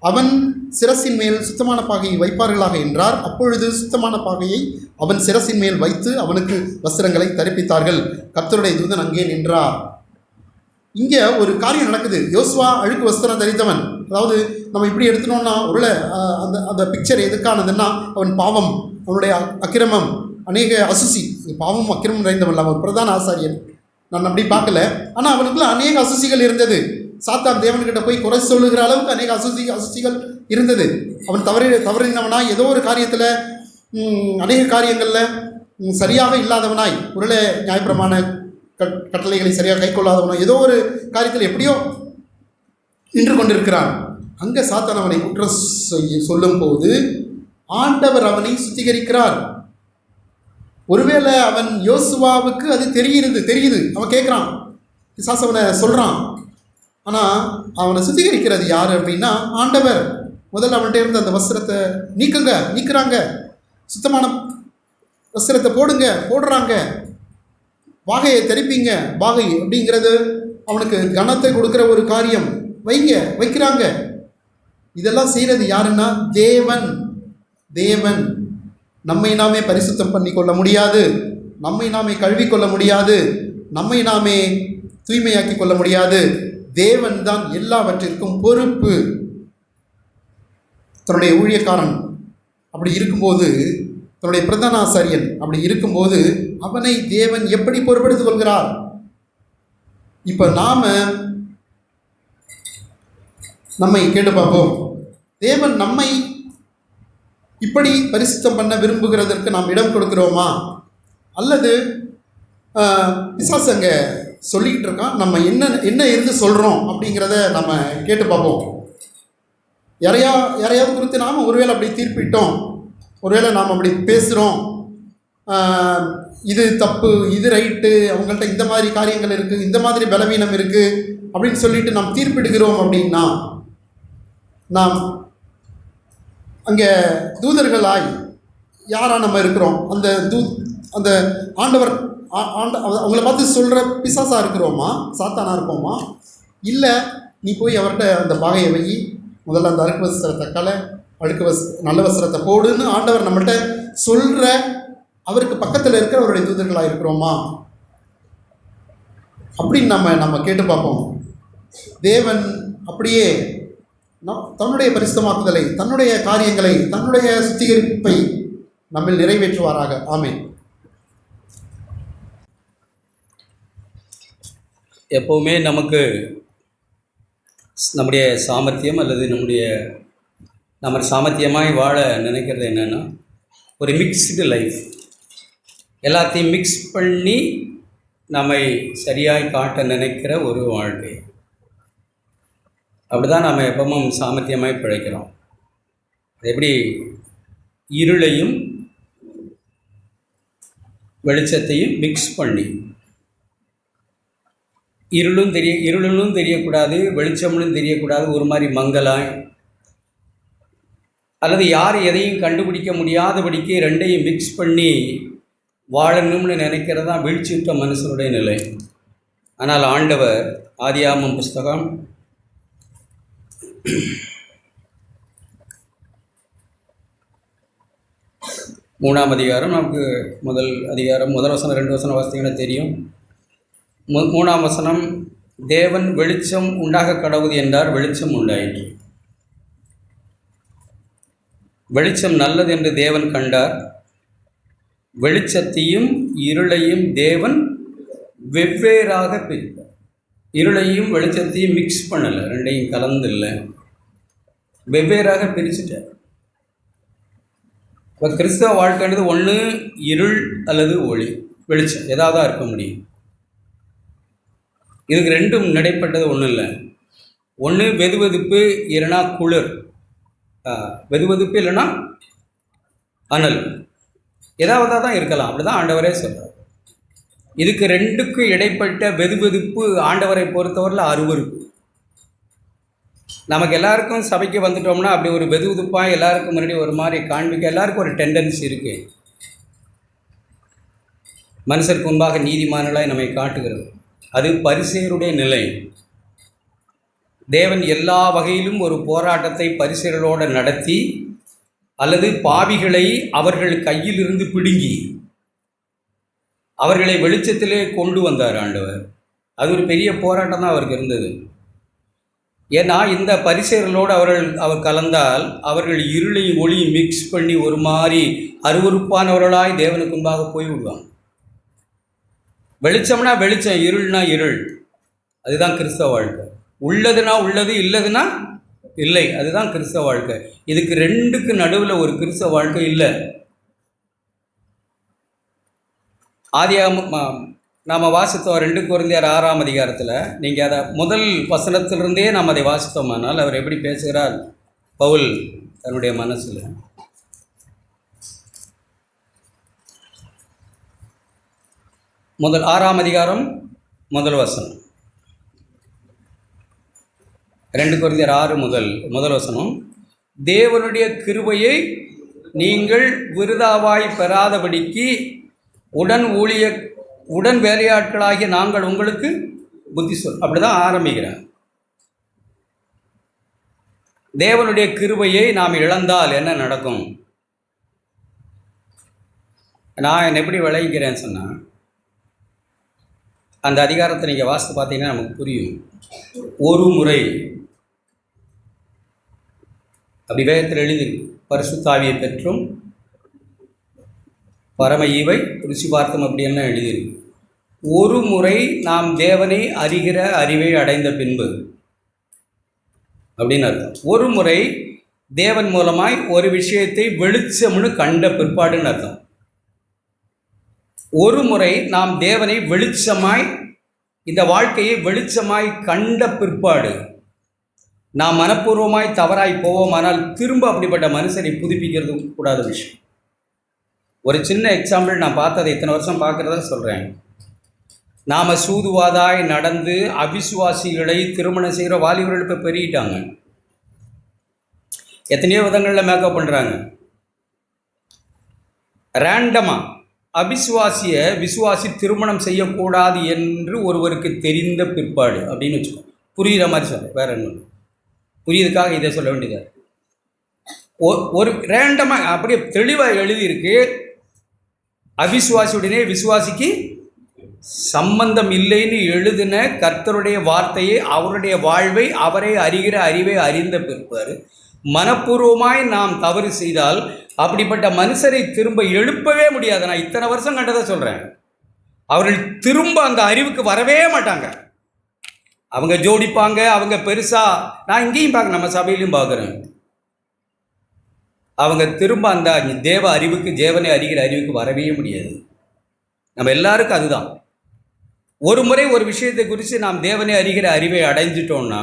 அவன் சிரசின் மேல் சுத்தமான பாகையை வைப்பார்களாக என்றார். அப்பொழுது சுத்தமான பாகையை அவன் சிரசின் மேல் வைத்து அவனுக்கு வஸ்திரங்களை தரிப்பித்தார்கள். கர்த்தருடைய தூதன் அங்கே நின்றார். இங்கே ஒரு காரியம் நடக்குது. யோசுவா அழுக்கு வஸ்திரம் தரித்தவன். அதாவது நம்ம இப்படி எடுத்துனோம்னா ஒருவேளை அந்த பிக்சர் எதுக்கானதுன்னா, அவன் பாவம், அவனுடைய அக்கிரமம், அநேக அசுசி, பாவம் அக்கிரமம் நிறைந்தவன் அவன் பிரதான ஆசாரியன். நான் அப்படி பார்க்கல. ஆனால் அவனுக்குள்ள அநேக அசுசிகள் இருந்தது. சாத்தான் தேவன்கிட்ட போய் குறை சொல்லுகிற அளவுக்கு அநேக அசுசிகள் இருந்தது. அவன் தவறினவனாய் ஏதோ ஒரு காரியத்தில், அநேக காரியங்களில் சரியாக இல்லாதவனாய், ஒருவேளை நியாயப்பிரமாண கட்டளைகளை சரியாக கை கொள்ளாதவனாய் ஏதோ ஒரு காரியத்தில் எப்படியோ நின்று கொண்டிருக்கிறான். அங்கே சாத்தான் அவனை குற்றம் சொல்லும் போது ஆண்டவர் அவனை சுத்திகரிக்கிறார். ஒருவேளை அவன் யோசுவாவுக்கு அது தெரியுது. அவன் கேட்குறான், பிசாசவனை சொல்கிறான். ஆனால் அவனை சுத்திகரிக்கிறது யார் அப்படின்னா ஆண்டவர். முதல்ல அவன்கிட்ட இருந்த அந்த வஸ்திரத்தை நீக்குறாங்க. சுத்தமான வஸ்திரத்தை போடுறாங்க. வாகையை தெரிப்பிங்க. வாகை அப்படிங்கிறது அவனுக்கு கனத்தை கொடுக்குற ஒரு காரியம். வைக்கிறாங்க. இதெல்லாம் செய்கிறது யாருன்னா தேவன். நம்மை நாமே பரிசுத்தம் பண்ணி கொள்ள முடியாது. நம்மை நாமே கழுவிக்கொள்ள முடியாது. நம்மை நாமே தூய்மையாக்கி கொள்ள முடியாது. தேவன் தான் எல்லாவற்றிற்கும் பொறுப்பு. தன்னுடைய ஊழியக்காரன் அப்படி இருக்கும்போது, தன்னுடைய பிரதான ஆசாரியன் அப்படி இருக்கும்போது அவனை தேவன் எப்படி பொறுப்பெடுத்துக் கொள்கிறார்? இப்போ நம்மை கேட்டு பார்ப்போம். தேவன் நம்மை இப்படி பரிசுத்தம் பண்ண விரும்புகிறதற்கு நாம் இடம் கொடுக்கிறோமா? அல்லது பிசாசங்க சொல்லிக்கிட்டு இருக்கான், நம்ம என்ன இருந்து சொல்கிறோம் அப்படிங்கிறத நம்ம கேட்டு பார்ப்போம். யாரையாவது குறித்து நாம் ஒருவேளை அப்படி தீர்ப்பிட்டோம், ஒருவேளை நாம் அப்படி பேசுகிறோம், இது தப்பு, இது ரைட்டு, அவங்கள்ட்ட இந்த மாதிரி காரியங்கள் இருக்குது, இந்த மாதிரி பலவீனம் இருக்குது அப்படின்னு சொல்லிட்டு நாம் தீர்ப்பிடுகிறோம் அப்படின்னா, நாம் அங்கே தூதர்களாய் யாராக நம்ம இருக்கிறோம்? அந்த ஆண்டவர் அவங்கள பார்த்து சொல்கிற பிசாசாக இருக்கிறோமா? சாத்தானாக இருப்போமா? இல்லை, நீ போய் அவர்கிட்ட அந்த பாகையை வை, முதல்ல அந்த அழுக்கு வஸ்திரத்தை நல்ல வஸ்திரத்தை போடுன்னு ஆண்டவர் நம்மள்கிட்ட சொல்கிற அவருக்கு பக்கத்தில் இருக்கிற அவருடைய தூதர்களாக இருக்கிறோமா அப்படின்னு நம்ம கேட்டு பார்ப்போம். தேவன் அப்படியே தன்னுடைய பரிசுத்தமாக்குதலை, தன்னுடைய காரியங்களை, தன்னுடைய சுத்திகரிப்பை நம்மில் நிறைவேற்றுவாராக. ஆமென். எப்போவுமே நமக்கு நம்முடைய சாமர்த்தியம் அல்லது நம்ம சாமர்த்தியமாய் வாழ நினைக்கிறது என்னென்னா, ஒரு மிக்ஸ்டு லைஃப், எல்லாத்தையும் மிக்ஸ் பண்ணி நம்மை சரியாய் காட்ட நினைக்கிற ஒரு வாழ்க்கை. அப்படி தான் நாம் எப்பவும் சாமர்த்தியமாய் பிழைக்கிறோம். எப்படி இருளையும் வெளிச்சத்தையும் மிக்ஸ் பண்ணி, இருளும் தெரியக்கூடாது, வெளிச்சம்னு தெரியக்கூடாது, ஒரு மாதிரி மங்கலாய், அல்லது யார் எதையும் கண்டுபிடிக்க முடியாதபடிக்கு ரெண்டையும் மிக்ஸ் பண்ணி வாழணும்னு நினைக்கிறது தான் வீழ்ச்சியுற்ற மனுஷனுடைய நிலை. ஆனால் ஆண்டவர் ஆதியாகமம் புஸ்தகம் 3ஆம் அதிகாரம், நமக்கு முதல் வசனம் 2 வசனம் வாசித்தீங்கன்னா தெரியும். 3ஆம் வசனம், தேவன் வெளிச்சம் உண்டாக கடவுது என்றார், வெளிச்சம் உண்டாயிற்று. வெளிச்சம் நல்லது என்று தேவன் கண்டார். வெளிச்சத்தையும் இருளையும் தேவன் வெவ்வேறாக பிரித்தார். இருளையும் வெளிச்சத்தையும் மிக்ஸ் பண்ணலை, ரெண்டையும் கலந்து இல்லை, வெவ்வேறாக பிரிச்சுட்டார். இப்போ கிறிஸ்தவ வாழ்க்கைன்றது ஒன்று இருள் அல்லது ஒளி, வெளிச்சம் ஏதாவது தான் இருக்க முடியும். இதுக்கு ரெண்டும் நடைப்பட்டது ஒன்றும் இல்லை. ஒன்று வெதுவெதுப்பு, இல்லைன்னா குளிர். வெதுவெதுப்பு இல்லைன்னா அனல், ஏதாவது தான் இருக்கலாம். அப்படி தான் ஆண்டவரே சொல்கிறார். இதுக்கு ரெண்டுக்கும் இடைப்பட்ட வெதுவெதுப்பு ஆண்டவரை பொறுத்தவரையில் அருவருப்பு. நமக்கு எல்லாருக்கும் சபைக்கு வந்துட்டோம்னா அப்படி ஒரு வெதுவெதுப்பாக எல்லாருக்கும் முன்னாடி ஒரு மாதிரி காண்பிக்க எல்லாருக்கும் ஒரு டெண்டன்சி இருக்குது. மனுஷருக்கு முன்பாக நீதிமான்களாய் நம்மை காட்டுகிறது. அது பரிசேயருடைய நிலை. தேவன் எல்லா வகையிலும் ஒரு போராட்டத்தை பரிசேயரோடு நடத்தி, அல்லது பாவிகளை அவர்கள் கையிலிருந்து பிடுங்கி அவர்களை வெளிச்சத்திலே கொண்டு வந்தார் ஆண்டவர். அது ஒரு பெரிய போராட்டம் தான் அவருக்கு இருந்தது. ஏன்னா இந்த பரிசேயர்களோடு அவர் கலந்தால் அவர்கள் இருளையும் ஒளியும் மிக்ஸ் பண்ணி ஒரு மாதிரி அருவருப்பானவர்களாய் தேவனுக்கு முன்பாக போய்விடுவாங்க. வெளிச்சம்னா வெளிச்சம், இருள்னா இருள். அதுதான் கிறிஸ்தவ வாழ்க்கை. உள்ளதுனா உள்ளது, இல்லதுன்னா இல்லை. அதுதான் கிறிஸ்தவ வாழ்க்கை. இதுக்கு ரெண்டுக்கு நடுவில் ஒரு கிறிஸ்தவ வாழ்க்கை இல்லை. நாம் வாசித்தோம் 2 கொரிந்தியர் 6ஆம் அதிகாரத்தில். நீங்கள் அதை முதல் வசனத்திலிருந்தே நாம் அதை வாசித்தோமானால் அவர் எப்படி பேசுகிறார் பவுல் தன்னுடைய மனசில். முதல் 6ஆம் அதிகாரம் முதல் வசனம், 2 கொரிந்தியர் 6 முதல் வசனம். தேவனுடைய கிருபையை நீங்கள் விருதாவாய் பெறாதபடிக்கு உடன் வேலையாட்களாகிய நாங்கள் உங்களுக்கு புத்தி சொல். அப்படி தான் ஆரம்பிக்கிறேன். தேவனுடைய கிருபையை நாம் இழந்தால் என்ன நடக்கும்? நான் எப்படி விளைவிக்கிறேன்னு சொன்னால், அந்த அதிகாரத்தை நீங்கள் வாசித்து பார்த்தீங்கன்னா நமக்கு புரியும். ஒரு முறை அப்படி வேதத்தில் எழுதியிருக்கு, பரிசுத்த ஆவியை பெற்றும் பரம ஈவை ருசி பார்த்தோம் அப்படின்னு எழுதியிருக்கு. ஒரு முறை நாம் தேவனை அறிகிற அறிவை அடைந்த பின்பு அப்படின்னு அர்த்தம். ஒரு முறை தேவன் மூலமாய் ஒரு விஷயத்தை வெளிச்சம்னு கண்ட பிற்பாடுன்னு அர்த்தம். ஒரு முறை நாம் தேவனை வெளிச்சமாய், இந்த வாழ்க்கையை வெளிச்சமாய் கண்ட பிற்பாடு நாம் மனப்பூர்வமாய் தவறாய் போவோமானால் திரும்ப அப்படிப்பட்ட மனுஷனை புதுப்பிக்கிறது கூடாத விஷயம். ஒரு சின்ன எக்ஸாம்பிள், நான் பார்த்ததை இத்தனை வருஷம் பார்க்குறத சொல்கிறேன். நாம் சூதுவாதாய் நடந்து அவிசுவாசிகளை திருமணம் செய்கிற வாலிபர்கள் இப்போ பெருகிட்டாங்க. எத்தனையோ விதங்களில் மேக்கப் பண்ணுறாங்க. ரேண்டமாக அவிசுவாசியை விசுவாசி திருமணம் செய்யக்கூடாது என்று ஒருவருக்கு தெரிந்த பிற்பாடு அப்படின்னு வச்சுக்கோ. புரிகிற மாதிரி சொல்கிறேன், வேற என்ன புரியுதுக்காக இதை சொல்ல வேண்டியது. ஒரு ரேண்டமாக அப்படியே தெளிவாக எழுதியிருக்கு, அவிசுவாசியுடனே விசுவாசிக்கு சம்பந்தம் இல்லைன்னு எழுதின கர்த்தருடைய வார்த்தையை, அவருடைய வாழ்வை, அவரை அறிகிற அறிவை அறிந்த பிற்பாடு மனப்பூர்வமாய் நாம் தவறு செய்தால் அப்படிப்பட்ட மனுஷரை திரும்ப எழுப்பவே முடியாது. நான் இத்தனை வருஷம் கண்டதை சொல்கிறேன். அவர்கள் திரும்ப அந்த அறிவுக்கு வரவே மாட்டாங்க. அவங்க ஜோடிப்பாங்க, அவங்க பெருசாக, நான் இங்கேயும் பார்க்க, நம்ம சபையிலையும் பார்க்குறேன். அவங்க திரும்ப அந்த தேவ அறிவுக்கு, தேவனை அறிகிற அறிவுக்கு வரவே முடியாது. நம்ம எல்லாருக்கும் அதுதான். ஒரு முறை ஒரு விஷயத்தை குறித்து நாம் தேவனை அறிகிற அறிவை அடைஞ்சிட்டோம்னா,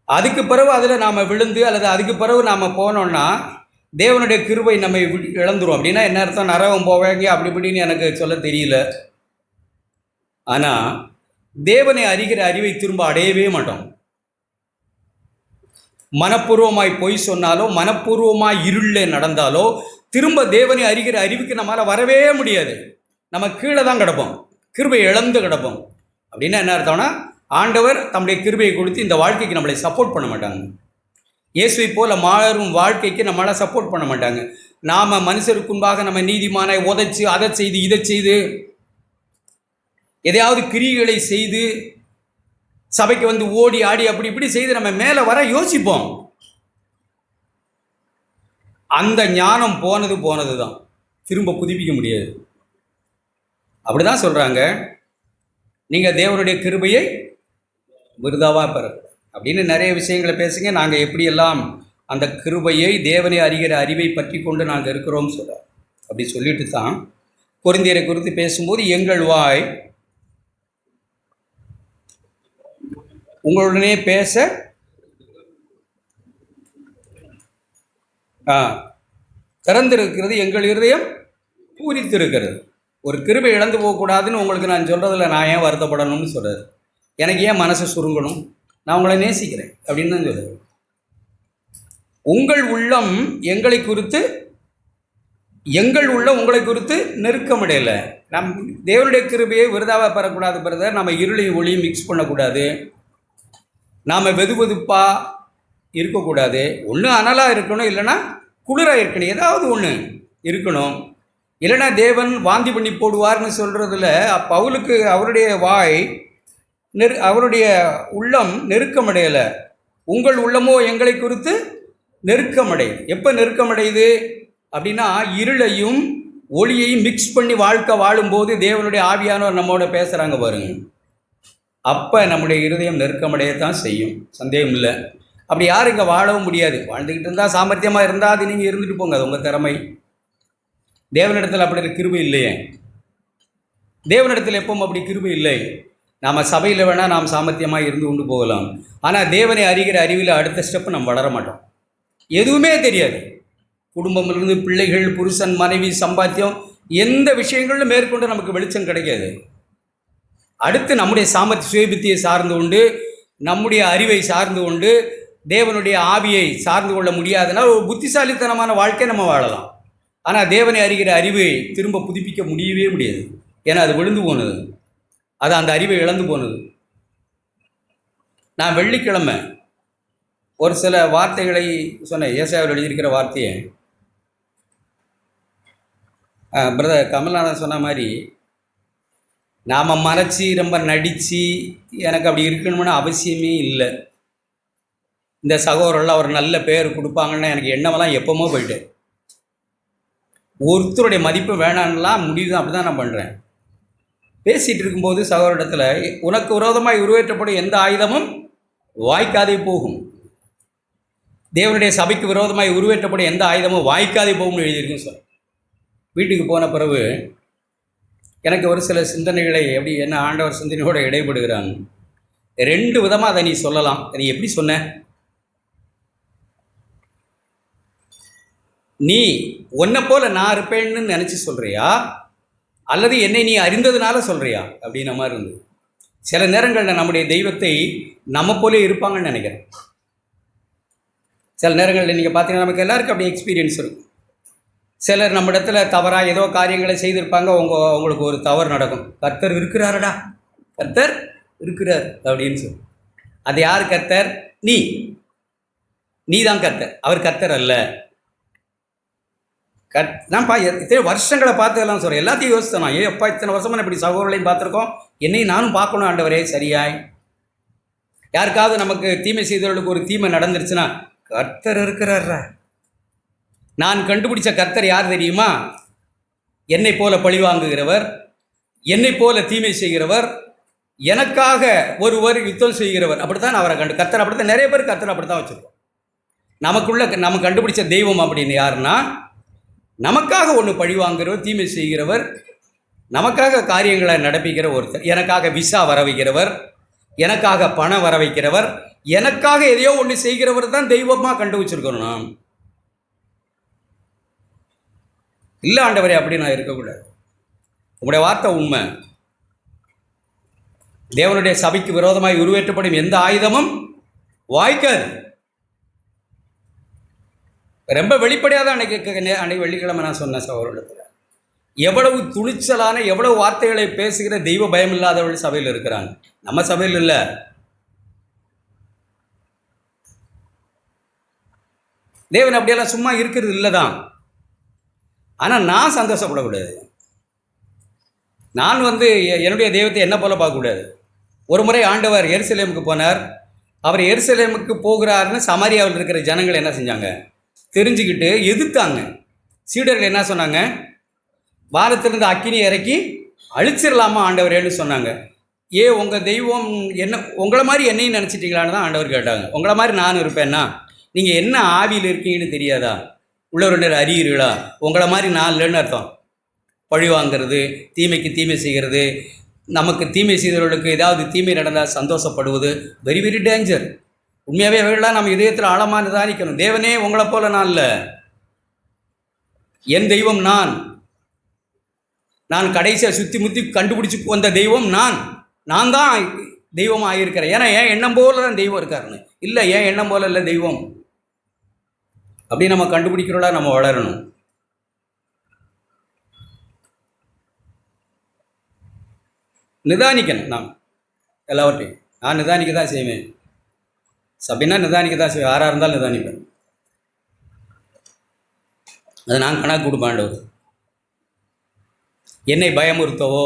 அதுக்கு பிறகு அதில் நாம் விழுந்து, அல்லது அதுக்கு பிறகு நாம் போனோம்னா தேவனுடைய கிருபை நம்மை இழந்துரும். அப்படின்னா என்ன அர்த்தம்? நரகம் போவாங்க அப்படி இப்படின்னு எனக்கு சொல்ல தெரியல. ஆனால் தேவனை அறிகிற அறிவை திரும்ப அடையவே மாட்டோம். மனப்பூர்வமாய் பொய் சொன்னாலோ, மனப்பூர்வமாய் இருளில் நடந்தாலோ திரும்ப தேவனை அறிகிற அறிவுக்கு நம்மளால் வரவே முடியாது. நம்ம கீழே தான் கிடப்போம், கிருபையை இழந்து கிடப்போம். அப்படின்னா என்ன அர்த்தம்னா, ஆண்டவர் தம்முடைய கிருபையை கொடுத்து இந்த வாழ்க்கைக்கு நம்மளை சப்போர்ட் பண்ண மாட்டாங்க. இயேசுவை போல மாறும் வாழ்க்கைக்கு நம்மளால் சப்போர்ட் பண்ண மாட்டாங்க. நாம் மனுஷருக்கு முன்பாக நம்ம நீதிமானை உதைச்சு, அதை செய்து இதை செய்து, எதையாவது கிரியைகளை செய்து, சபைக்கு வந்து ஓடி ஆடி அப்படி இப்படி செய்து நம்ம மேலே வர யோசிப்போம். அந்த ஞானம் போனது தான், திரும்ப புதுப்பிக்க முடியாது. அப்படி தான் சொல்கிறாங்க, நீங்கள் தேவனுடைய கிருபையை விருதாவாக பெற அப்படின்னு நிறைய விஷயங்களை பேசுங்க. நாங்கள் எப்படியெல்லாம் அந்த கிருபையை, தேவனை அறிகிற அறிவை பற்றி கொண்டு நாங்கள் இருக்கிறோம் சொல்கிறார். அப்படி சொல்லிட்டு தான் கொரிந்தியரை குறித்து பேசும்போது, எங்கள் வாய் உங்களுடனே பேச திறந்திருக்கிறது, எங்கள் இருதயம் பூரித்திருக்கிறது. ஒரு கிருபை இழந்து போகக்கூடாதுன்னு உங்களுக்கு நான் சொல்கிறதில்ல, நான் ஏன் வருத்தப்படணும்னு சொல்கிறார். எனக்கு ஏன் மனசை சுருங்கணும், நான் உங்களை நேசிக்கிறேன் அப்படின்னு தான் சொல்கிறார். உங்கள் உள்ளம் எங்களை குறித்து, எங்கள் உள்ளம் உங்களை குறித்து நெருக்கமடையலை. நம் தேவனுடைய கிருபையை விருதாவாக பெறக்கூடாது பிரதர். நம்ம இருளையும் ஒளியும் மிக்ஸ் பண்ணக்கூடாது, நாம் வெதுவெதுப்பாக இருக்கக்கூடாது. ஒன்று அனலாக இருக்கணும், இல்லைன்னா குளிராக இருக்கணும், ஏதாவது ஒன்று இருக்கணும். இல்லைன்னா தேவன் வாந்தி பண்ணி போடுவார்னு சொல்கிறதுல பவுலுக்கு அவருடைய வாய் அவருடைய உள்ளம் நெருக்கமடையலை. உங்கள் உள்ளமோ எங்களை குறித்து நெருக்கமடையுது. எப்போ நெருக்கமடையுது அப்படின்னா, இருளையும் ஒளியையும் மிக்ஸ் பண்ணி வாழ்க்கை வாழும்போது தேவனுடைய ஆவியானவர் நம்மோட பேசுகிறாங்க பாருங்க, அப்போ நம்முடைய இருதயம் நெருக்கமடையத்தான் செய்யும், சந்தேகம் இல்லை. அப்படி யாரும் இங்கே வாழவும் முடியாது. வாழ்ந்துக்கிட்டு இருந்தால், சாமர்த்தியமாக இருந்தால் அது நீங்கள் இருந்துட்டு போங்க, அது உங்கள் திறமை. தேவனிடத்தில் அப்படி கிருபை இல்லையே. தேவனிடத்தில் எப்பவும் அப்படி கிருபை இல்லை. நாம் சபையில் வேணால் நாம் சாமர்த்தியமாக இருந்து கொண்டு போகலாம், ஆனால் தேவனை அறிகிற அறிவில் அடுத்த ஸ்டெப்பு நம்ம வளர மாட்டோம். எதுவுமே தெரியாது. குடும்பமிலிருந்து பிள்ளைகள், புருஷன், மனைவி, சம்பாத்தியம், எந்த விஷயங்களும் மேற்கொண்டு நமக்கு வெளிச்சம் கிடைக்காது. அடுத்து நம்முடைய சாமர்த்திய சுயபுத்தியை சார்ந்து கொண்டு, நம்முடைய அறிவை சார்ந்து கொண்டு, தேவனுடைய ஆவியை சார்ந்து கொள்ள முடியாதுன்னா ஒரு புத்திசாலித்தனமான வாழ்க்கை நம்ம வாழலாம். ஆனால் தேவனை அறிகிற அறிவை திரும்ப புதுப்பிக்க முடியவே முடியாது. ஏன்னா அது விழுந்து போனது, அது அந்த அறிவை இழந்து போனது. நான் வெள்ளிக்கிழமை ஒரு சில வார்த்தைகளை சொன்னேன். ஏசாயாவில் எழுதியிருக்கிற வார்த்தையை பிரதர் கமல்நாதன் சொன்ன மாதிரி, நாம் மறைச்சி ரொம்ப நடித்து எனக்கு அப்படி இருக்கணும்னு அவசியமே இல்லை. இந்த சகோதரெல்லாம் ஒரு நல்ல பேர் கொடுப்பாங்கன்னு எனக்கு எண்ணமெல்லாம் எப்போமோ போயிட்டு, ஒருத்தருடைய மதிப்பு வேணான்லாம் முடிவு தான். அப்படி தான் நான் பண்ணுறேன். பேசிகிட்டு இருக்கும்போது சகோதரிடத்தில், உனக்கு விரோதமாக உருவேற்றப்படும் எந்த ஆயுதமும் வாய்க்காதே போகும். தேவனுடைய சபைக்கு விரோதமாக உருவேற்றப்படும் எந்த ஆயுதமும் வாய்க்காதே போகும்னு எழுதியிருக்குன்னு சார். வீட்டுக்கு போன பிறகு எனக்கு ஒரு சில சிந்தனைகளை எப்படி என்ன ஆண்டவர் சிந்தனையோடு இடைபடுகிறாங்க. 2 விதமாக அதை நீ சொல்லலாம். நீ எப்படி சொன்ன? நீ உன்னை போல நான் இருப்பேன்னு நினச்சி சொல்கிறியா, அல்லது என்னை நீ அறிந்ததுனால சொல்கிறியா அப்படின்ன மாதிரி இருந்தது. சில நேரங்களில் நம்முடைய தெய்வத்தை நம்ம போலே இருப்பாங்கன்னு நினைக்கிறேன். சில நேரங்களில் நீங்கள் பார்த்தீங்கன்னா நமக்கு எல்லாருக்கும் அப்படி எக்ஸ்பீரியன்ஸ் இருக்கும். சிலர் நம்ம இடத்துல தவறாக ஏதோ காரியங்களை செய்திருப்பாங்க, உங்களுக்கு ஒரு தவறு நடக்கும். கர்த்தர் இருக்கிறாரடா, கர்த்தர் இருக்கிறார் அப்படின்னு சொல்லி. அது யார் கர்த்தர்? நீ தான் கர்த்தர், அவர் கர்த்தர் அல்ல. நான் இத்தனை வருஷங்களை பார்த்து எல்லாம் சொல்கிறேன், எல்லாத்தையும் யோசித்தேன். நான் அப்பா இத்தனை வருஷமாக இப்படி சகோதரர்களையும் பார்த்துருக்கோம், என்னையும் நானும் பார்க்கணும் ஆண்டவரே சரியாய். யாருக்காவது நமக்கு தீமை செய்தவர்களுக்கு ஒரு தீமை நடந்துருச்சுன்னா, கர்த்தர் இருக்கிறாரா. நான் கண்டுபிடிச்ச கர்த்தர் யார் தெரியுமா? என்னை போல பழி வாங்குகிறவர், என்னை போல தீமை செய்கிறவர், எனக்காக ஒருவர் யுத்தம் செய்கிறவர். அப்படித்தான் அவரை கர்த்தர் அப்படித்தான். நிறைய பேர் கர்த்தர் அப்படித்தான் வச்சுருக்கோம். நம்ம கண்டுபிடிச்ச தெய்வம் அப்படின்னு யாருன்னா, நமக்காக ஒன்று பழி வாங்குகிறவர், தீமை செய்கிறவர், நமக்காக காரியங்களை நடப்பிக்கிற ஒருத்தர், எனக்காக விசா வர வைக்கிறவர், எனக்காக பணம் வர வைக்கிறவர், எனக்காக எதையோ ஒன்று செய்கிறவர் தான் தெய்வமாக கண்டு வச்சுருக்கணும். நான் இல்லை ஆண்டவரே அப்படி நான் இருக்கக்கூடாது. உங்களுடைய வார்த்தை உண்மை. தேவனுடைய சபைக்கு விரோதமாய் உருவேற்றப்படும் எந்த ஆயுதமும் வாய்க்காது. ரொம்ப வெளிப்படையாக தான் அன்னைக்கு வெள்ளிக்கிழமை நான் சொன்னேன் சகோதரத்தில், எவ்வளவு துணிச்சலான எவ்வளவு வார்த்தைகளை பேசுகிற தெய்வ பயம் இல்லாதவர்கள் சபையில் இருக்கிறாங்க. நம்ம சபையில் இல்லை. தேவன் அப்படியெல்லாம் சும்மா இருக்கிறது இல்லை தான். ஆனால் நான் சந்தோஷப்படக்கூடாது. நான் என்னுடைய தெய்வத்தை என்ன போல பார்க்கக்கூடாது. ஒரு முறை ஆண்டவர் எருசலேமுக்கு போனார். அவர் எருசலேமுக்கு போகிறாருன்னு சமாரியாவில் இருக்கிற ஜனங்கள் என்ன செஞ்சாங்க தெரிஞ்சுக்கிட்டு எதிர்த்தாங்க. சீடர்கள் என்ன சொன்னாங்க? வானத்திலிருந்து அக்கினி இறக்கி அழிச்சிடலாமா ஆண்டவரேன்னு சொன்னாங்க. உங்கள் தெய்வம் என்ன உங்களை மாதிரி என்னையும் நினச்சிட்டிங்களான்னு தான் ஆண்டவர் கேட்டாங்க. உங்களை மாதிரி நானும் இருப்பேன்னா நீங்கள் என்ன ஆவியில் இருக்கீங்கன்னு தெரியாதா? உள்ளவர்கள் அறியீர்களா? உங்களை மாதிரி நான் இல்லைன்னு அர்த்தம். பழி வாங்கிறது, தீமைக்கு தீமை செய்கிறது, நமக்கு தீமை செய்தவர்களுக்கு ஏதாவது தீமை நடந்தால் சந்தோஷப்படுவது வெரி வெரி டேஞ்சர். உண்மையாகவே அவைகளாம் நம்ம இதயத்தில் ஆழமாக நிதானிக்கணும். தேவனே உங்களை போல நான் இல்லை, என் தெய்வம் நான் கடைசியாக சுற்றி முற்றி கண்டுபிடிச்சி வந்த தெய்வம் நான் தான் தெய்வமாக ஆகியிருக்கிறேன். ஏன்னா என் எண்ணம் போல தான் தெய்வம் இருக்காருன்னு இல்லை, என் எண்ணம் போல இல்லை தெய்வம். அப்படி நம்ம கண்டுபிடிக்கிறோட நம்ம வளரணும். நிதானிக்கணும். நான் எல்லாவற்றையும் நான் நிதானிக்க தான் செய்வேன். சபைனா நிதானிக்க தான் செய்வேன். யாராக இருந்தாலும் நிதானிப்பேன். அது நான் கணக்கு கொடுப்பாண்டவர். என்னை பயமுறுத்தவோ,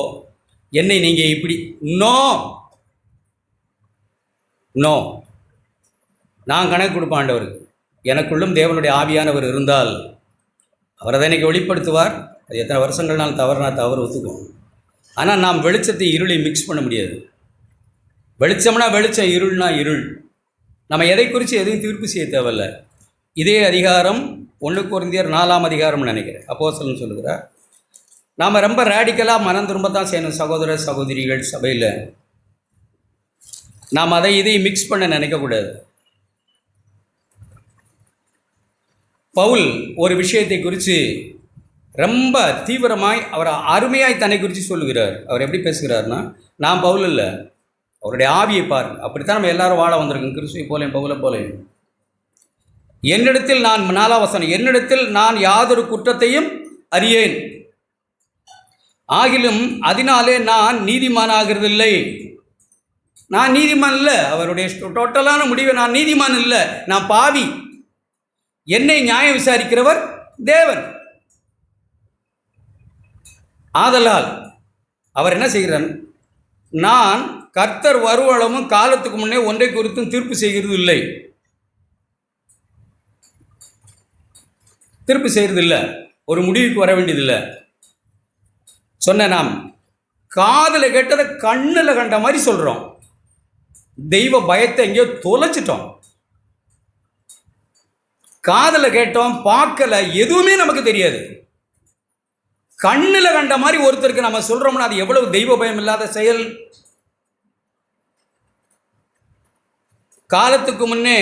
என்னை நீங்கள் இப்படி நோ நான் கணக்கு கொடுப்பாண்டவருக்கு. எனக்குள்ளும் தேவனுடைய ஆவியானவர் இருந்தால் அவர் அதை எனக்கு வெளிப்படுத்துவார். அது எத்தனை வருஷங்கள்னாலும் தவறு ஒத்துக்கும். ஆனால் நாம் வெளிச்சத்தை இருளை மிக்ஸ் பண்ண முடியாது. வெளிச்சம்னா வெளிச்சம், இருள்னா இருள். நம்ம எதை குறித்து எதையும் தீர்ப்பு செய்ய தேவையில்ல. இதே அதிகாரம் 1 கொரிந்தியர் 4ஆம் அதிகாரம்னு நினைக்கிறேன், அப்போஸ்தலன் சொல்லுகிறார். நாம் ரொம்ப ரேடிக்கலாக மனம் திரும்பத்தான் செய்யணும் சகோதர சகோதரிகள் சபையில். நாம் அதை இதையும் மிக்ஸ் பண்ண நினைக்கக்கூடாது. பவுல் ஒரு விஷயத்தை குறித்து ரொம்ப தீவிரமாய் அவர் அருமையாய் தன்னை குறித்து சொல்லுகிறார். அவர் எப்படி பேசுகிறார்னா, நான் பவுல் இல்லை, அவருடைய ஆவியை பாருங்கள். அப்படித்தான் நம்ம எல்லாரும் வாழ வந்திருக்கோம், கிறிஸ்துவை போலையும் பவுலை போலையும். என்னிடத்தில் நான் 4ஆம் வசனம், என்னிடத்தில் நான் யாதொரு குற்றத்தையும் அறியேன், ஆகிலும் அதனாலே நான் நீதிமானாகிறதில்லை. நான் நீதிமான் இல்லை. அவருடைய டோட்டலான முடிவை, நான் நீதிமான் இல்லை, நான் பாவி. என்னை நியாயம் விசாரிக்கிறவர் தேவன். ஆதலால் அவர் என்ன செய்கிறார், நான் கர்த்தர் வருவளவும் காலத்துக்கு முன்னே ஒன்றை குறித்தும் தீர்ப்பு செய்கிறது இல்லை. தீர்ப்பு செய்கிறதில்லை, ஒரு முடிவுக்கு வர வேண்டியதில்லை. சொன்ன நாம் காதில் கேட்டதை கண்ணில் கண்ட மாதிரி சொல்கிறோம். தெய்வ பயத்தை எங்கேயோ தொலைச்சிட்டோம். காதில் கேட்டோம், பார்க்கல, எதுவுமே நமக்கு தெரியாது. கண்ணில் கண்ட மாதிரி ஒருத்தருக்கு நம்ம சொல்கிறோம்னா அது எவ்வளவு தெய்வ பயம் இல்லாத செயல். காலத்துக்கு முன்னே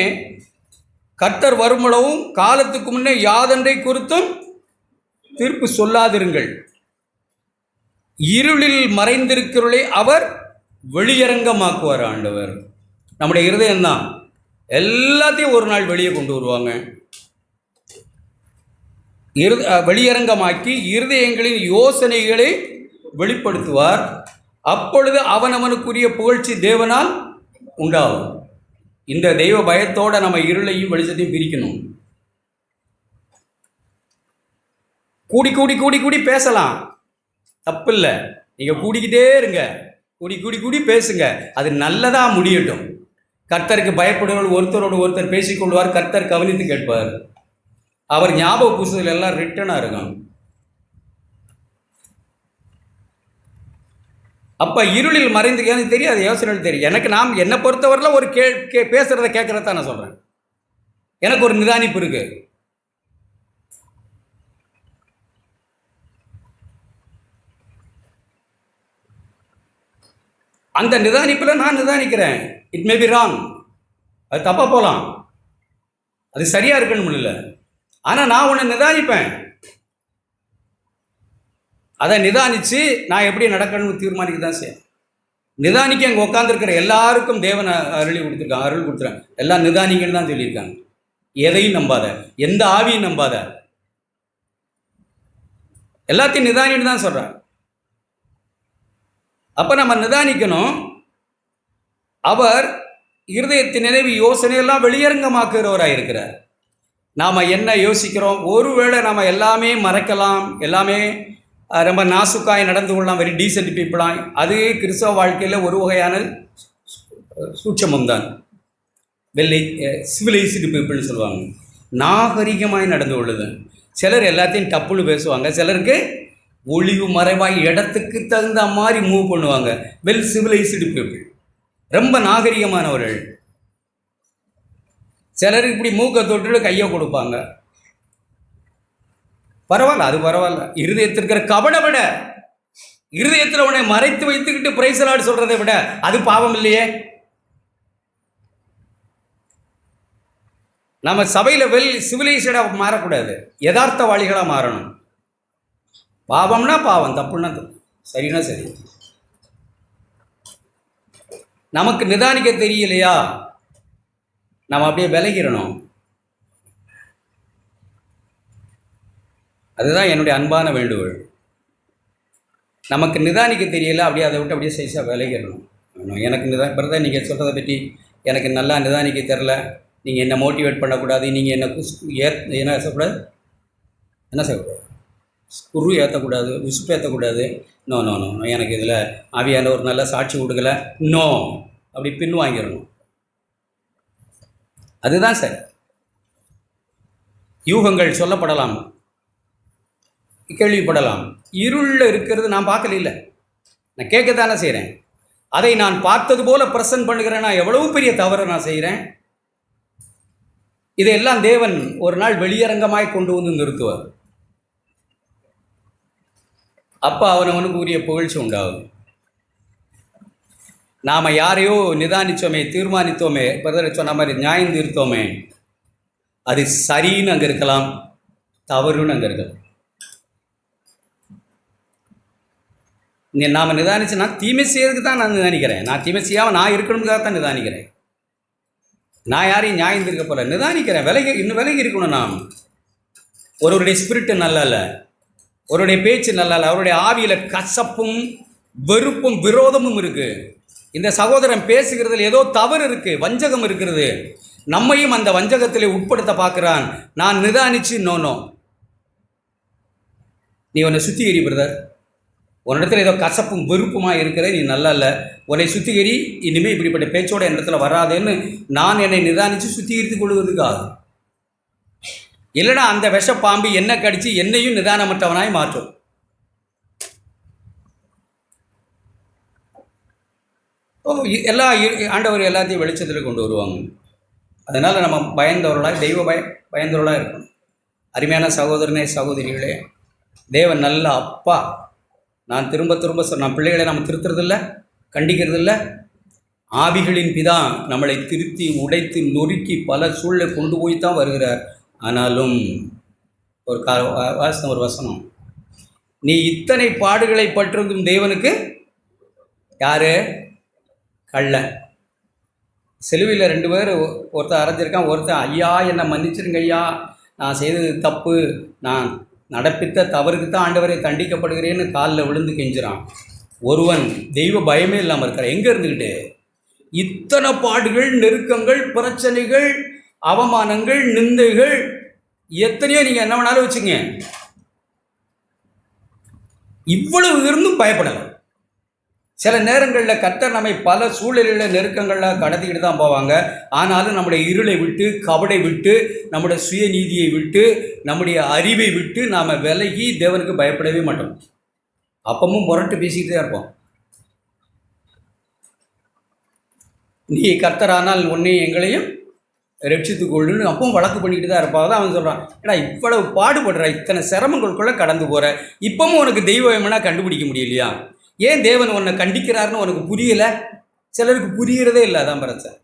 கர்த்தர் வருமளவும் காலத்துக்கு முன்னே யாதொன்றை குறித்தும் தீர்ப்பு சொல்லாதிருங்கள். இருளில் மறைந்திருக்கிறவளை அவர் வெளியரங்கமாக்குவார் ஆண்டவர். நம்முடைய இருதயம்தான் எல்லாத்தையும் ஒரு நாள் வெளியே கொண்டு வருவாங்க. வெளியரங்கமாக்கி இருதயங்களின் யோசனைகளை வெளிப்படுத்துவார். அப்பொழுது அவனவனுக்குரிய புகழ்ச்சி தேவனால் உண்டாகும். இந்த தெய்வ பயத்தோடு நம்ம இருளையும் வெளிச்சத்தையும் பிரிக்கணும். கூடி கூடி கூடி கூடி பேசலாம், தப்பு இல்லை. நீங்கள் கூடிக்கிட்டே இருங்க, கூடி பேசுங்க, அது நல்லதாக முடியட்டும். கர்த்தருக்கு பயப்படுவர்கள் ஒருத்தரோடு ஒருத்தர் பேசிக்கொள்வார், கர்த்தர் கவனித்து கேட்பார். அவர் ஞாபக புஸ்தகத்தில் எல்லாம் ரிட்டனாக இருக்கும். அப்போ இருளில் மறைந்து எனக்கு தெரியாது, யோசனைகள் தெரியும். எனக்கு என்னை பொறுத்தவரையில் ஒரு பேசுகிறத கேட்குறத நான் சொல்கிறேன். எனக்கு ஒரு நிதானிப்பு இருக்கு. அந்த நிதானிப்பில் நான் நிதானிக்கிறேன். இட் மே பி ராங், அது தப்பாக போகலாம், அது சரியாக இருக்கணும் இல்லை. ஆனால் நான் உன்னை நிதானிப்பேன். அதை நிதானித்து நான் எப்படி நடக்கணும்னு தீர்மானிக்க தான் செய்யணும். நிதானிக்க அங்கே உட்காந்துருக்கிற எல்லாருக்கும் தேவன் அருள் கொடுத்துருக்காங்க. எல்லாம் நிதானிங்கன்னு தான் சொல்லியிருக்காங்க. எதையும் நம்பாத, எந்த ஆவியும் நம்பாத, எல்லாத்தையும் நிதானின்னு தான் சொல்கிறேன். அப்போ நம்ம நிதானிக்கணும். அவர் இருதயத்தின் நினைவு யோசனையெல்லாம் வெளியரங்கமாக்குகிறவராக இருக்கிறார். நாம் என்ன யோசிக்கிறோம், ஒருவேளை நாம் எல்லாமே மறைக்கலாம், எல்லாமே ரொம்ப நாசுக்காய் நடந்து கொள்ளலாம், வெரி டீசென்ட் பீப்புளாய். அது கிறிஸ்தவ வாழ்க்கையில் ஒரு வகையான சூட்சமம் தான். சிவிலைஸ்டு பீப்புள்னு சொல்லுவாங்க, நாகரிகமாய் நடந்து கொள்ளுது. சிலர் எல்லாத்தையும் டப்புன்னு பேசுவாங்க, சிலருக்கு ஒளிவு மறைவாய் இடத்துக்கு தகுந்த மாதிரி மூவ் பண்ணுவாங்க. சிவிலைஸ்டு பீப்புள், ரொம்ப நாகரிகமானவர்கள். சிலருக்கு இப்படி மூக்கை தொட்டுட்டு கையை கொடுப்பாங்க. பரவாயில்ல, அது பரவாயில்ல. இருதயத்தில் இருக்கிற கபடை விட, இருதயத்தில் உன்னை மறைத்து வைத்துக்கிட்டு பிரைஸ் தி லார்ட் சொல்றதை விட அது பாவம் இல்லையே. நம்ம சபையில் சிவிலைசேஷனாக மாறக்கூடாது, யதார்த்தவாளிகளாக மாறணும். பாவம்னா பாவம், தப்புன்னா தப்பு, சரினா சரி. நமக்கு நிதானிக்க தெரியலையா, நம்ம அப்படியே விலகிடணும். அதுதான் என்னுடைய அன்பான வேண்டுகோள். நமக்கு நிதானிக்க தெரியல, அப்படியே அதை விட்டு அப்படியே சைஸாக விலகிடணும். எனக்கு பிரதர் நீங்கள் சொல்கிறத பற்றி எனக்கு நல்லா நிதானிக்க தெரில, நீங்கள் என்னை மோட்டிவேட் பண்ணக்கூடாது, நீங்கள் என்னை என்ன சொல்லக்கூடாது, என்ன சொல்லக்கூடாது, குரு ஏற்றக்கூடாது, உசுப்பு ஏற்றக்கூடாது. நோ நோ நோ எனக்கு இதில் ஆவியான ஒரு நல்ல சாட்சி கொடுக்கல, நோ அப்படி பின் வாங்கிடணும். அதுதான் சரி. யூகங்கள் சொல்லப்படலாம், கேள்விப்படலாம். இருளில் இருக்கிறது நான் பார்க்கல, நான் கேட்கத்தானே செய்கிறேன். அதை நான் பார்த்தது போல பிரசன்ட் பண்ணுகிறேன்னா எவ்வளவு பெரிய தவறு நான் செய்கிறேன். இதையெல்லாம் தேவன் ஒரு நாள் வெளியரங்கமாய் கொண்டு வந்து நிறுத்துவார். அப்போ அவனவனுக்கு உரிய புகழ்ச்சி உண்டாகும். நாம் யாரையோ நிதானித்தோமே, தீர்மானித்தோமே, பிரதர் சொன்ன மாதிரி நியாயம் தீர்த்தோமே, அது சரின்னு அங்கே இருக்கலாம், தவறுன்னு அங்கே இருக்கலாம். நாம் நிதானிச்சு, நான் தீமை செய்யறதுக்கு தான் நான் நிதானிக்கிறேன், நான் தீமை செய்யாமல் நான் இருக்கணுங்கிறத தான் நிதானிக்கிறேன். நான் யாரையும் நியாயம் தீர்க்க போல நிதானிக்கிறேன். இன்னும் விலகி இருக்கணும். நாம் ஒருவருடைய ஸ்பிரிட்டு நல்லா இல்லை, ஒருவருடைய பேச்சு நல்லா இல்லை, அவருடைய ஆவியில் கசப்பும் வெறுப்பும் விரோதமும் இருக்குது. இந்த சகோதரன் பேசுகிறதுல ஏதோ தவறு இருக்குது, வஞ்சகம் இருக்கிறது. நம்மையும் அந்த வஞ்சகத்தில் உட்படுத்த பார்க்குறான். நான் நிதானிச்சு நோனோ, நீ உன்னை சுத்திகரி பிரதர், உன்னிடத்தில் ஏதோ கசப்பும் வெறுப்புமாக இருக்கிற, நீ நல்லா இல்லை, உன்னை சுத்திகரி, இனிமேல் இப்படிப்பட்ட பேச்சோட என்னிடத்தில் வராதுன்னு நான் என்னை நிதானித்து சுத்திகரித்து கொள்வதுக்காக. இல்லைனா அந்த விஷப்பாம்பு என்ன கடித்து என்னையும் நிதானமற்றவனாய் மாற்றும். எல்லா ஆண்டவர் எல்லாத்தையும் வெளிச்சத்தில் கொண்டு வருவாங்க. அதனால் நம்ம பயந்தவர்களாக, பயந்தவர்களாக இருக்கணும். அருமையான சகோதரனே, சகோதரிகளே, தேவன் நல்ல அப்பா. நான் திரும்ப நான் பிள்ளைகளை நம்ம திருத்துறதில்ல, கண்டிக்கிறதில்ல. ஆவிகளின் பிதா நம்மளை திருத்தி உடைத்து நொறுக்கி பல சூழலை கொண்டு போய் தான் வருகிறார். ஆனாலும் ஒரு வசனம், நீ இத்தனை பாடுகளை பற்றிருந்தும் தேவனுக்கு யாரு கள்ள. சிலுவையில் 2 பேர், ஒருத்தர் அரைஞ்சிருக்கான், ஒருத்தர் ஐயா என்னை மன்னிச்சிருங்க ஐயா, நான் செய்தது தப்பு, நான் நடப்பித்த தவறுக்கு தான் ஆண்டவரை தண்டிக்கப்படுகிறேன்னு காலில் விழுந்து கெஞ்சுறான். ஒருவன் தெய்வ பயமே இல்லாமல் இருக்கிறான். எங்கே இருந்துக்கிட்டு இத்தனை பாடுகள், நெருக்கங்கள், பிரச்சனைகள், அவமானங்கள், நிந்தைகள், எத்தனையோ நீங்கள் என்ன வேணாலும் வச்சுங்க, இவ்வளவு இருந்தும் பயப்படலாம். சில நேரங்களில் கர்த்தர் நம்மை பல சூழலில் நெருக்கங்களில் கடத்திக்கிட்டு தான் போவாங்க. ஆனாலும் நம்முடைய இருளை விட்டு, கபடை விட்டு, நம்முடைய சுயநீதியை விட்டு, நம்முடைய அறிவை விட்டு நாம் விலகி தேவனுக்கு பயப்படவே மாட்டோம். அப்பமும் முரட்டு பேசிக்கிட்டே இருப்போம். நீ கர்த்தரானால் உன்னையும் எங்களையும் ரட்சித்து கொள்ளுன்னு அப்பவும் வழக்கு பண்ணிக்கிட்டு தான் இருப்பாங்க. தான் அவன் சொல்கிறான், ஏன்னா இவ்வளவு பாடுபடுற, இத்தனை சிரமங்களுக்குள்ளே கடந்து போகிற, இப்பவும் உனக்கு தெய்வம்னா கண்டுபிடிக்க முடியலையா? ஏன் தேவன் உன்னை கண்டிக்கிறாருன்னு உனக்கு புரியலை? சிலருக்கு புரியறதே இல்லை. அதான் பிரச்சனை.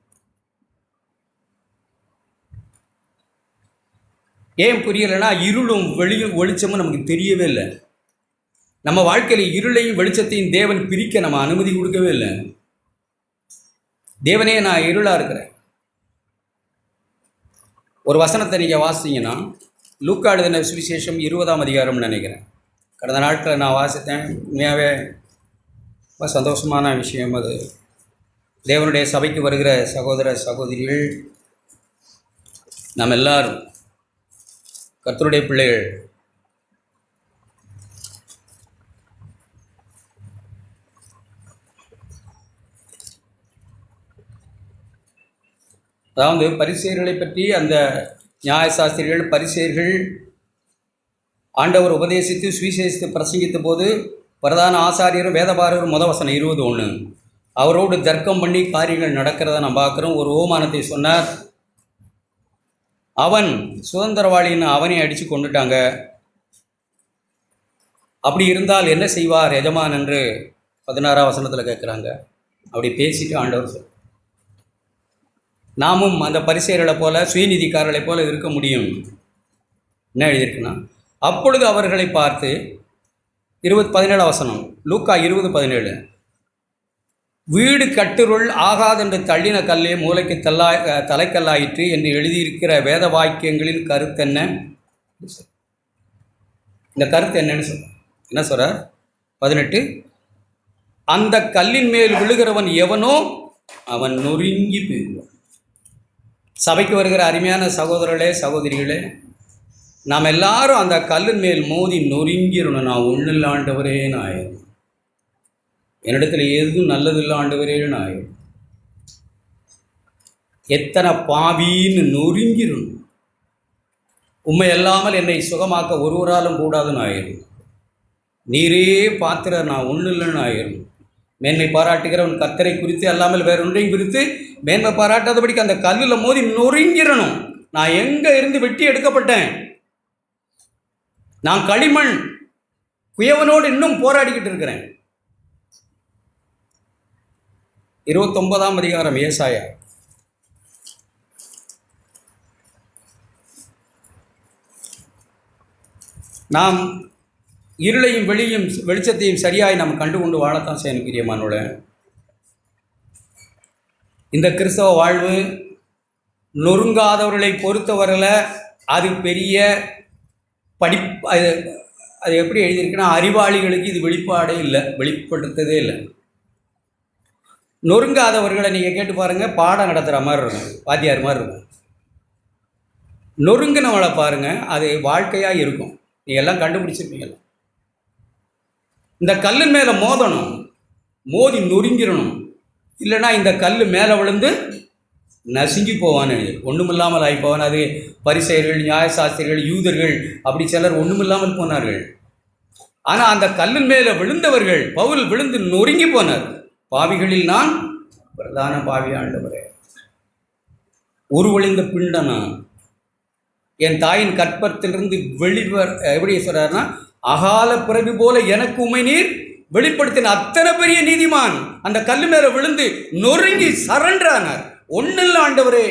ஏன் புரியலைன்னா, இருளும் வெளிச்சமும் நமக்கு தெரியவே இல்லை. நம்ம வாழ்க்கையில் இருளையும் வெளிச்சத்தையும் தேவன் பிரிக்க நம்ம அனுமதி கொடுக்கவே இல்லை. தேவனே நான் இருளாக இருக்கிறேன். ஒரு வசனத்தை நீங்கள் வாசித்தீங்கன்னா, லூக்கா எழுதின சுவிசேஷம் 20ஆம் அதிகாரம்னு நினைக்கிறேன். கடந்த நாட்களில் நான் வாசித்தேன். உண்மையாகவே ரொம்ப சந்தோஷமான விஷயம் அது. தேவனுடைய சபைக்கு வருகிற சகோதர சகோதரிகள், நாம் எல்லாரும் கர்த்தருடைய பிள்ளைகள். அதாவது பரிசேயர்களை பற்றி அந்த நியாயசாஸ்திரிகள், பரிசேயர்கள் ஆண்டவர் உபதேசித்து சுவிசேஷித்து பிரசங்கித்த போது பிரதான ஆசாரியரும் வேதபாரரும் வசனம் 21, அவரோடு தர்க்கம் பண்ணி காரியங்கள் நடக்கிறத நம்ம பார்க்குறோம். ஒரு ஓமானத்தை சொன்னார். அவன் சுதந்திரவாளின்னு அவனை அடித்து கொண்டுட்டாங்க. அப்படி இருந்தால் என்ன செய்வார் எஜமான் என்று 16ஆம் வசனத்தில் கேட்குறாங்க. அப்படி பேசிட்டு ஆண்டவர் சொல், நாமும் அந்த பரிசேயர்களை போல சுயநிதிக்காரர்களை போல இருக்க முடியும். என்ன எழுதியிருக்குன்னா, அப்பொழுது அவர்களை பார்த்து 17ஆம் வசனம், லூக்கா 20:17, வீடு கட்டுருள் ஆகாதென்று தள்ளின கல்லே மூளைக்கு தலைக்கல்லாயிற்று என்று எழுதியிருக்கிற வேத வாக்கியங்களின் கருத்து என்ன? இந்த கருத்து என்னன்னு சொல்ற என்ன சொல்ற? 18, அந்த கல்லின் மேல் விழுகிறவன் எவனோ அவன் நொறுங்கி போயிடுவான். சபைக்கு வருகிற அருமையான சகோதரர்களே சகோதரிகளே, நாம் எல்லாரும் அந்த கல்லின் மேல் மோதி நொறுங்கிடணும். நான் ஒன்றும் இல்லை ஆண்டவரே ஆயிடும், என்னிடத்துல எதுவும் நல்லதில்லை ஆண்டவரேன்னு ஆயிடும், எத்தனை பாவின்னு நொறுங்கிடணும். உண்மை இல்லாமல் என்னை சுகமாக்க ஒருவராலும் கூடாதுன்னு ஆயிடும். நீரே பாத்திர நான் ஒன்றும் இல்லைன்னு ஆயிடும். மேன்மை பாராட்டுகிறவன் கர்த்தரை குறித்து அல்லாமல் வேற ஒன்றையும் குறித்து மேன்மை பாராட்டாதபடிக்கு அந்த கல்லில் மோதி நொறுங்கிடணும். நான் எங்கே இருந்து வெட்டி எடுக்கப்பட்டேன்? நான் களிமண் குயவனோடு இன்னும் போராடிக்கிட்டு இருக்கிறேன். 29ஆம் அதிகாரம் ஏசாயா. நாம் இருளையும் வெளிச்சத்தையும் சரியாய் நாம் கண்டு கொண்டு வாழத்தான் செய்யணும் பிரியமானோட. இந்த கிறிஸ்தவ வாழ்வு நொறுங்காதவர்களை பொறுத்தவரையில் அது பெரிய அது எப்படி எழுதியிருக்குன்னா, அறிவாளிகளுக்கு இது வெளிப்பாடே இல்லை, வெளிப்படுத்ததே இல்லை. நொறுங்காதவர்களை நீங்கள் கேட்டு பாருங்கள், பாடம் நடத்துகிற மாதிரி இருக்கும், வாத்தியார் மாதிரி இருக்கும். நொறுங்கினவளை பாருங்கள், அது வாழ்க்கையாக இருக்கும். நீங்கள் எல்லாம் கண்டுபிடிச்சிருப்பீங்கல்ல. இந்த கல்லின் மேலே மோதணும், மோதி நொறுங்கிடணும். இல்லைன்னா இந்த கல் மேலே விழுந்து நசுங்கி போவான்னு, ஒன்றுமில்லாமல் ஆகி போவான். அது பரிசேயர்கள், நியாயசாஸ்திரிகள், யூதர்கள் அப்படி சிலர் ஒன்றுமில்லாமல் போனார்கள். ஆனால் அந்த கல்லின் மேலே விழுந்தவர்கள், பவுல் விழுந்து நொறுங்கி போனார். பாவிகளில் நான் பிரதான பாவி ஆண்டவரே, உருவழிந்த பிண்டனா, என் தாயின் கற்பத்திலிருந்து வெளிவர் எப்படி சொல்றாருன்னா, அகால பிறவி போல எனக்கு உம்மை நீர் வெளிப்படுத்தின அத்தனை பெரிய நீதிமான் அந்த கல்லு மேல விழுந்து நொறுங்கி சரண்டரானார். ஒன்னில்ல ஆண்டவரே.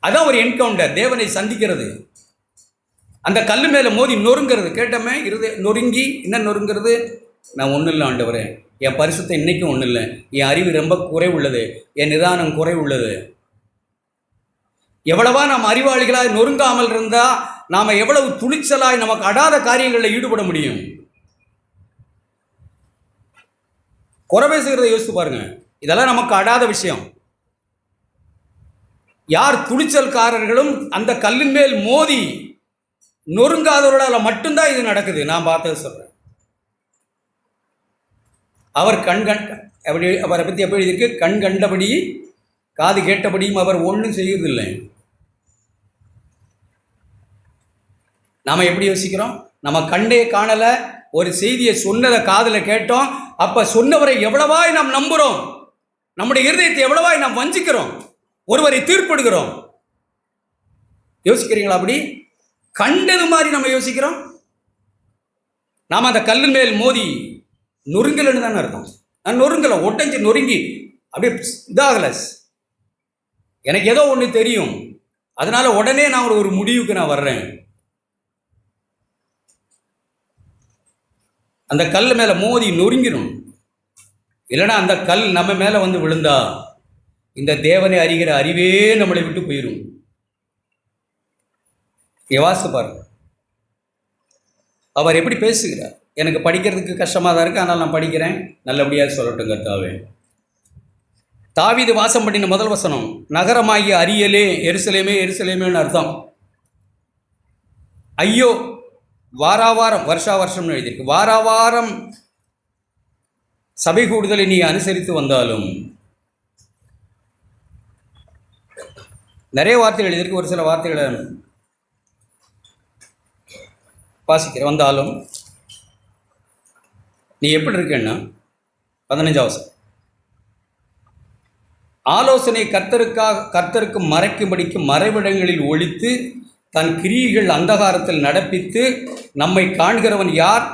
அதான் ஒரு என்கவுண்டர், தேவனை சந்திக்கிறது. அந்த கல்லு மேல மோதி நொறுங்கிறது. கேட்டமே இருது நொறுங்கி என்ன நொறுங்கிறது? நான் ஒன்றும் இல்லை ஆண்டவரே, என் பரிசுத்தம் இன்னைக்கும் ஒன்றும் இல்லை, என் அறிவு ரொம்ப குறை உள்ளது, என் நிதானம் குறை உள்ளது. எவ்வளவா நாம் அறிவாளிகளாய் நொறுங்காமல் இருந்தால் நாம் எவ்வளவு துணிச்சலாய் நமக்கு அடாத காரியங்களில் ஈடுபட முடியும்? குறை பேசுகிறத யோசித்து பாருங்க. இதெல்லாம் நமக்கு அடாத விஷயம். யார் துணிச்சல்காரர்களும் அந்த கல்லின் மேல் மோதி நொறுங்காதவர்களால் மட்டும்தான் இது நடக்குது. நான் பார்த்தது சொல்றேன். அவர் அப்படி அவரை பற்றி எப்படி இருக்கு? கண் கண்டபடி காது கேட்டபடியும் அவர் ஒன்றும் செய்யறதில்லை. நாம் எப்படி யோசிக்கிறோம்? நம்ம கண்டே காணலை, ஒரு செய்தியை சொன்னதை காதில் கேட்டோம். அப்போ சொன்னவரை எவ்வளவாய் நாம் நம்புகிறோம், நம்முடைய இருதயத்தை எவ்வளவாய் நாம் வஞ்சிக்கிறோம், ஒருவரை தீர்ப்பிடுகிறோம். யோசிக்கிறீங்களா? அப்படி கண்டது மாதிரி நம்ம யோசிக்கிறோம். நாம் அந்த கல்லின் மேல் மோதி நொறுங்கலன்னு தானே அர்த்தம். நான் நொறுங்கலை, ஒட்டஞ்சி நொறுங்கி அப்படியே இதாகலை. எனக்கு ஏதோ ஒன்று தெரியும், அதனால உடனே நான் ஒரு முடிவுக்கு நான் வர்றேன். அந்த கல் மேலே மோதி நொறுங்கிடும். இல்லைன்னா அந்த கல் நம்ம மேலே வந்து விழுந்தா இந்த தேவனை அறிகிற அறிவே நம்மளை விட்டு போயிடும். வாசித்து பாருங்க, அவர் எப்படி பேசுகிறார். எனக்கு படிக்கிறதுக்கு கஷ்டமாக தான் இருக்குது, ஆனால் நான் படிக்கிறேன், நல்லபடியாக சொல்லட்டும் கர்த்தாவே. தாவீது வாசம் பண்ணின முதல் வசனம், நகரமாகிய அரியலே எருசலேமே எருசலேமேன்னு அர்த்தம். ஐயோ, வாராவாரம் வருஷா வருஷம்னு எழுதியிருக்கு. வாராவாரம் சபை கூடுதலை நீ அனுசரித்து வந்தாலும், நிறைய வார்த்தைகள் எழுதியிருக்கு. ஒரு சில வார்த்தைகளை வாசிக்கிற வந்தாலும் நீ எப்படி இருக்கேன்னா 15 வருஷம் ஆலோசனை கர்த்தருக்கு மறைக்கும்படிக்கு மறைவிடங்களில் ஒழித்து தன் கிரியைகள் அந்தகாரத்தில் நடப்பித்து நம்மை காண்கிறவன் யார்,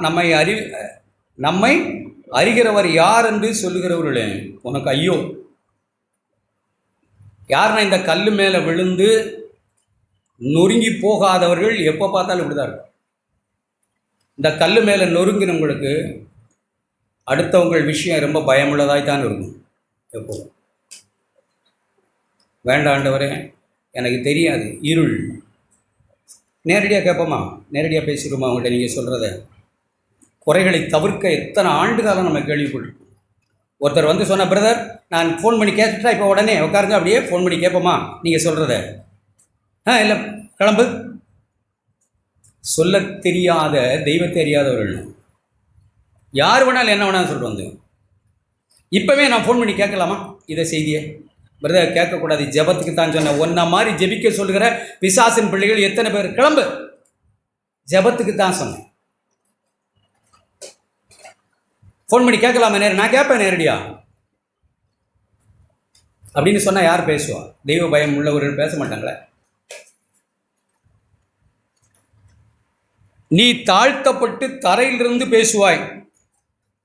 நம்மை அறிகிறவர் யார் என்று சொல்லுகிறவர்களே உனக்கு ஐயோ. யாருன்னா இந்த கல் மேலே விழுந்து நொறுங்கி போகாதவர்கள் எப்போ பார்த்தாலும் இப்படி தான் இருக்கும். இந்த கல் மேலே நொறுங்கினவங்களுக்கு அடுத்தவங்கள் விஷயம் ரொம்ப பயமுள்ளதாய் தான் இருக்கும். எப்போ வேண்டாண்டவரே எனக்கு தெரியாது, இருள். நேரடியாக கேட்போமா, நேரடியாக பேசிடுமா அவங்கள்ட்ட நீங்கள் சொல்கிறத? குறைகளை தவிர்க்க எத்தனை ஆண்டு காலம் நம்ம கேள்விப்பட்டிருக்கோம். ஒருத்தர் வந்து சொன்ன, பிரதர் நான் ஃபோன் பண்ணி கேட்டுட்டா இப்போ உடனே உட்காருங்க, அப்படியே ஃபோன் பண்ணி கேட்போமா நீங்கள் சொல்கிறத? இல்லை கிளம்பு. சொல்ல தெரியாத தெய்வத்தை அறியாதவர்கள் யார் வேணாலும் என்ன வேணாலும் சொல்லிட்டு வந்து இப்போவே நான் ஃபோன் பண்ணி கேட்கலாமா இதை செய்தியை? பிரதர் கேட்கக்கூடாது, ஜெபத்துக்கு தான் சொன்னேன். ஒன்றை மாதிரி ஜெபிக்க சொல்லுகிற பிசாசின் பிள்ளைகள் எத்தனை பேர்? கிளம்பு, ஜெபத்துக்கு தான் சொன்னேன். ஃபோன் பண்ணி கேட்கலாமா? நான் கேட்பேன் நேரடியா அப்படின்னு சொன்னால் யார் பேசுவா? தெய்வ பயம் உள்ளவர்கள் பேச மாட்டாங்களே. நீ தாழ்த்தப்பட்டு தரையிலிருந்து பேசுவாய்.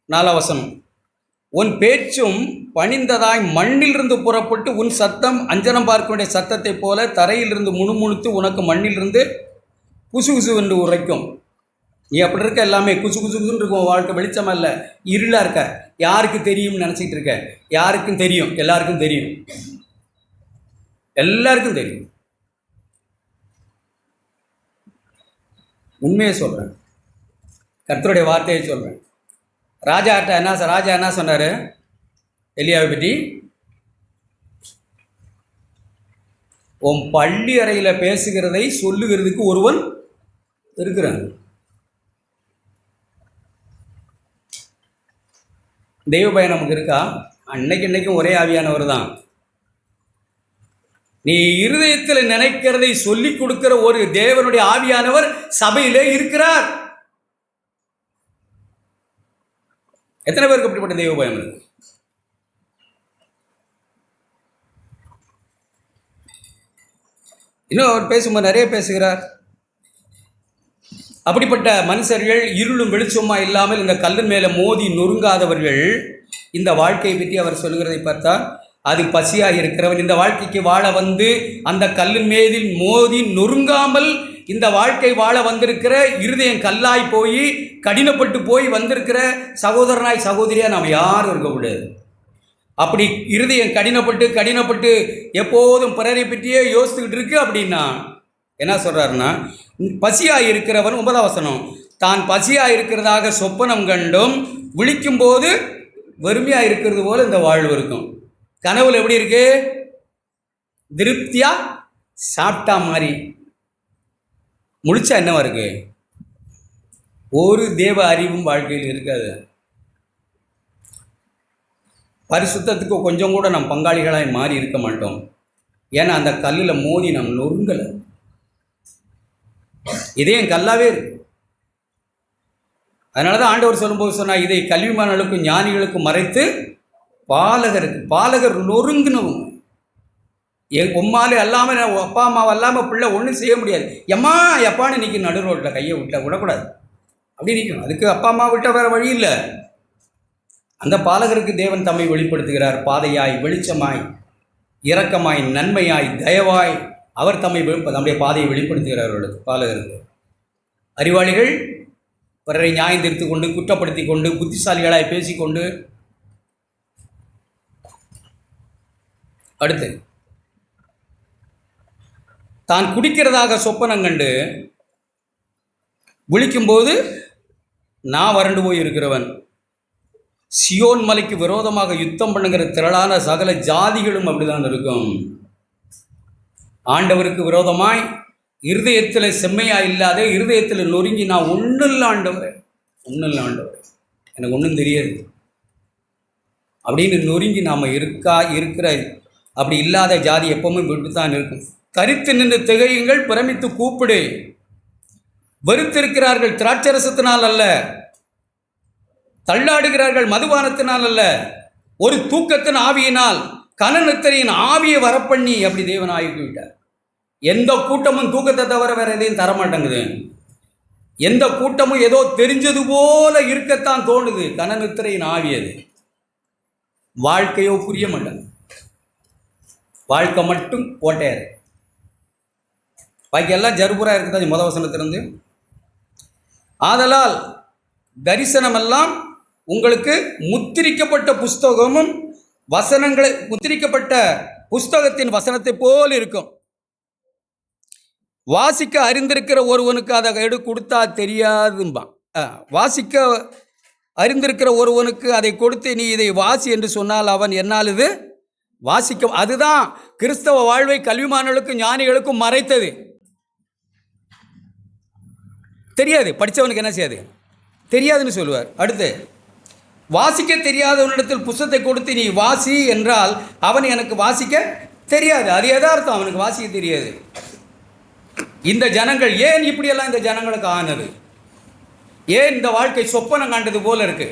4 வசனம். உன் பேச்சும் பணிந்ததாய் மண்ணிலிருந்து புறப்பட்டு உன் சத்தம் அஞ்சனம் பார்க்கக்கூடிய சத்தத்தை போல தரையிலிருந்து முணுமுணுத்து உனக்கு மண்ணிலிருந்து குசு குசு என்று உரைக்கும். நீ அப்படி இருக்க, எல்லாமே குசு குசு குசுன்னு இருக்கும். வாழ்க்கை வெளிச்சமாக இல்லை, இருளாக இருக்க. யாருக்கு தெரியும்னு நினச்சிக்கிட்டு இருக்க? யாருக்கும் தெரியும், எல்லாருக்கும் தெரியும், எல்லாருக்கும் தெரியும். உண்மையை சொல்கிறேன், கர்த்தருடைய வார்த்தையை சொல்கிறேன். ராஜா என்ன சொன்னார் எலியாவை பற்றி? உன் பள்ளி அறையில் பேசுகிறதை சொல்லுகிறதுக்கு ஒருவன் இருக்கிறான். தெய்வ பயம் நமக்கு இருக்கா? அன்னைக்கும் ஒரே ஆவியானவர் தான். நீ இருதயத்தில் நினைக்கிறதை சொல்லிக் கொடுக்கிற ஒரு தேவனுடைய ஆவியானவர் சபையிலே இருக்கிறார். எத்தனை பேருக்கு அப்படிப்பட்ட தெய்வ பயம் இருக்கு? இன்னும் அவர் பேசும்போது நிறைய பேசுகிறார். அப்படிப்பட்ட மனுஷர்கள் இருளும் வெளிச்சமா இல்லாமல் இந்த கல்லின் மேலே மோதி நொறுங்காதவர்கள். இந்த வாழ்க்கையை பற்றி அவர் சொல்லுகிறதை பார்த்தா, அது பசியாக இருக்கிறவன் இந்த வாழ்க்கைக்கு வாழ வந்து அந்த கல்லின் மேதில் மோதி நொறுங்காமல் இந்த வாழ்க்கை வாழ வந்திருக்கிற, இருதயம் கல்லாய் போய் கடினப்பட்டு போய் வந்திருக்கிற சகோதரனாய் சகோதரியாக நாம் யாரும் இருக்கக்கூடாது. அப்படி இருதயம் கடினப்பட்டு எப்போதும் பிறரை பற்றியே யோசித்துக்கிட்டு இருக்கு அப்படின்னா என்ன சொல்கிறாருன்னா, பசியாக இருக்கிறவன் 9 வசனம், தான் பசியாக இருக்கிறதாக சொப்பனம் கண்டும் விழிக்கும்போது வெறுமையாக இருக்கிறது போல் இந்த வாழ்வு இருக்கும். கனவுல எப்படி இருக்கு? திருப்தியாக சாப்பிட்டா மாதிரி. முழிச்சா என்னவா இருக்கு? ஒரு தேவ அறிவும் வாழ்க்கையில் இருக்காது. பரிசுத்தத்துக்கு கொஞ்சம் கூட நாம் பங்காளிகளாய் மாறி இருக்க மாட்டோம். ஏன்னா அந்த கல்லில் மோதி நாம் நொறுங்கலை. இதே என் கல்லாவே இருக்கு. அதனால தான் ஆண்டவர் சொல்லும்போது சொன்னால், இதை கல்விமான்களுக்கும் ஞானிகளுக்கும் மறைத்து பாலகர் நொறுங்கினவங்க. உம்மாலே அல்லாமல் அப்பா அம்மாவை அல்லாமல் பிள்ளை ஒன்றும் செய்ய முடியாது. எப்பான்னு நிற்கும் நடு ரோட்டில், கையை விடக்கூடாது, அப்படி நிற்கும். அதுக்கு அப்பா அம்மா விட்டால் வேறு வழி இல்லை. அந்த பாலகருக்கு தேவன் தம்மை வெளிப்படுத்துகிறார். பாதையாய், வெளிச்சமாய், இரக்கமாய், நன்மையாய், தயவாய் அவர் நம்முடைய பாதையை வெளிப்படுத்துகிறார் அவர்களுக்கு, பாலகருக்கு. அறிவாளிகள் பிறரை நியாயம் தீர்த்து கொண்டு, குற்றப்படுத்தி கொண்டு, புத்திசாலிகளாய் பேசிக்கொண்டு. அடுத்து, தான் குடிக்கிறதாக சொப்பனம் கண்டு விழிக்கும்போது நான் வறண்டு போய் இருக்கிறவன். சியோன் மலைக்கு விரோதமாக யுத்தம் பண்ணுகிற திரளான சகல ஜாதிகளும் அப்படிதான் இருக்கும். ஆண்டவருக்கு விரோதமாய் இருதயத்தில் செம்மையா இல்லாத, இருதயத்தில் நொறுங்கி நான் ஒன்றும் இல்லை ஆண்டவரே, எனக்கு ஒன்றும் தெரியாது அப்படின்னு நொறுங்கி நாம் இருக்கிற அப்படி இல்லாத ஜாதி எப்பவுமே இப்படித்தான் இருக்கும். தரித்து நின்று திகையுங்கள், பிரமித்து கூப்பிடு. வெறுத்திருக்கிறார்கள் திராட்சரசத்தினால் அல்ல, தள்ளாடுகிறார்கள் மதுபானத்தினால் அல்ல, ஒரு தூக்கத்தின் ஆவியினால், கனநித்திரையின் ஆவியை வரப்பண்ணி அப்படி தேவன் ஆகிவிட்டார். எந்த கூட்டமும் தூக்கத்தை தவிர வேற எதையும் தரமாட்டேங்குது. எந்த கூட்டமும் ஏதோ தெரிஞ்சது போல இருக்கத்தான் தோணுது. கனநித்திரையின் ஆவி அது. வாழ்க்கையோ புரிய மாட்டேங்குது. வாழ்க்கை மட்டும் ஓட்டையாரு. பாக்கி எல்லாம் ஜருபுரா இருக்குதா முத வசனத்திலிருந்து. ஆதலால் தரிசனமெல்லாம் உங்களுக்கு முத்திரிக்கப்பட்ட புஸ்தகமும் வசனங்களை முத்திரிக்கப்பட்ட புஸ்தகத்தின் வசனத்தை போல் இருக்கும். வாசிக்க அறிந்திருக்கிற ஒருவனுக்கு அதை கொடுத்தா தெரியாதும்பான். வாசிக்க அறிந்திருக்கிற ஒருவனுக்கு அதை கொடுத்து நீ இதை வாசி என்று சொன்னால் அவன் என்னால் இது வாசிக்க. அதுதான் கிறிஸ்தவ வாழ்வை கல்விமான்களுக்கும் ஞானிகளுக்கும் மறைத்தது. தெரியாது, படித்தவனுக்கு என்ன செய்யாது, தெரியாதுன்னு சொல்லுவார். அடுத்து, வாசிக்க தெரியாதவனிடத்தில் புஸ்தகத்தை கொடுத்து நீ வாசி என்றால் அவன் எனக்கு வாசிக்க தெரியாது. அது எதார்த்தம், அவனுக்கு வாசிக்க தெரியாது. இந்த ஜனங்கள் ஏன் இப்படியெல்லாம் இந்த ஜனங்களுக்கு ஆனது? ஏன் இந்த வாழ்க்கை சொப்பனம் காண்டது போல இருக்கு?